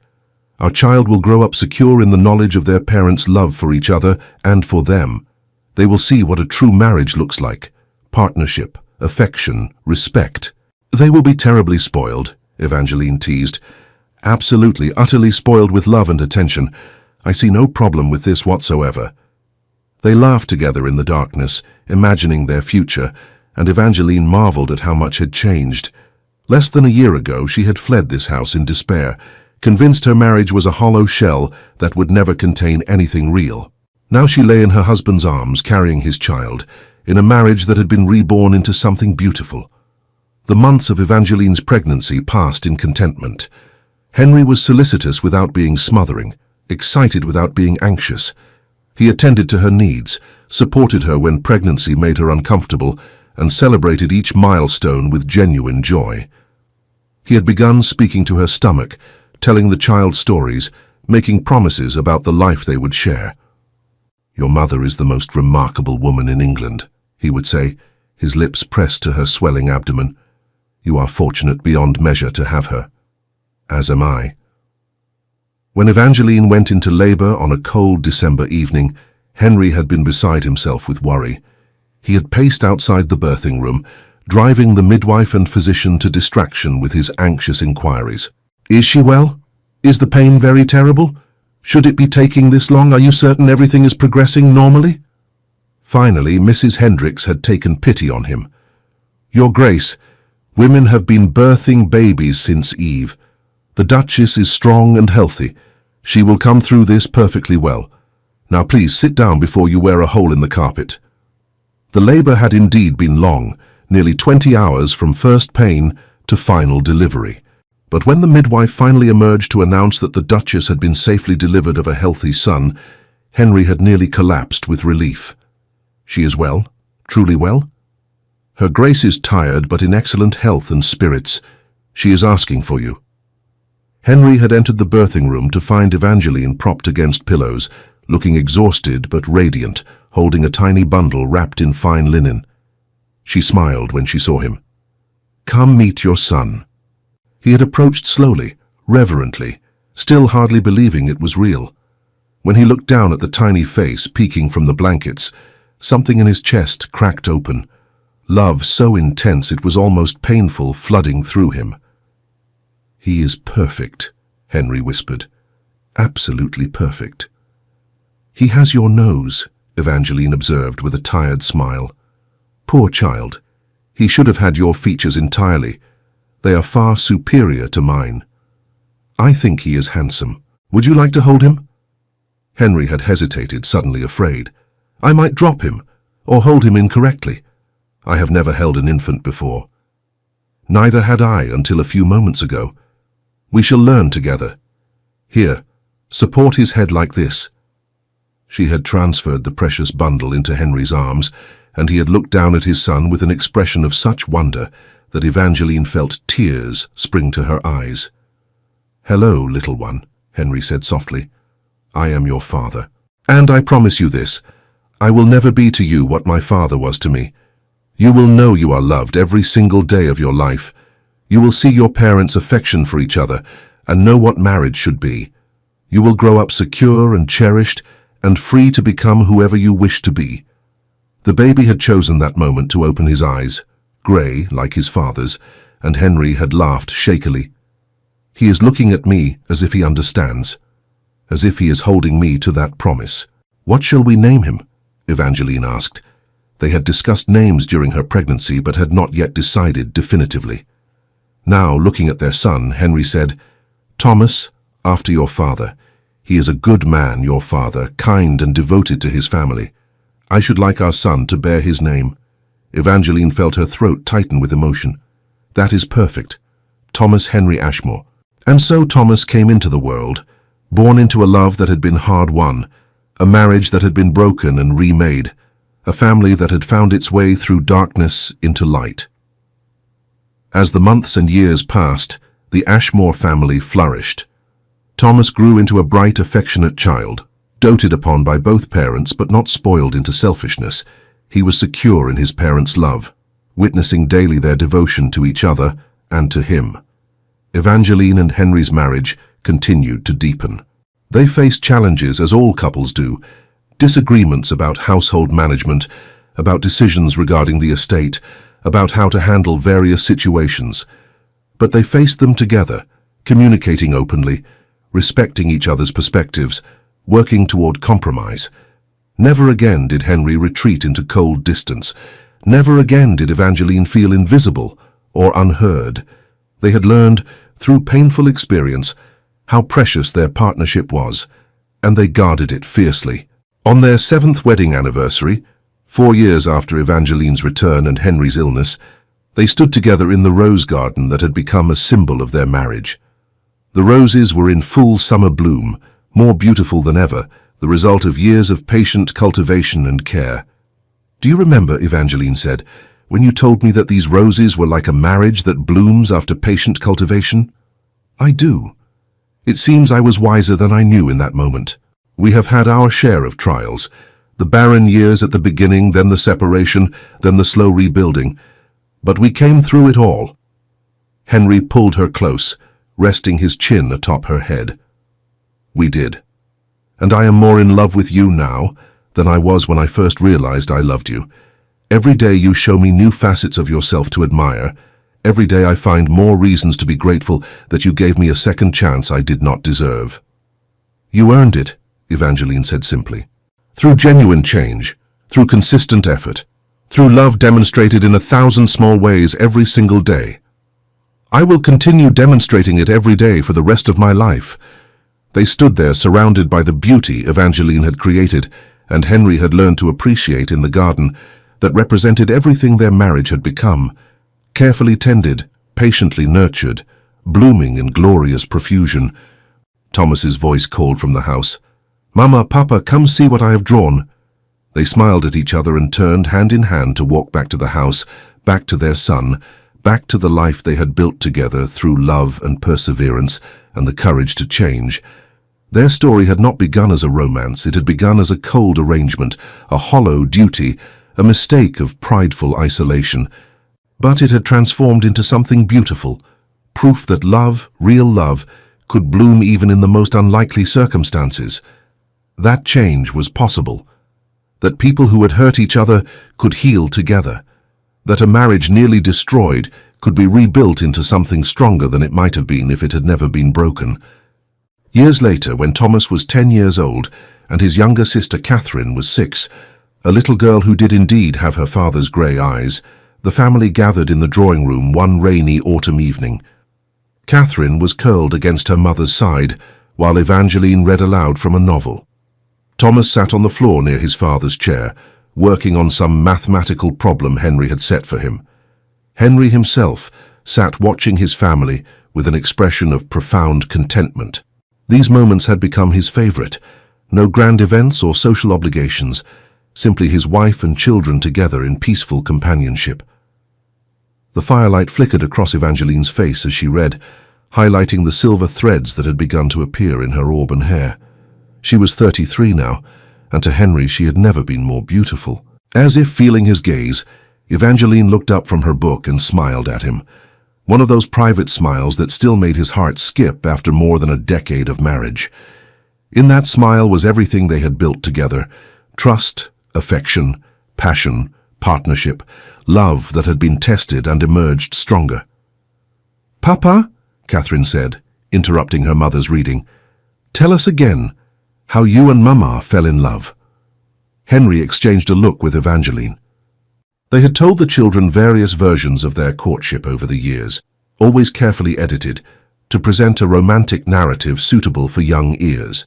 Our child will grow up secure in the knowledge of their parents' love for each other and for them. They will see what a true marriage looks like: partnership, affection, respect. They will be terribly spoiled," Evangeline teased. "Absolutely, utterly spoiled with love and attention. I see no problem with this whatsoever." They laughed together in the darkness, imagining their future, and Evangeline marveled at how much had changed. Less than a year ago, she had fled this house in despair, convinced her marriage was a hollow shell that would never contain anything real. Now she lay in her husband's arms, carrying his child, in a marriage that had been reborn into something beautiful. The months of Evangeline's pregnancy passed in contentment. Henry was solicitous without being smothering, excited without being anxious. He attended to her needs, supported her when pregnancy made her uncomfortable, and celebrated each milestone with genuine joy. He had begun speaking to her stomach, telling the child stories, making promises about the life they would share. "Your mother is the most remarkable woman in England," he would say, his lips pressed to her swelling abdomen. "You are fortunate beyond measure to have her. As am I." When Evangeline went into labor on a cold December evening, Henry had been beside himself with worry. He had paced outside the birthing room, driving the midwife and physician to distraction with his anxious inquiries. "Is she well? Is the pain very terrible? Should it be taking this long? Are you certain everything is progressing normally?" Finally, Mrs. Hendricks had taken pity on him. "Your Grace, women have been birthing babies since Eve. The Duchess is strong and healthy. She will come through this perfectly well. Now please sit down before you wear a hole in the carpet." The labor had indeed been long, nearly 20 hours from first pain to final delivery. But when the midwife finally emerged to announce that the Duchess had been safely delivered of a healthy son, Henry had nearly collapsed with relief. "She is well? Truly well?" Her Grace is tired but in excellent health and spirits. She is asking for you." Henry had entered the birthing room to find Evangeline propped against pillows, looking exhausted but radiant, holding a tiny bundle wrapped in fine linen. She smiled when she saw him. "Come meet your son." He had approached slowly, reverently, still hardly believing it was real. When he looked down at the tiny face peeking from the blankets, something in his chest cracked open. Love so intense it was almost painful flooding through him. "He is perfect," Henry whispered. "Absolutely perfect." "He has your nose," Evangeline observed with a tired smile. "Poor child. He should have had your features entirely. They are far superior to mine. I think he is handsome. Would you like to hold him?" Henry had hesitated, suddenly afraid. "I might drop him, or hold him incorrectly. I have never held an infant before." "Neither had I until a few moments ago. We shall learn together. Here, support his head like this." She had transferred the precious bundle into Henry's arms, and he had looked down at his son with an expression of such wonder that Evangeline felt tears spring to her eyes. "Hello, little one," Henry said softly. "I am your father. And I promise you this, I will never be to you what my father was to me. You will know you are loved every single day of your life. You will see your parents' affection for each other and know what marriage should be. You will grow up secure and cherished and free to become whoever you wish to be." The baby had chosen that moment to open his eyes, grey like his father's, and Henry had laughed shakily. "He is looking at me as if he understands, as if he is holding me to that promise." "What shall we name him?" Evangeline asked. They had discussed names during her pregnancy but had not yet decided definitively. Now, looking at their son, Henry said, "Thomas, after your father. He is a good man, your father, kind and devoted to his family. I should like our son to bear his name." Evangeline felt her throat tighten with emotion. "That is perfect. Thomas Henry Ashmore." And so Thomas came into the world, born into a love that had been hard-won, a marriage that had been broken and remade, a family that had found its way through darkness into light. As the months and years passed, the Ashmore family flourished. Thomas grew into a bright, affectionate child, doted upon by both parents but not spoiled into selfishness. He was secure in his parents' love, witnessing daily their devotion to each other and to him. Evangeline and Henry's marriage continued to deepen. They faced challenges as all couples do, disagreements about household management, about decisions regarding the estate, about how to handle various situations. But they faced them together, communicating openly, respecting each other's perspectives, working toward compromise. Never again did Henry retreat into cold distance. Never again did Evangeline feel invisible or unheard. They had learned, through painful experience, how precious their partnership was, and they guarded it fiercely. On their 7th wedding anniversary, 4 years after Evangeline's return and Henry's illness, they stood together in the rose garden that had become a symbol of their marriage. The roses were in full summer bloom, more beautiful than ever, the result of years of patient cultivation and care. "Do you remember," Evangeline said, "when you told me that these roses were like a marriage that blooms after patient cultivation?" "I do. It seems I was wiser than I knew in that moment. We have had our share of trials, the barren years at the beginning, then the separation, then the slow rebuilding. But we came through it all." Henry pulled her close, resting his chin atop her head. "We did. And I am more in love with you now than I was when I first realized I loved you. Every day you show me new facets of yourself to admire. Every day I find more reasons to be grateful that you gave me a second chance I did not deserve." "You earned it," Evangeline said simply. "Through genuine change, through consistent effort, through love demonstrated in 1,000 small ways every single day. I will continue demonstrating it every day for the rest of my life." They stood there surrounded by the beauty Evangeline had created and Henry had learned to appreciate in the garden that represented everything their marriage had become, carefully tended, patiently nurtured, blooming in glorious profusion. Thomas's voice called from the house, "Mama, Papa, come see what I have drawn." They smiled at each other and turned hand in hand to walk back to the house, back to their son, back to the life they had built together through love and perseverance and the courage to change. Their story had not begun as a romance, it had begun as a cold arrangement, a hollow duty, a mistake of prideful isolation. But it had transformed into something beautiful, proof that love, real love, could bloom even in the most unlikely circumstances. That change was possible. That people who had hurt each other could heal together. That a marriage nearly destroyed could be rebuilt into something stronger than it might have been if it had never been broken. Years later, when Thomas was 10 years old and his younger sister Catherine was 6, a little girl who did indeed have her father's grey eyes, the family gathered in the drawing room one rainy autumn evening. Catherine was curled against her mother's side, while Evangeline read aloud from a novel. Thomas sat on the floor near his father's chair, working on some mathematical problem Henry had set for him. Henry himself sat watching his family with an expression of profound contentment. These moments had become his favorite. No grand events or social obligations, simply his wife and children together in peaceful companionship. The firelight flickered across Evangeline's face as she read, highlighting the silver threads that had begun to appear in her auburn hair. She was 33 now, and to Henry she had never been more beautiful. As if feeling his gaze, Evangeline looked up from her book and smiled at him. One of those private smiles that still made his heart skip after more than a decade of marriage. In that smile was everything they had built together: trust, affection, passion, partnership, love that had been tested and emerged stronger. "Papa," Catherine said, interrupting her mother's reading, "tell us again how you and Mama fell in love." Henry exchanged a look with Evangeline. They had told the children various versions of their courtship over the years, always carefully edited, to present a romantic narrative suitable for young ears.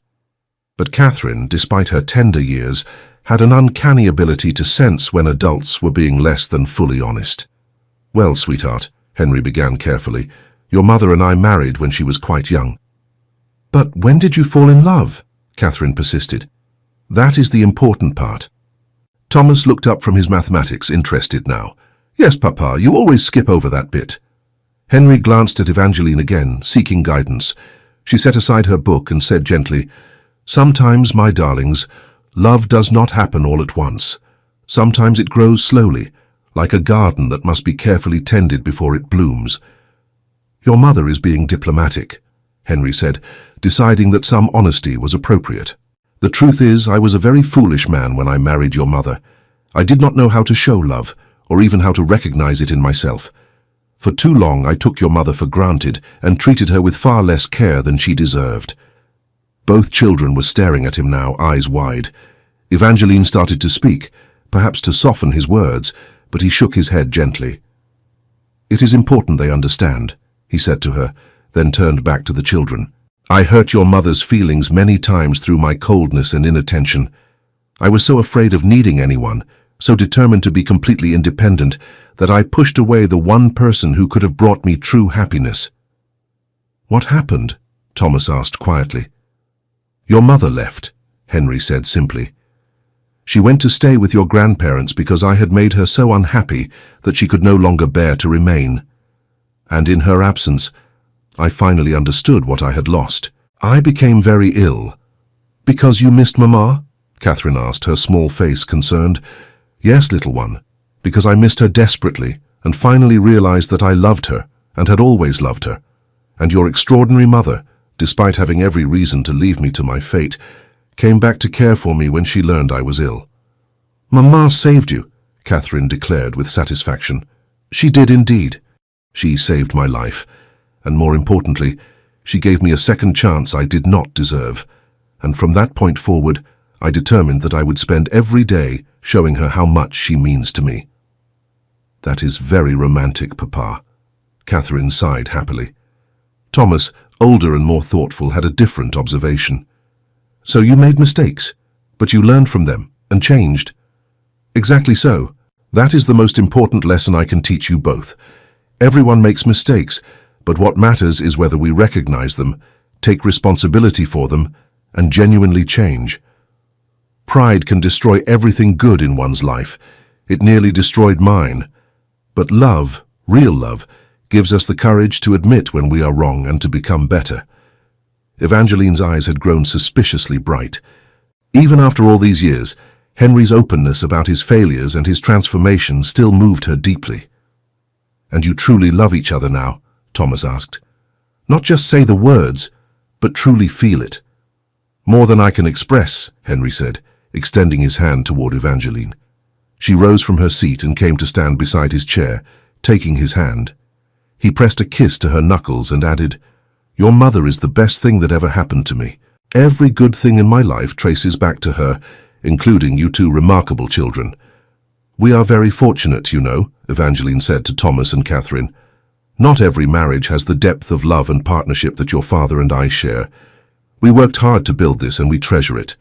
But Catherine, despite her tender years, had an uncanny ability to sense when adults were being less than fully honest. "Well, sweetheart," Henry began carefully, "your mother and I married when she was quite young." "But when did you fall in love?" Catherine persisted. "That is the important part." Thomas looked up from his mathematics, interested now. "Yes, Papa, you always skip over that bit." Henry glanced at Evangeline again, seeking guidance. She set aside her book and said gently, "Sometimes, my darlings, love does not happen all at once. Sometimes it grows slowly, like a garden that must be carefully tended before it blooms." "Your mother is being diplomatic," Henry said, deciding that some honesty was appropriate. "The truth is, I was a very foolish man when I married your mother. I did not know how to show love, or even how to recognize it in myself. For too long I took your mother for granted and treated her with far less care than she deserved." Both children were staring at him now, eyes wide. Evangeline started to speak, perhaps to soften his words, but he shook his head gently. "It is important they understand," he said to her, then turned back to the children. "I hurt your mother's feelings many times through my coldness and inattention. I was so afraid of needing anyone, so determined to be completely independent, that I pushed away the one person who could have brought me true happiness." "What happened?" Thomas asked quietly. "Your mother left," Henry said simply. "She went to stay with your grandparents because I had made her so unhappy that she could no longer bear to remain. And in her absence, I finally understood what I had lost. I became very ill." "Because you missed Mama?" Catherine asked, her small face concerned. "Yes, little one, because I missed her desperately and finally realized that I loved her and had always loved her. And your extraordinary mother, despite having every reason to leave me to my fate, came back to care for me when she learned I was ill." "Mama saved you," Catherine declared with satisfaction. "She did indeed. She saved my life. And more importantly, she gave me a second chance I did not deserve. And from that point forward, I determined that I would spend every day showing her how much she means to me." "That is very romantic, Papa," Catherine sighed happily. Thomas, older and more thoughtful, had a different observation. "So you made mistakes, but you learned from them and changed." "Exactly so. That is the most important lesson I can teach you both. Everyone makes mistakes, but what matters is whether we recognize them, take responsibility for them, and genuinely change. Pride can destroy everything good in one's life. It nearly destroyed mine. But love, real love, gives us the courage to admit when we are wrong and to become better. Evangeline's eyes had grown suspiciously bright. Even after all these years, Henry's openness about his failures and his transformation still moved her deeply. "And you truly love each other now?" Thomas asked. "Not just say the words, but truly feel it." "More than I can express," Henry said, extending his hand toward Evangeline. She rose from her seat and came to stand beside his chair, taking his hand. He pressed a kiss to her knuckles and added, "Your mother is the best thing that ever happened to me. Every good thing in my life traces back to her, including you two remarkable children." "We are very fortunate, you know," Evangeline said to Thomas and Catherine. "Not every marriage has the depth of love and partnership that your father and I share. We worked hard to build this and we treasure it."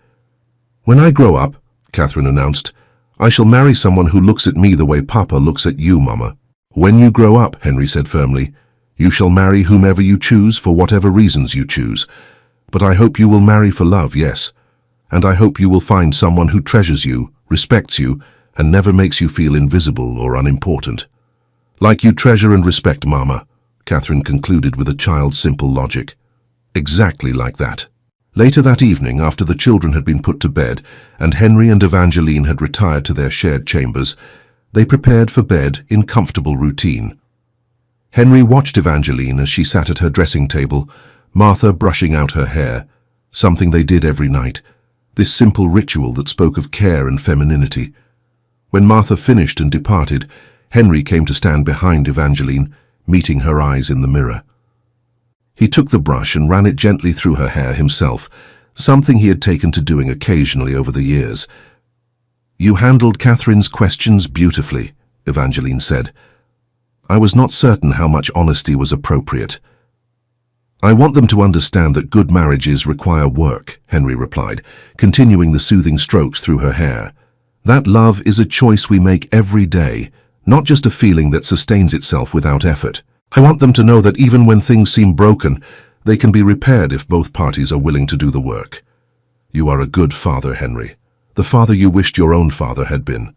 "When I grow up," Catherine announced, "I shall marry someone who looks at me the way Papa looks at you, Mama." "When you grow up," Henry said firmly, "you shall marry whomever you choose for whatever reasons you choose. But I hope you will marry for love, yes. And I hope you will find someone who treasures you, respects you, and never makes you feel invisible or unimportant." "Like you treasure and respect Mama," Catherine concluded with a child's simple logic. "Exactly like that." Later that evening, after the children had been put to bed and Henry and Evangeline had retired to their shared chambers, they prepared for bed in comfortable routine. Henry watched Evangeline as she sat at her dressing table, Martha brushing out her hair, something they did every night, this simple ritual that spoke of care and femininity. When Martha finished and departed, Henry came to stand behind Evangeline, meeting her eyes in the mirror. He took the brush and ran it gently through her hair himself, something he had taken to doing occasionally over the years. "You handled Catherine's questions beautifully," Evangeline said. "I was not certain how much honesty was appropriate." "I want them to understand that good marriages require work," Henry replied, continuing the soothing strokes through her hair. "That love is a choice we make every day, not just a feeling that sustains itself without effort. I want them to know that even when things seem broken, they can be repaired if both parties are willing to do the work. You are a good father, Henry, the father you wished your own father had been.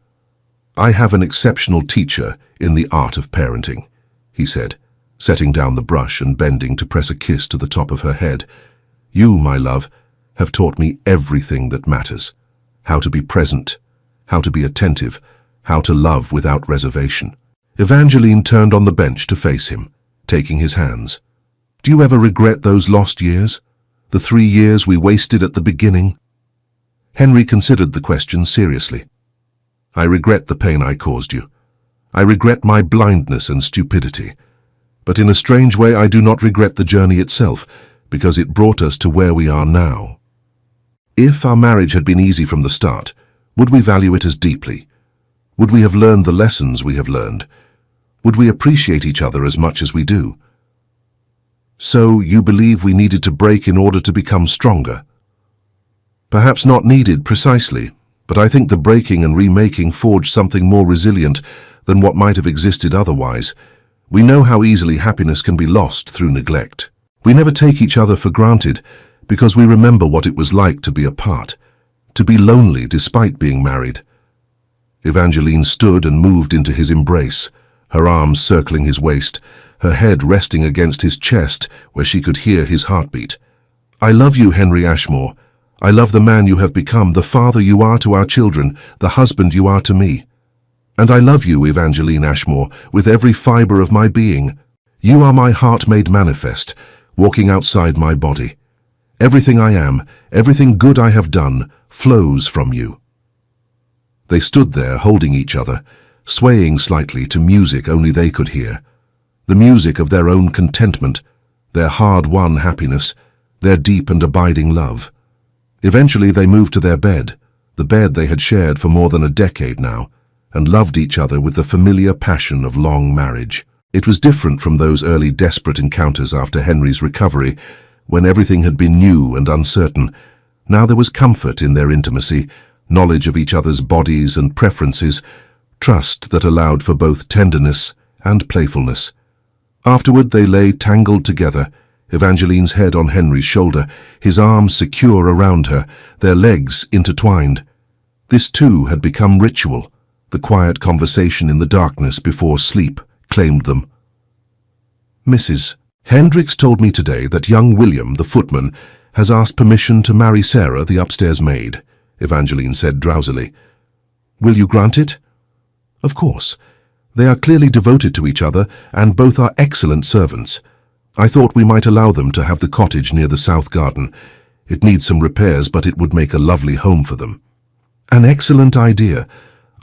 I have an exceptional teacher in the art of parenting," he said, setting down the brush and bending to press a kiss to the top of her head. "You, my love, have taught me everything that matters. How to be present, how to be attentive, how to love without reservation." Evangeline turned on the bench to face him, taking his hands. "Do you ever regret those lost years? The 3 years we wasted at the beginning?" Henry considered the question seriously. "I regret the pain I caused you. I regret my blindness and stupidity. But in a strange way I do not regret the journey itself, because it brought us to where we are now. If our marriage had been easy from the start, would we value it as deeply? Would we have learned the lessons we have learned? Would we appreciate each other as much as we do? So you believe we needed to break in order to become stronger?" "Perhaps not needed precisely, but I think the breaking and remaking forged something more resilient than what might have existed otherwise. We know how easily happiness can be lost through neglect. We never take each other for granted because we remember what it was like to be apart, to be lonely despite being married." Evangeline stood and moved into his embrace, her arms circling his waist, her head resting against his chest where she could hear his heartbeat. "I love you, Henry Ashmore. I love the man you have become, the father you are to our children, the husband you are to me. And I love you, Evangeline Ashmore, with every fiber of my being. You are my heart made manifest, walking outside my body. Everything I am, everything good I have done, flows from you." They stood there holding each other, swaying slightly to music only they could hear. The music of their own contentment, their hard-won happiness, their deep and abiding love. Eventually they moved to their bed, the bed they had shared for more than a decade now, and loved each other with the familiar passion of long marriage. It was different from those early desperate encounters after Henry's recovery, when everything had been new and uncertain. Now there was comfort in their intimacy, knowledge of each other's bodies and preferences, trust that allowed for both tenderness and playfulness. Afterward they lay tangled together, Evangeline's head on Henry's shoulder, his arms secure around her, their legs intertwined. This too had become ritual, The quiet conversation in the darkness before sleep claimed them. Mrs. Hendricks told me today that young William, the footman, has asked permission to marry Sarah, the upstairs maid, Evangeline said drowsily. Will you grant it? Of course. They are clearly devoted to each other, and both are excellent servants. I thought we might allow them to have the cottage near the south garden. It needs some repairs, but it would make a lovely home for them. An excellent idea.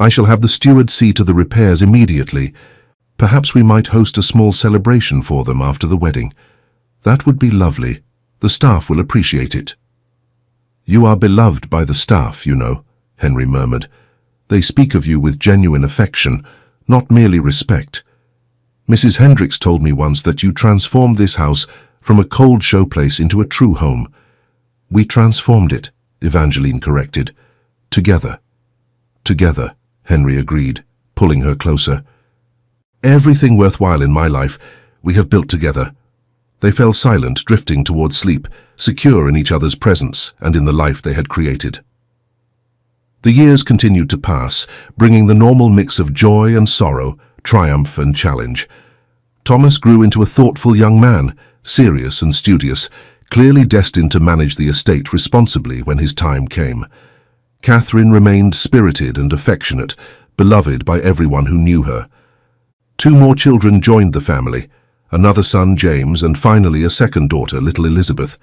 I shall have the steward see to the repairs immediately. Perhaps we might host a small celebration for them after the wedding. That would be lovely. The staff will appreciate it. You are beloved by the staff, you know, Henry murmured. They speak of you with genuine affection, not merely respect. Mrs. Hendricks told me once that you transformed this house from a cold showplace into a true home. We transformed it, Evangeline corrected. Together. Together, Henry agreed, pulling her closer. Everything worthwhile in my life we have built together. They fell silent, drifting towards sleep, secure in each other's presence and in the life they had created. The years continued to pass, bringing the normal mix of joy and sorrow, triumph and challenge. Thomas grew into a thoughtful young man, serious and studious, clearly destined to manage the estate responsibly when his time came. Catherine remained spirited and affectionate, beloved by everyone who knew her. 2 more children joined the family, another son, James, and finally a second daughter, little Elizabeth.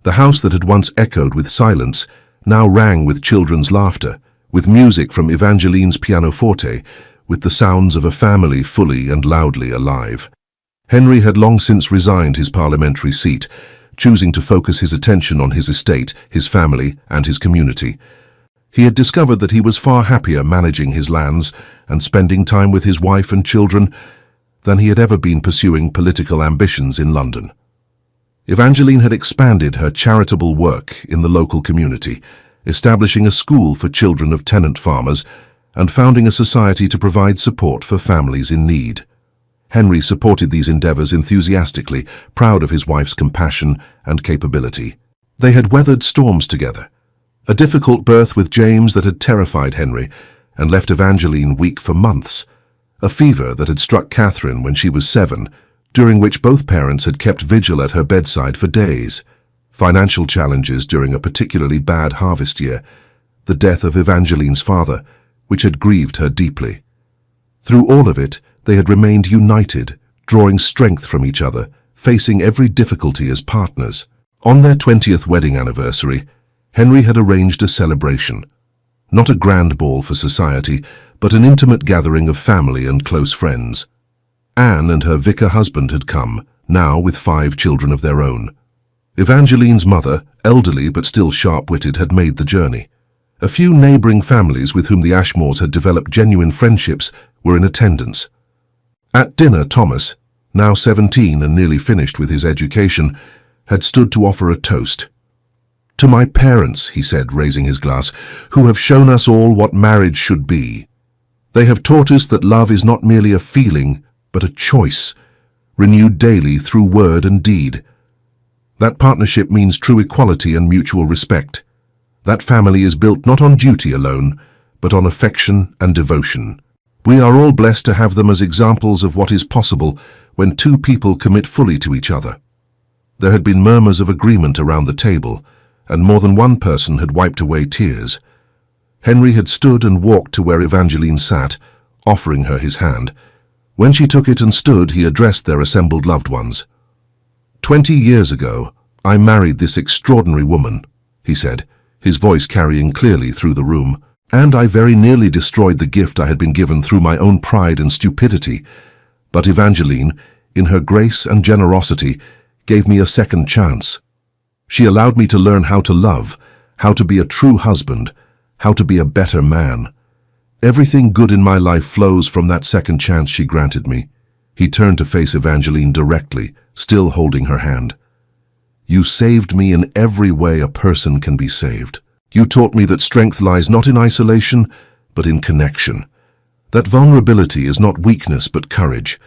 The house that had once echoed with silence now rang with children's laughter, with music from Evangeline's pianoforte, with the sounds of a family fully and loudly alive. Henry had long since resigned his parliamentary seat, choosing to focus his attention on his estate, his family, and his community. He had discovered that he was far happier managing his lands and spending time with his wife and children than he had ever been pursuing political ambitions in London. Evangeline had expanded her charitable work in the local community, establishing a school for children of tenant farmers and founding a society to provide support for families in need. Henry supported these endeavors enthusiastically, proud of his wife's compassion and capability. They had weathered storms together. A difficult birth with James that had terrified Henry and left Evangeline weak for months. A fever that had struck Catherine when she was 7, during which both parents had kept vigil at her bedside for days. Financial challenges during a particularly bad harvest year. The death of Evangeline's father, which had grieved her deeply. Through all of it, they had remained united, drawing strength from each other, facing every difficulty as partners. On their 20th wedding anniversary, Henry had arranged a celebration. Not a grand ball for society, but an intimate gathering of family and close friends. Anne and her vicar husband had come, now with 5 children of their own. Evangeline's mother, elderly but still sharp-witted, had made the journey. A few neighboring families with whom the Ashmores had developed genuine friendships were in attendance. At dinner, Thomas, now 17 and nearly finished with his education, had stood to offer a toast. "To my parents," he said, raising his glass, "who have shown us all what marriage should be. They have taught us that love is not merely a feeling, but a choice, renewed daily through word and deed. That partnership means true equality and mutual respect. That family is built not on duty alone, but on affection and devotion. We are all blessed to have them as examples of what is possible when 2 people commit fully to each other." There had been murmurs of agreement around the table, and more than one person had wiped away tears. Henry had stood and walked to where Evangeline sat, offering her his hand. When she took it and stood, he addressed their assembled loved ones. 20 years ago, I married this extraordinary woman," he said, his voice carrying clearly through the room, "and I very nearly destroyed the gift I had been given through my own pride and stupidity. But Evangeline, in her grace and generosity, gave me a second chance. She allowed me to learn how to love, how to be a true husband, how to be a better man. Everything good in my life flows from that second chance she granted me." He turned to face Evangeline directly, still holding her hand. "You saved me in every way a person can be saved. You taught me that strength lies not in isolation, but in connection. That vulnerability is not weakness but courage.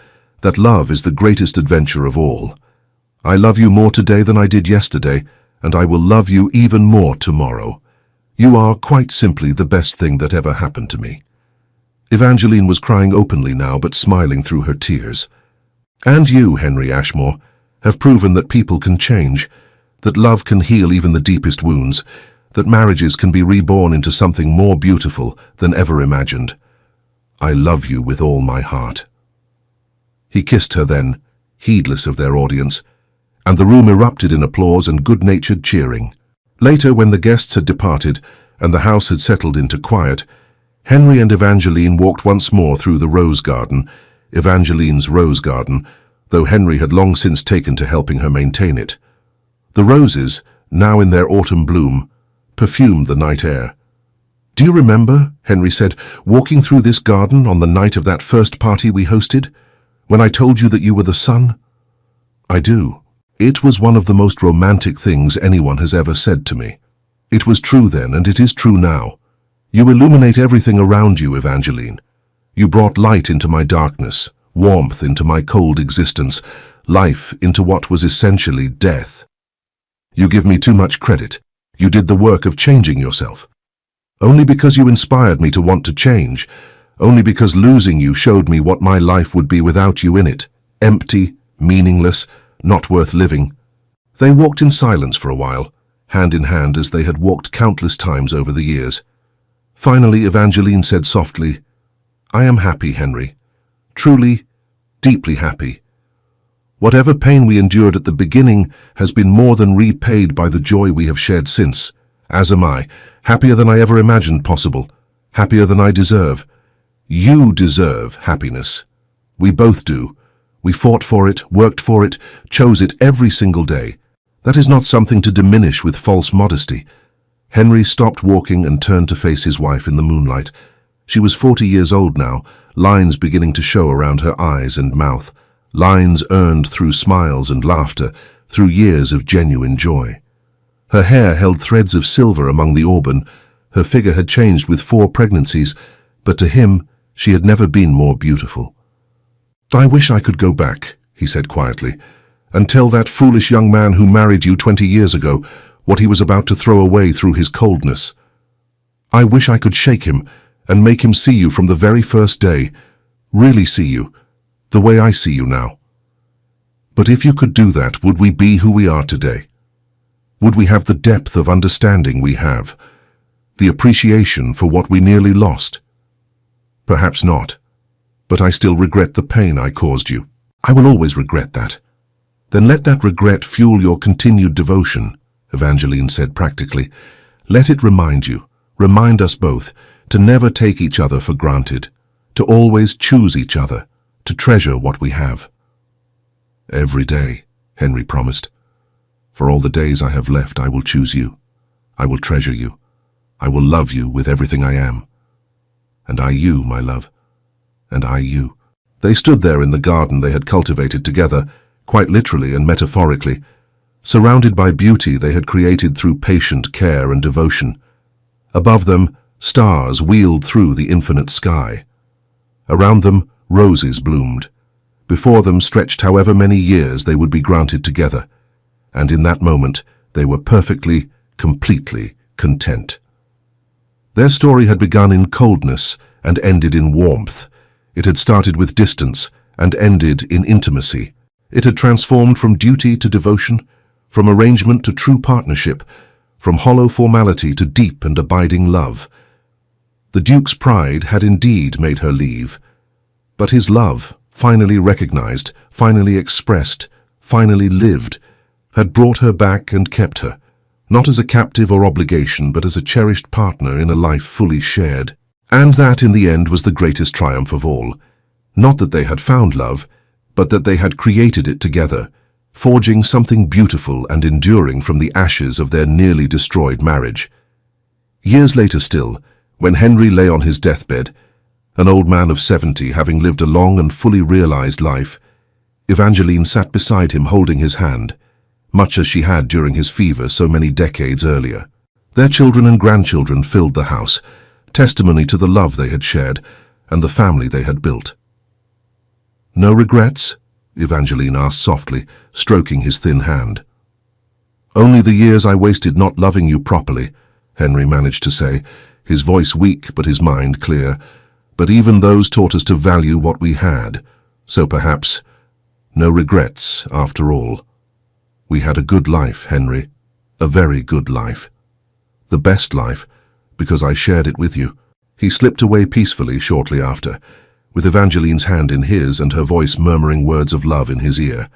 That love is the greatest adventure of all. I love you more today than I did yesterday, and I will love you even more tomorrow. You are quite simply the best thing that ever happened to me." Evangeline was crying openly now, but smiling through her tears. And you, Henry Ashmore, have proven that people can change, that love can heal even the deepest wounds, that marriages can be reborn into something more beautiful than ever imagined. I love you with all my heart. He kissed her then, heedless of their audience, and the room erupted in applause and good-natured cheering. Later, when the guests had departed and the house had settled into quiet, Henry and Evangeline walked once more through the rose garden, Evangeline's rose garden, though Henry had long since taken to helping her maintain it. The roses, now in their autumn bloom, perfumed the night air. "Do you remember," Henry said, "walking through this garden on the night of that first party we hosted, when I told you that you were the sun?" "I do. It was one of the most romantic things anyone has ever said to me. It was true then, and it is true now. You illuminate everything around you, Evangeline. You brought light into my darkness, warmth into my cold existence, life into what was essentially death. You give me too much credit. You did the work of changing yourself. Only because you inspired me to want to change, only because losing you showed me what my life would be without you in it, empty, meaningless, not worth living." They walked in silence for a while, hand in hand as they had walked countless times over the years. Finally, Evangeline said softly, "I am happy, Henry. Truly, deeply happy. Whatever pain we endured at the beginning has been more than repaid by the joy we have shared since. As am I, happier than I ever imagined possible, happier than I deserve. You deserve happiness. We both do. We fought for it, worked for it, chose it every single day. That is not something to diminish with false modesty." Henry stopped walking and turned to face his wife in the moonlight. She was 40 years old now, lines beginning to show around her eyes and mouth, lines earned through smiles and laughter, through years of genuine joy. Her hair held threads of silver among the auburn. Her figure had changed with 4 pregnancies, but to him she had never been more beautiful. "I wish I could go back," he said quietly, "and tell that foolish young man who married you 20 years ago what he was about to throw away through his coldness. I wish I could shake him and make him see you from the very first day, really see you, the way I see you now. But if you could do that, would we be who we are today? Would we have the depth of understanding we have, the appreciation for what we nearly lost? Perhaps not, but I still regret the pain I caused you. I will always regret that." "Then let that regret fuel your continued devotion," Evangeline said practically. "Let it remind us both, to never take each other for granted, to always choose each other, to treasure what we have." "Every day," Henry promised. "For all the days I have left, I will choose you. I will treasure you. I will love you with everything I am. And I you, my love. And I you." They stood there in the garden they had cultivated together, quite literally and metaphorically, surrounded by beauty they had created through patient care and devotion. Above them, stars wheeled through the infinite sky. Around them, roses bloomed. Before them stretched however many years they would be granted together, and in that moment they were perfectly, completely content. Their story had begun in coldness and ended in warmth. It had started with distance and ended in intimacy. It had transformed from duty to devotion, from arrangement to true partnership, from hollow formality to deep and abiding love. The Duke's pride had indeed made her leave, but his love, finally recognized, finally expressed, finally lived, had brought her back and kept her, not as a captive or obligation, but as a cherished partner in a life fully shared. And that, in the end, was the greatest triumph of all. Not that they had found love, but that they had created it together, forging something beautiful and enduring from the ashes of their nearly destroyed marriage. Years later still, when Henry lay on his deathbed, an old man of 70 having lived a long and fully realized life, Evangeline sat beside him holding his hand, much as she had during his fever so many decades earlier. Their children and grandchildren filled the house, testimony to the love they had shared and the family they had built. "No regrets?" Evangeline asked softly, stroking his thin hand. "Only the years I wasted not loving you properly," Henry managed to say, his voice weak but his mind clear. but even those taught us to value what we had, so perhaps no regrets after all. We had a good life, Henry, a very good life. The best life, because I shared it with you. He slipped away peacefully shortly after, with Evangeline's hand in his and her voice murmuring words of love in his ear.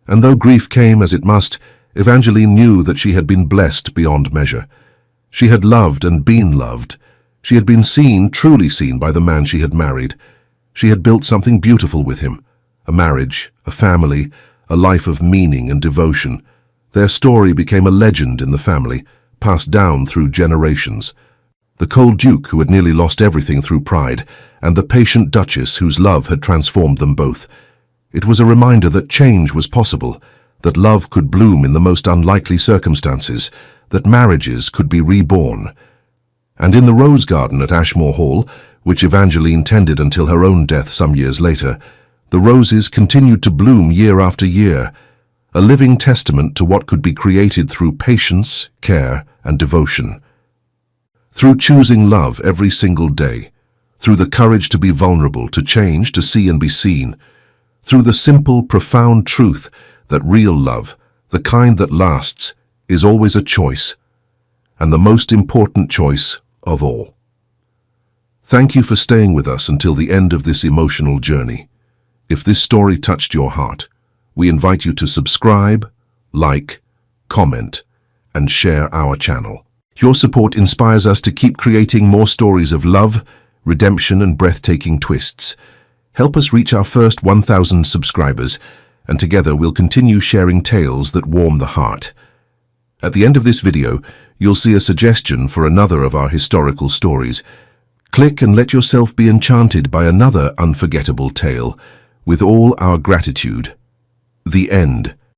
And though grief came as it must, Evangeline knew that she had been blessed beyond measure. She had loved and been loved. She had been seen, truly seen, by the man she had married. She had built something beautiful with him, a marriage, a family, a life of meaning and devotion. Their story became a legend in the family, passed down through generations. The cold duke who had nearly lost everything through pride, and the patient duchess whose love had transformed them both. It was a reminder that change was possible, that love could bloom in the most unlikely circumstances, that marriages could be reborn. And in the rose garden at Ashmore Hall, which Evangeline tended until her own death some years later, the roses continued to bloom year after year, a living testament to what could be created through patience, care, and devotion. Through choosing love every single day, through the courage to be vulnerable, to change, to see and be seen, through the simple, profound truth that real love, the kind that lasts, is always a choice, and the most important choice of all. Thank you for staying with us until the end of this emotional journey. If this story touched your heart, we invite you to subscribe, like, comment, and share our channel. Your support inspires us to keep creating more stories of love, redemption, and breathtaking twists. Help us reach our first 1,000 subscribers, and together we'll continue sharing tales that warm the heart. At the end of this video, you'll see a suggestion for another of our historical stories. Click and let yourself be enchanted by another unforgettable tale. With all our gratitude. The End.